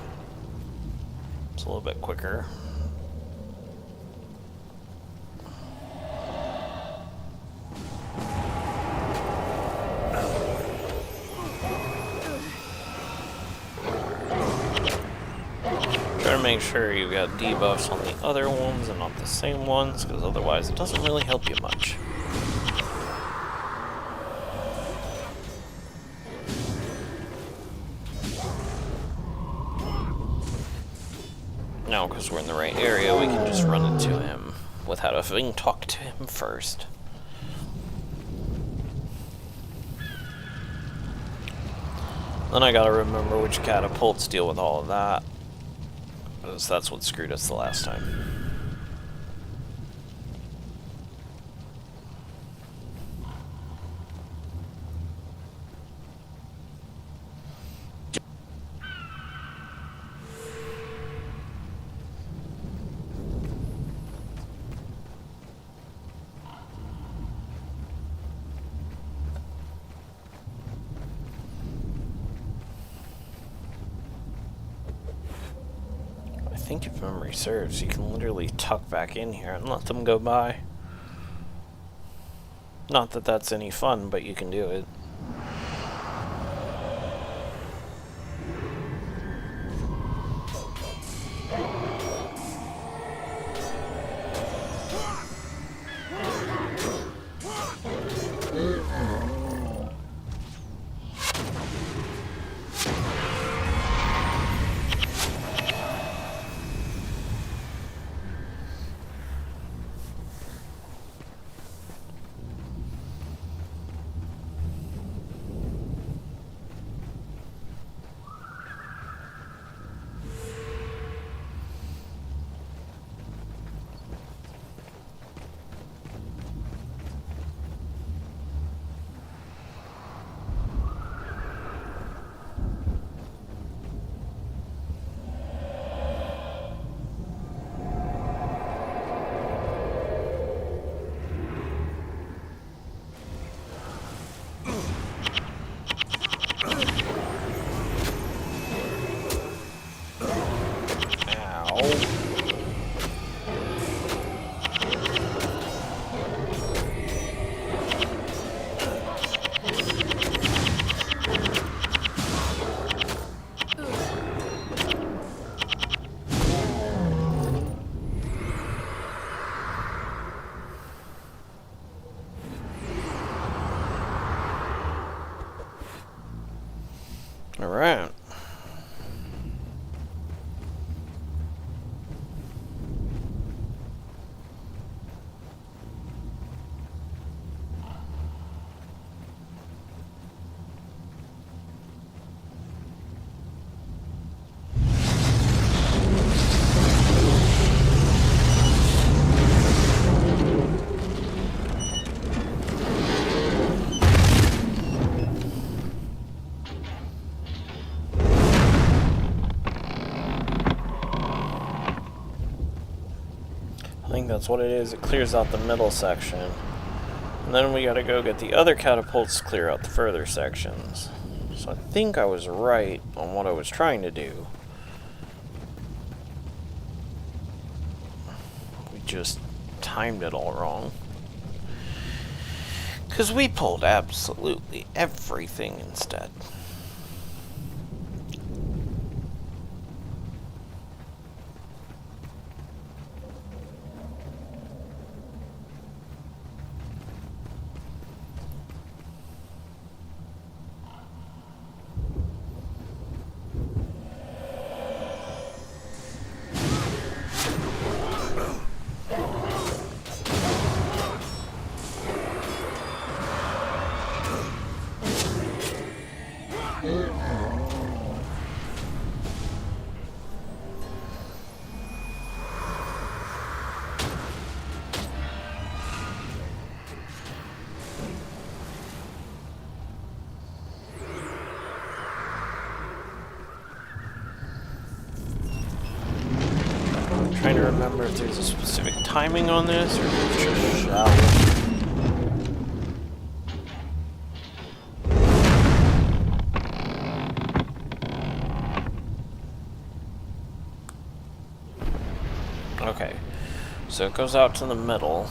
It's a little bit quicker. Try to make sure you've got debuffs on the other ones and not the same ones, because otherwise it doesn't really help you much. Now, because we're in the right area, we can just run into him without having talked to him first. Then I gotta remember which catapults deal with all of that, because that's what screwed us the last time. I think if memory serves, you can literally tuck back in here and let them go by. Not that that's any fun, but you can do it. Alright. think that's what it is. It clears out the middle section. And then we gotta go get the other catapults to clear out the further sections. So I think I was right on what I was trying to do. We just timed it all wrong. Because we pulled absolutely everything instead. Trying to remember if there's a specific timing on this or if it's just shower. Okay, so it goes out to the middle.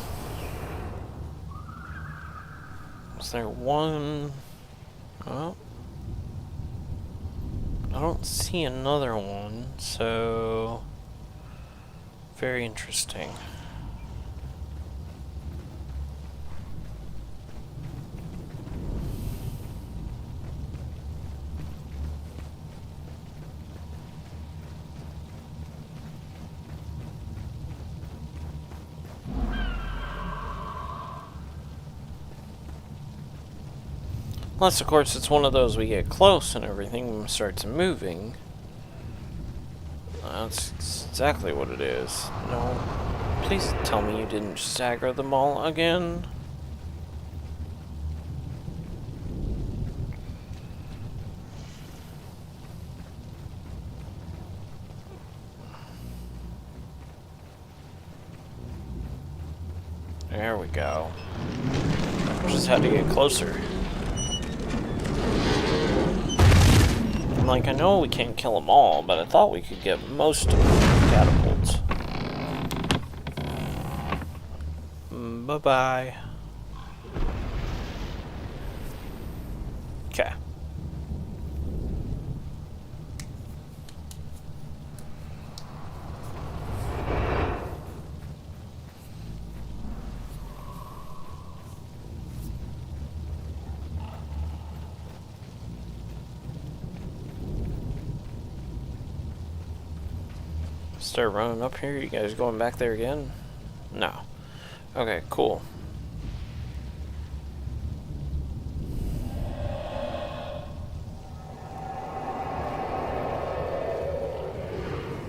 Is there one? Oh, I don't see another one, so very interesting. Unless, of course, it's one of those we get close and everything starts moving. That's exactly what it is. No, please tell me you didn't just aggro them all again. There we go. Just had to get closer. Like, I know we can't kill them all, but I thought we could get most of the catapults. Bye-bye. Okay. Start running up here. You guys going back there again? No. Okay, cool.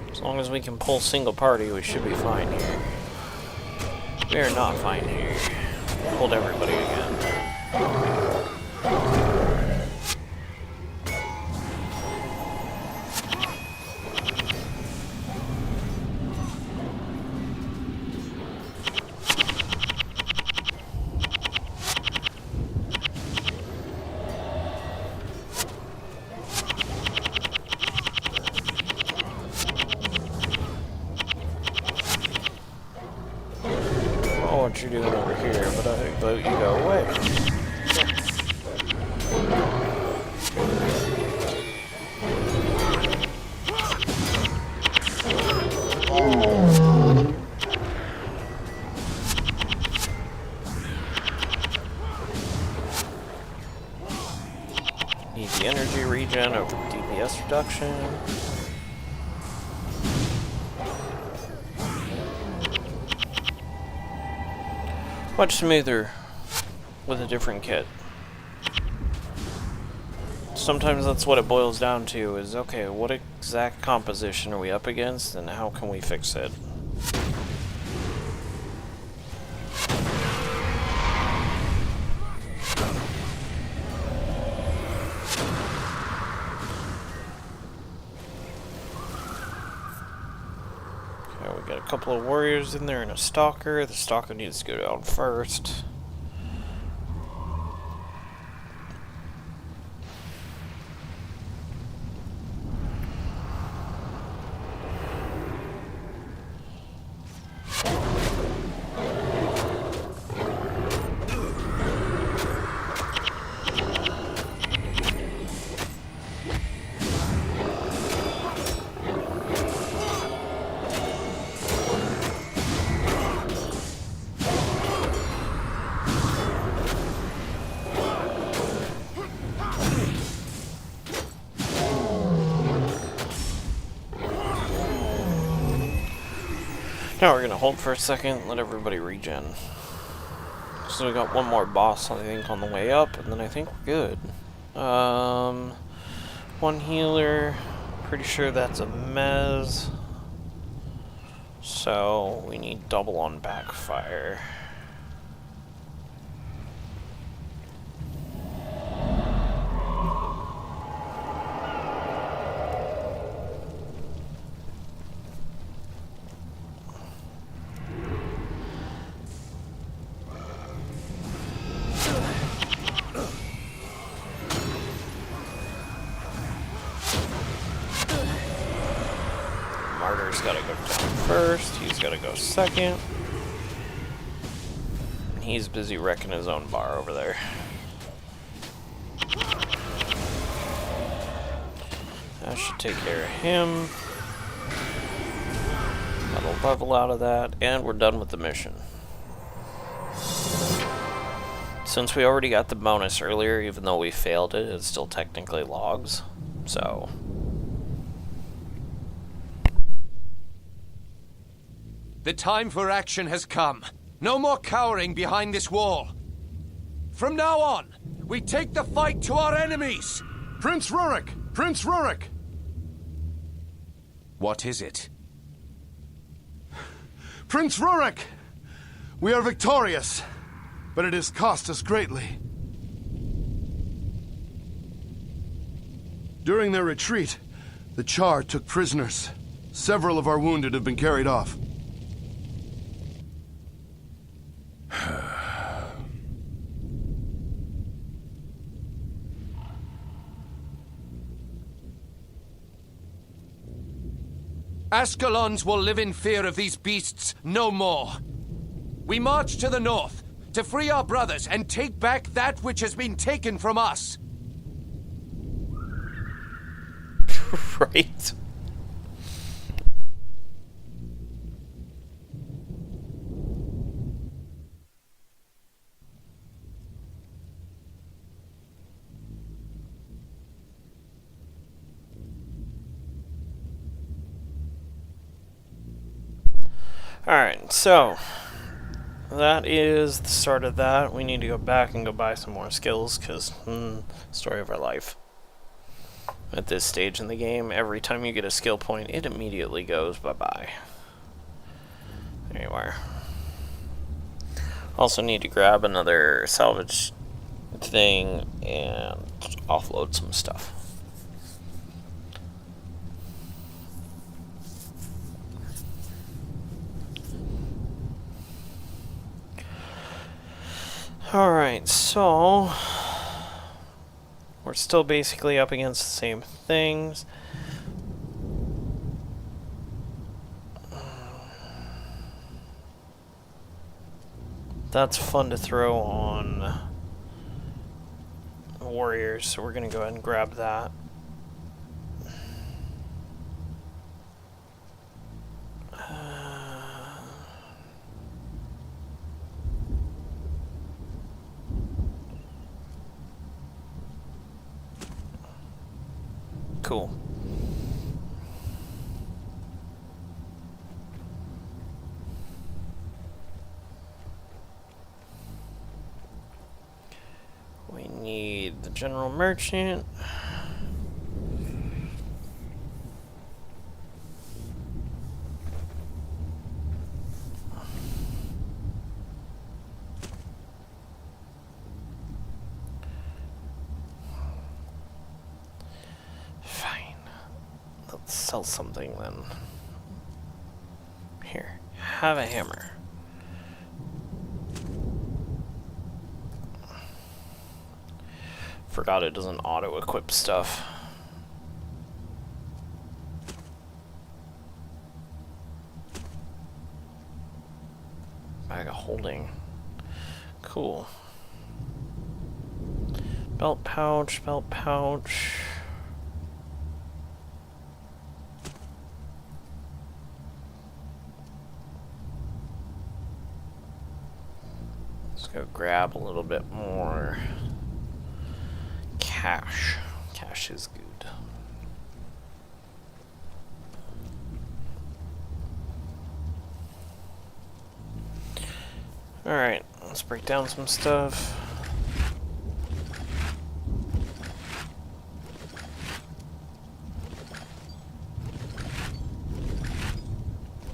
As long as we can pull single party, we should be fine here. We are not fine here. Pulled everybody again. What you're doing over here, but I vote you go away. Need the energy regen over the DPS reduction. Much smoother with a different kit. Sometimes that's what it boils down to, is okay, what exact composition are we up against and how can we fix it? Okay, we we got a couple of warriors in there and a stalker. The stalker needs to go down first. Now we're gonna hold for a second, let everybody regen. So we got one more boss, I think, on the way up, and then I think we're good. One healer, pretty sure that's a mez. So we need double on backfire. Martyr's gotta go down first, he's gotta go second. And he's busy wrecking his own bar over there. That should take care of him. That'll level out of that, and we're done with the mission. Since we already got the bonus earlier, even though we failed it, it still technically logs. So... The time for action has come. No more cowering behind this wall. From now on, we take the fight to our enemies! Prince Rurik! Prince Rurik! What is it? Prince Rurik! We are victorious, but it has cost us greatly. During their retreat, the Char took prisoners. Several of our wounded have been carried off. Ascalons will live in fear of these beasts no more. We march to the north, to free our brothers and take back that which has been taken from us. Right. Alright, so that is the start of that. We need to go back and go buy some more skills, because, story of our life. At this stage in the game, every time you get a skill point, it immediately goes bye-bye. There you are. Also need to grab another salvage thing and offload some stuff. Alright, so we're still basically up against the same things. That's fun to throw on warriors, so we're going to go ahead and grab that. Cool. We need the general merchant. Fine. Let's sell something then. Here, have a hammer. Forgot it doesn't auto-equip stuff. Bag of holding. Cool. Belt pouch, belt pouch. Let's go grab a little bit more cash. Cash is good. Alright, let's break down some stuff.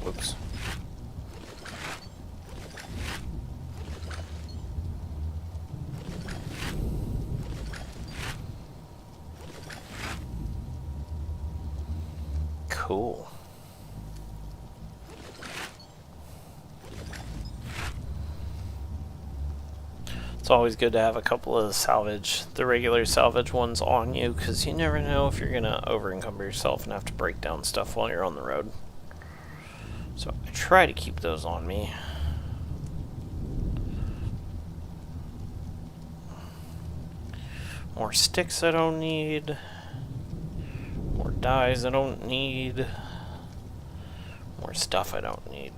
Whoops. Cool. It's always good to have a couple of the regular salvage ones on you, because you never know if you're gonna over-encumber yourself and have to break down stuff while you're on the road. So I try to keep those on me. More sticks I don't need. More dyes I don't need. More stuff I don't need.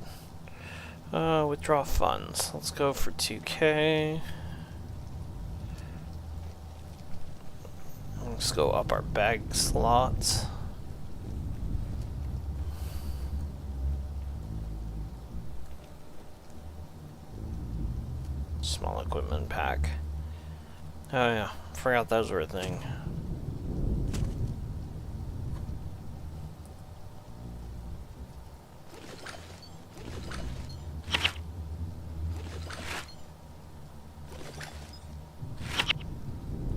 Withdraw funds. Let's go for 2K. Let's go up our bag slots. Small equipment pack. Oh yeah, forgot those were a thing.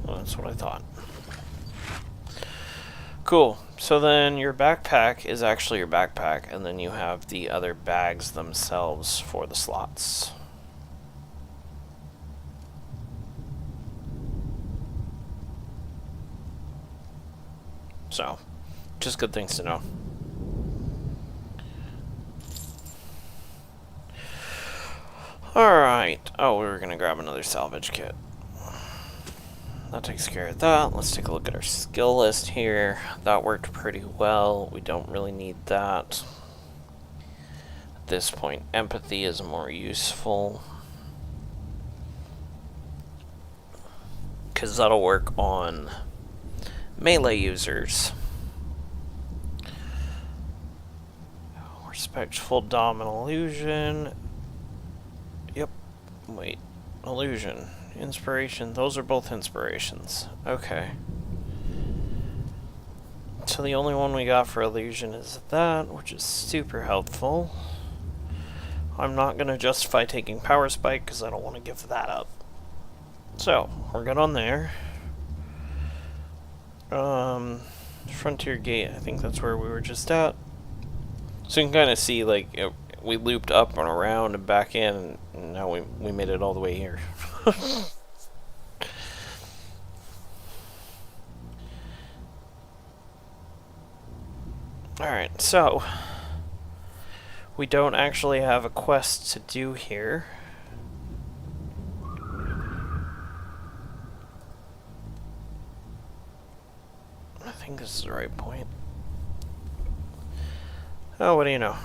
Well, that's what I thought. Cool. So then your backpack is actually your backpack, and then you have the other bags themselves for the slots. So, just good things to know. Alright. Oh, we were gonna grab another salvage kit. That takes care of that. Let's take a look at our skill list here. That worked pretty well. We don't really need that. At this point, empathy is more useful, because that'll work on melee users. Respectful Dom and Illusion. Yep. Wait. Illusion. Inspiration. Those are both inspirations. Okay. So the only one we got for illusion is that, which is super helpful. I'm not going to justify taking Power Spike because I don't want to give that up. So, we're good on there. Frontier Gate, I think that's where we were just at. So you can kind of see, like, we looped up and around and back in, and now we made it all the way here. Alright, so we don't actually have a quest to do here. I think this is the right point. Oh, what do you know?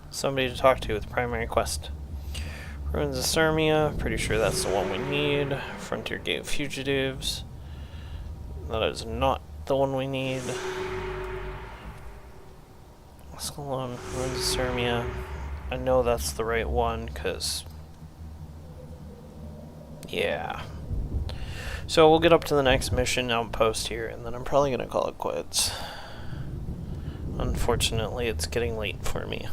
Somebody to talk to with primary quest. Ruins of Sarmia, pretty sure that's the one we need. Frontier Gate Fugitives. That is not the one we need. Ascalon, Ruins of Sarmia. I know that's the right one, because... yeah. So we'll get up to the next mission outpost here, and then I'm probably going to call it quits. Unfortunately, it's getting late for me.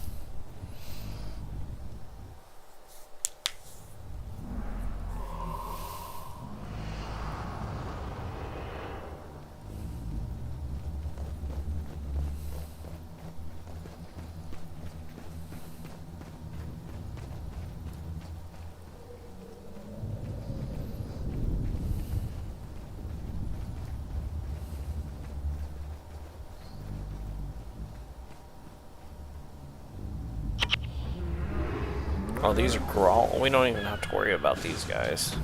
Oh, these are Grawl. We don't even have to worry about these guys.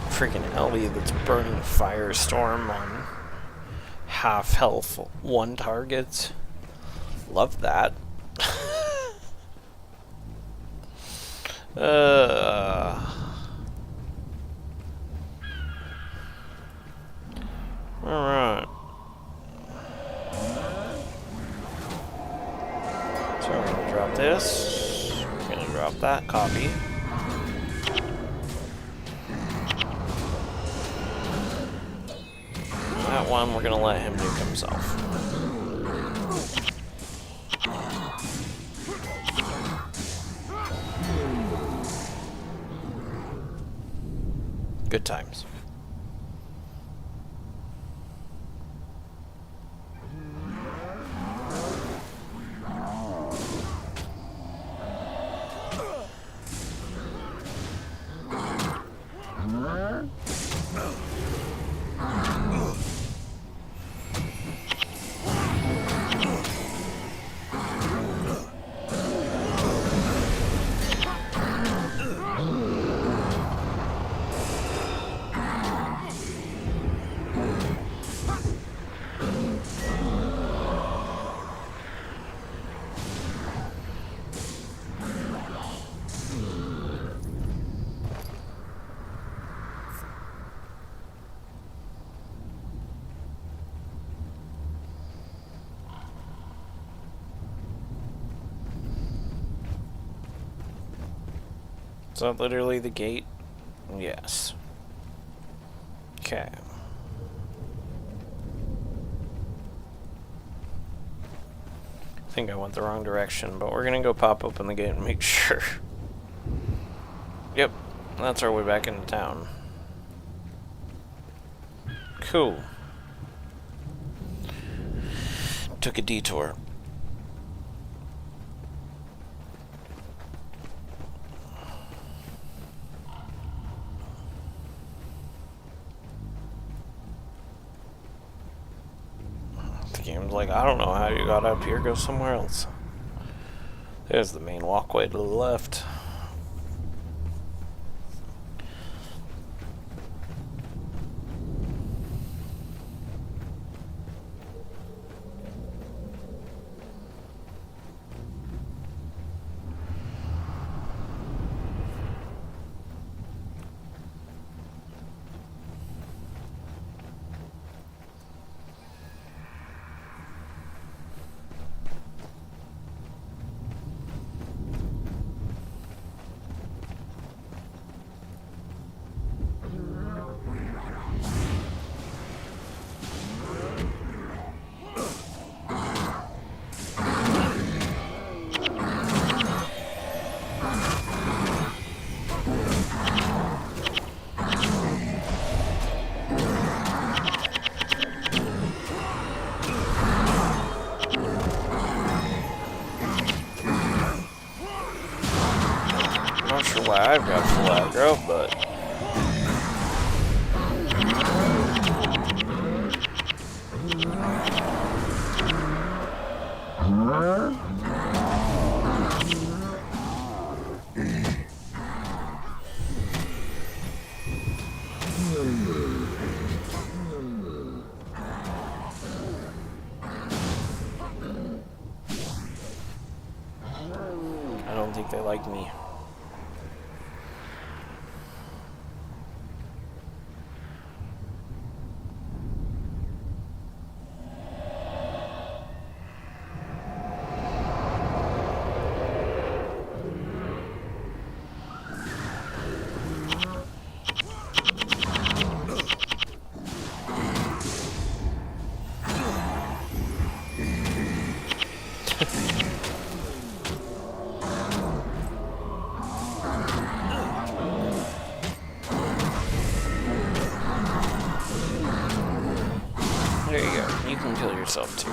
Freaking Ellie that's burning Firestorm on half health, one target. Love that. Alright. So we're gonna drop this. We're gonna drop that copy. That one, we're gonna let him nuke himself. Good times. Is that literally the gate? Yes. Okay. I think I went the wrong direction, but we're gonna go pop open the gate and make sure. Yep, that's our way back into town. Cool. Took a detour. The game's like, I don't know how you got up here, go somewhere else. There's the main walkway to the left. Not sure why I've got full aggro, but don't think they like me. There you go. You can kill yourself too.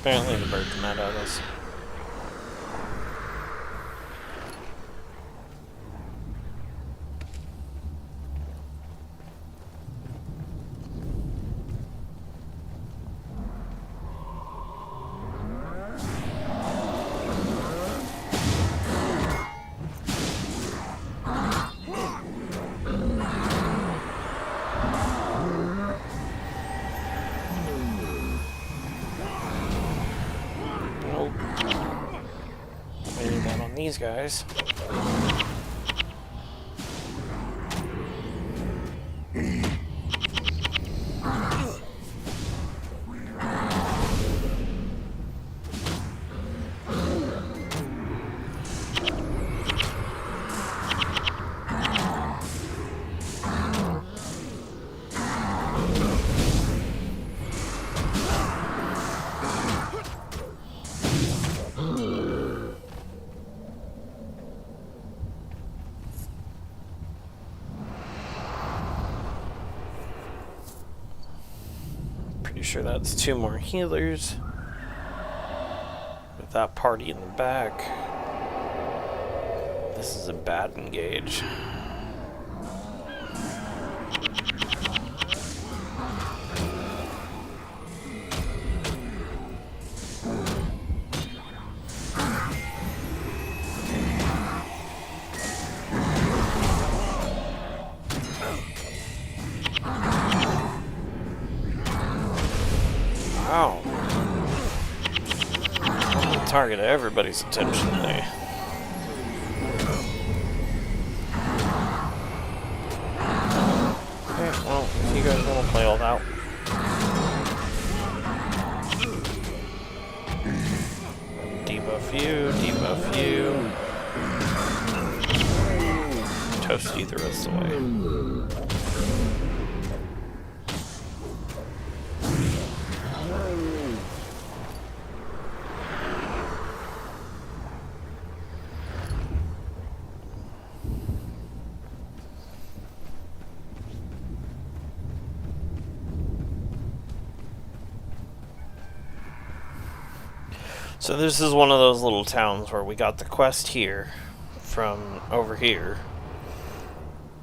Apparently the bird can mad at us. These guys. Pretty sure that's 2 more healers. With that party in the back. This is a bad engage. Wow. I'm the target of everybody's attention today. Okay, well, if you guys want to play all that. Debuff you, debuff you. Toast you the rest of the way. So this is one of those little towns where we got the quest here from over here.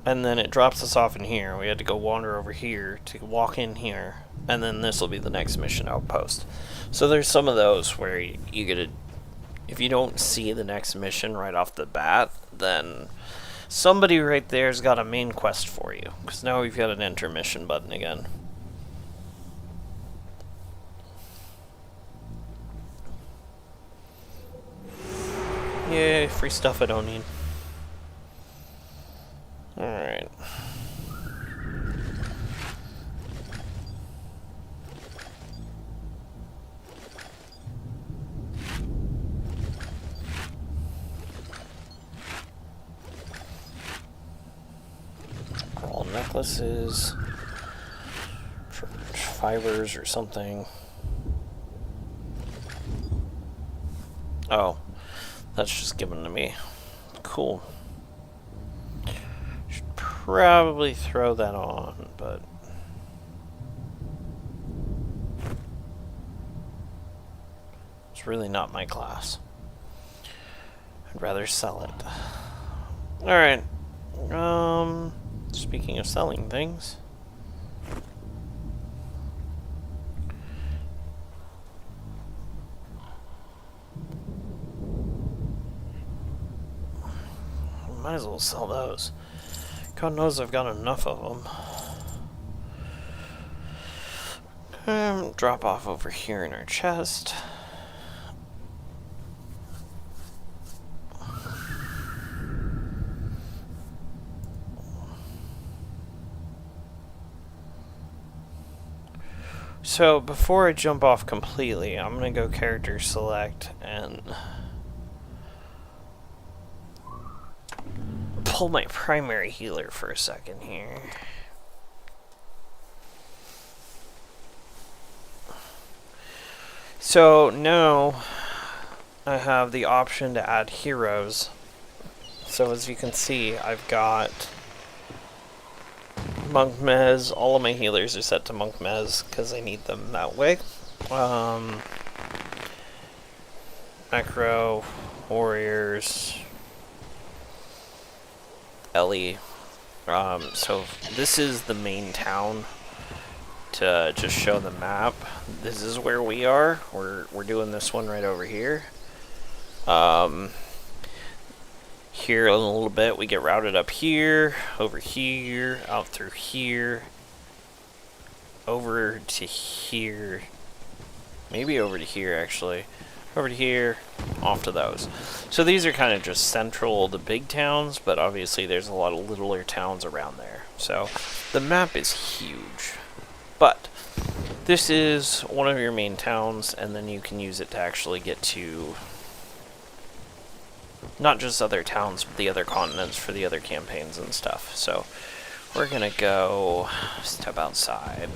And then it drops us off in here. We had to go wander over here to walk in here. And then this will be the next mission outpost. So there's some of those where you get a... If you don't see the next mission right off the bat, then somebody right there's got a main quest for you. Because now we've got an intermission button again. Yay, free stuff I don't need. Alright. All necklaces. For fibers or something. Oh. That's just given to me. Cool. Should probably throw that on, but... It's really not my class. I'd rather sell it. Alright. Speaking of selling things. Might as well sell those. God knows I've got enough of them. Drop off over here in our chest. So before I jump off completely, I'm gonna go character select and pull my primary healer for a second here. So now I have the option to add heroes. So as you can see, I've got Monk Mez. All of my healers are set to Monk Mez because I need them that way. Necro, Warriors, Ellie. So this is the main town. To just show the map, this is where we are. We're doing this one right over here. Here in a little bit, we get routed up here, over here, out through here, over to here, maybe over to here actually, over to here, off to those. So these are kind of just central to big towns, but obviously there's a lot of littler towns around there. So the map is huge. But this is one of your main towns, and then you can use it to actually get to not just other towns, but the other continents for the other campaigns and stuff. So we're gonna go step outside.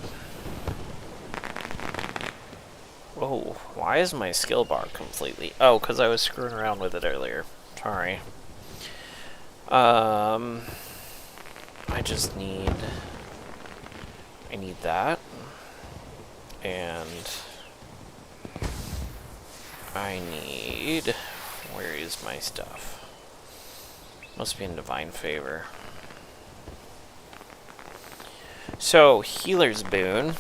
Whoa, why is my skill bar completely... Oh, because I was screwing around with it earlier. Sorry. I just need... I need that, and I need, where is my stuff? Must be in Divine Favor. So, Healer's Boon.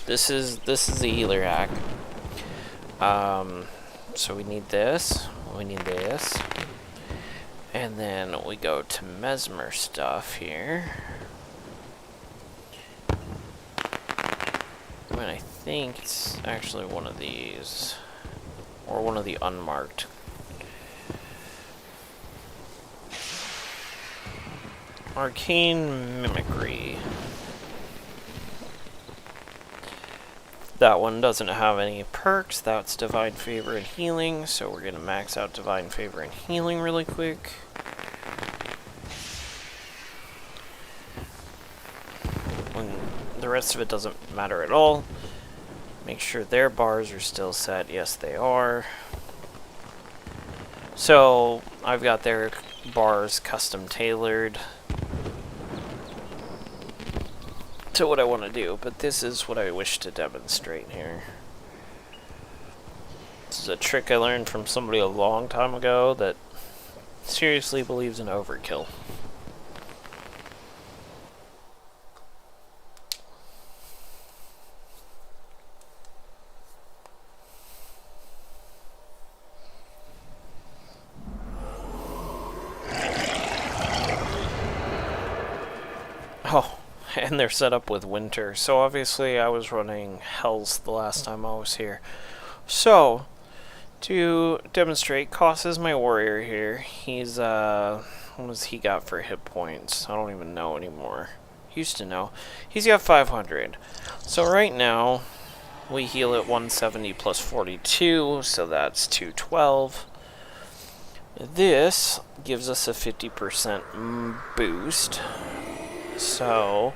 This is the healer hack. So we need this, and then we go to Mesmer stuff here. And I think it's actually one of these, or one of the unmarked. Arcane Mimicry. That one doesn't have any perks. That's Divine Favor and Healing, so we're going to max out Divine Favor and Healing really quick. The rest of it doesn't matter at all. Make sure their bars are still set. Yes, they are. So I've got their bars custom tailored to what I want to do, but this is what I wish to demonstrate here. This is a trick I learned from somebody a long time ago that seriously believes in overkill. Oh, and they're set up with winter. So obviously I was running Hells the last time I was here. So, to demonstrate, Koss is my warrior here. He's, what does he got for hit points? I don't even know anymore. Used to know. He's got 500. So right now, we heal at 170 plus 42, so that's 212. This gives us a 50% boost. So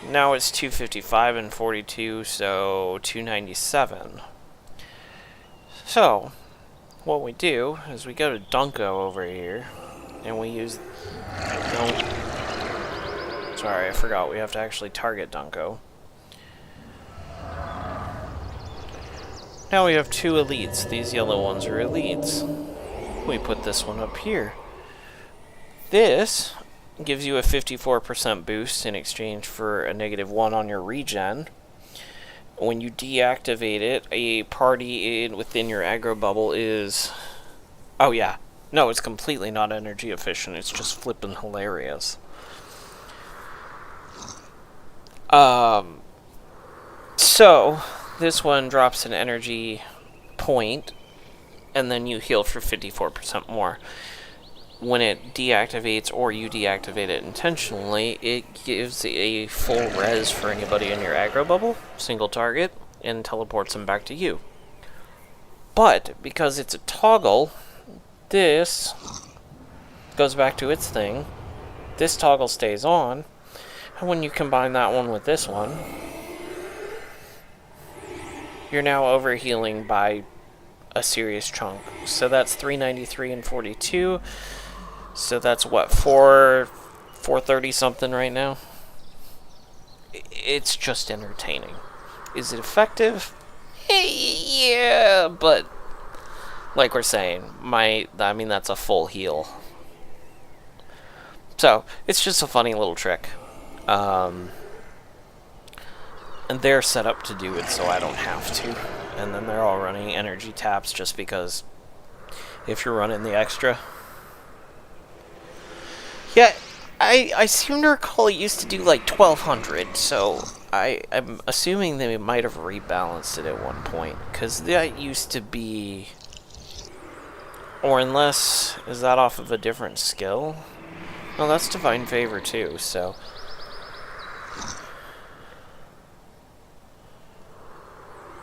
now it's 255 and 42, so 297. So what we do is we go to Dunko over here, and we use... No, sorry, I forgot. We have to actually target Dunko. Now we have 2 elites. These yellow ones are elites. We put this one up here. This gives you a 54% boost in exchange for a -1 on your regen. When you deactivate it, a party within your aggro bubble is... Oh yeah. No, it's completely not energy efficient. It's just flippin' hilarious. So, this one drops an energy point, and then you heal for 54% more. When it deactivates, or you deactivate it intentionally, it gives a full res for anybody in your aggro bubble, single target, and teleports them back to you. But, because it's a toggle, this goes back to its thing, this toggle stays on, and when you combine that one with this one, you're now overhealing by a serious chunk. So that's 393 and 42. So that's what, 430 something right now? It's just entertaining. Is it effective? Yeah, but like we're saying, I mean that's a full heal. So, it's just a funny little trick. And they're set up to do it so I don't have to. And then they're all running energy taps just because if you're running the extra. Yeah, I seem to recall it used to do like 1200, so I'm assuming they might have rebalanced it at one point, because that used to be... Or unless, is that off of a different skill? No, that's Divine Favor too, so...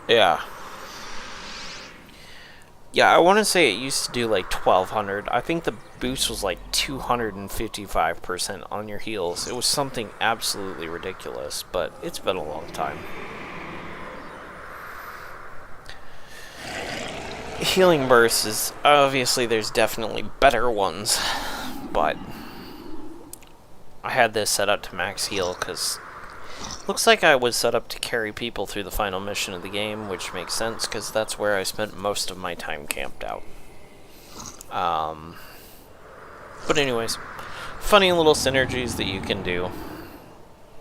Yeah. Yeah, I want to say it used to do like 1200. I think the boost was like 255% on your heals. It was something absolutely ridiculous, but it's been a long time. Healing Burst is... Obviously, there's definitely better ones, but... I had this set up to max heal, because... Looks like I was set up to carry people through the final mission of the game, which makes sense, because that's where I spent most of my time camped out. But anyways, funny little synergies that you can do.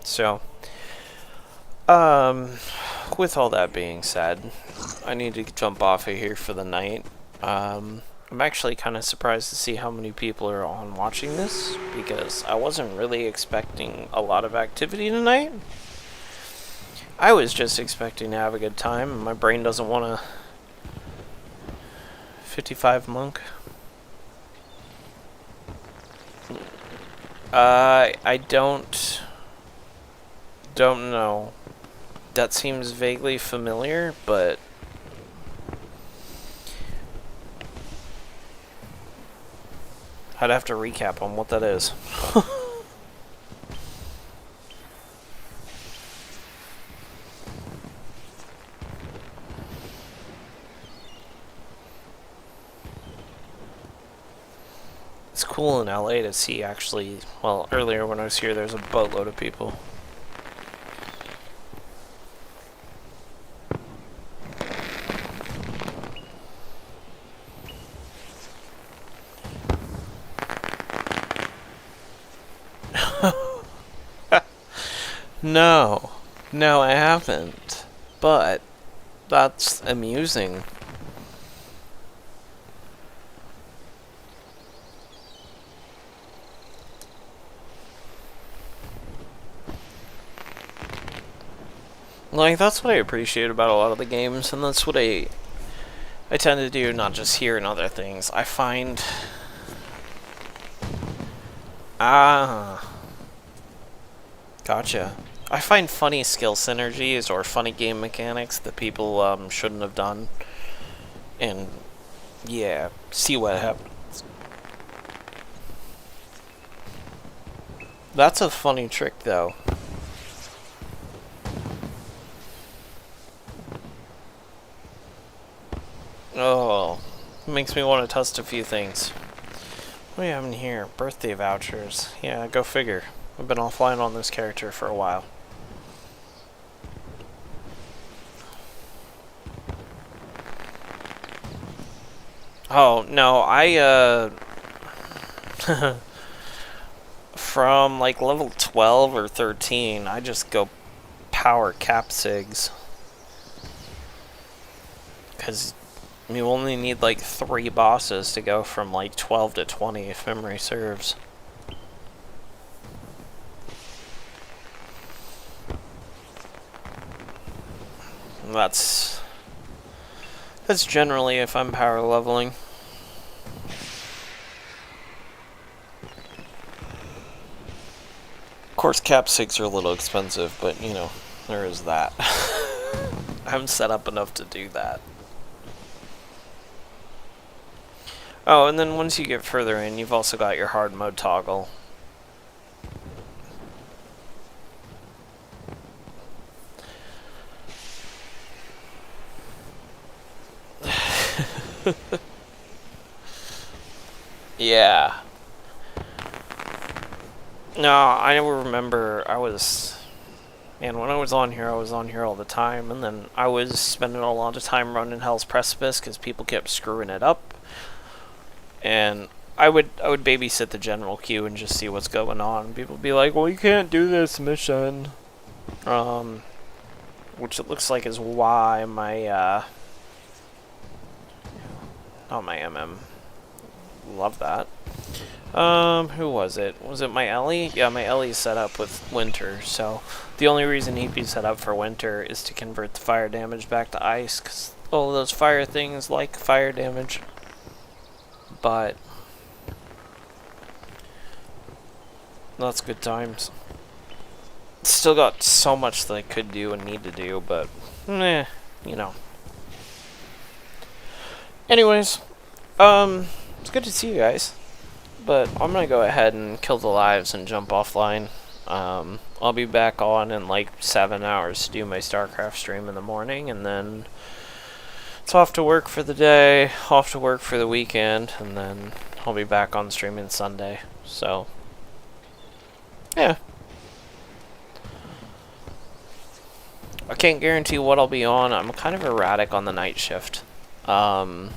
So, with all that being said, I need to jump off of here for the night. I'm actually kind of surprised to see how many people are on watching this, because I wasn't really expecting a lot of activity tonight. I was just expecting to have a good time, and my brain doesn't want a 55 monk. I don't know. That seems vaguely familiar, but I'd have to recap on what that is. It's cool in LA to see, actually. Well, earlier when I was here, there's a boatload of people. No, I haven't. But that's amusing. Like, that's what I appreciate about a lot of the games, and that's what I tend to do, not just here and other things. I find... Gotcha. I find funny skill synergies or funny game mechanics that people shouldn't have done. And, yeah, see what happens. That's a funny trick, though. Oh, makes me want to test a few things. What do we have in here? Birthday vouchers. Yeah, go figure. I've been offline on this character for a while. Oh, no, from like level 12 or 13, I just go power cap sigs. Because you only need like 3 bosses to go from like 12 to 20 if memory serves. That's generally if I'm power leveling. Of course, cap 6 are a little expensive, but you know, there is that. I'm set up enough to do that. Oh, and then once you get further in, you've also got your hard mode toggle. Yeah. No, I remember man, when I was on here all the time, and then I was spending a lot of time running Hell's Precipice because people kept screwing it up. And I would babysit the general queue and just see what's going on. People would be like, well, you can't do this mission. Which it looks like is why my, not my MM. Love that. Who was it? Was it my Ellie? Yeah, my Ellie's set up with Winter, so the only reason he'd be set up for Winter is to convert the fire damage back to ice, because all of those fire things like fire damage. But that's good times. Still got so much that I could do and need to do, but you know. Anyways, it's good to see you guys. But I'm gonna go ahead and kill the lives and jump offline. I'll be back on in like 7 hours to do my StarCraft stream in the morning, and then it's off to work for the day, off to work for the weekend, and then I'll be back on streaming Sunday. So, yeah. I can't guarantee what I'll be on. I'm kind of erratic on the night shift. I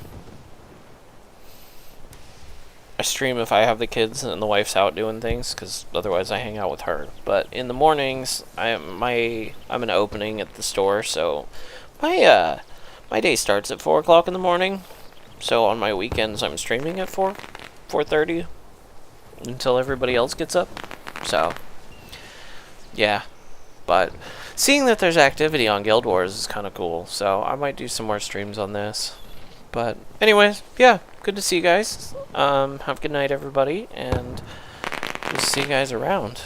stream if I have the kids and the wife's out doing things, because otherwise I hang out with her. But in the mornings, I'm an opening at the store, so my day starts at 4 o'clock in the morning. So on my weekends, I'm streaming at 4:30 until everybody else gets up. So yeah, but seeing that there's activity on Guild Wars is kind of cool. So I might do some more streams on this. But anyways, yeah, good to see you guys. Have a good night, everybody, and we'll see you guys around.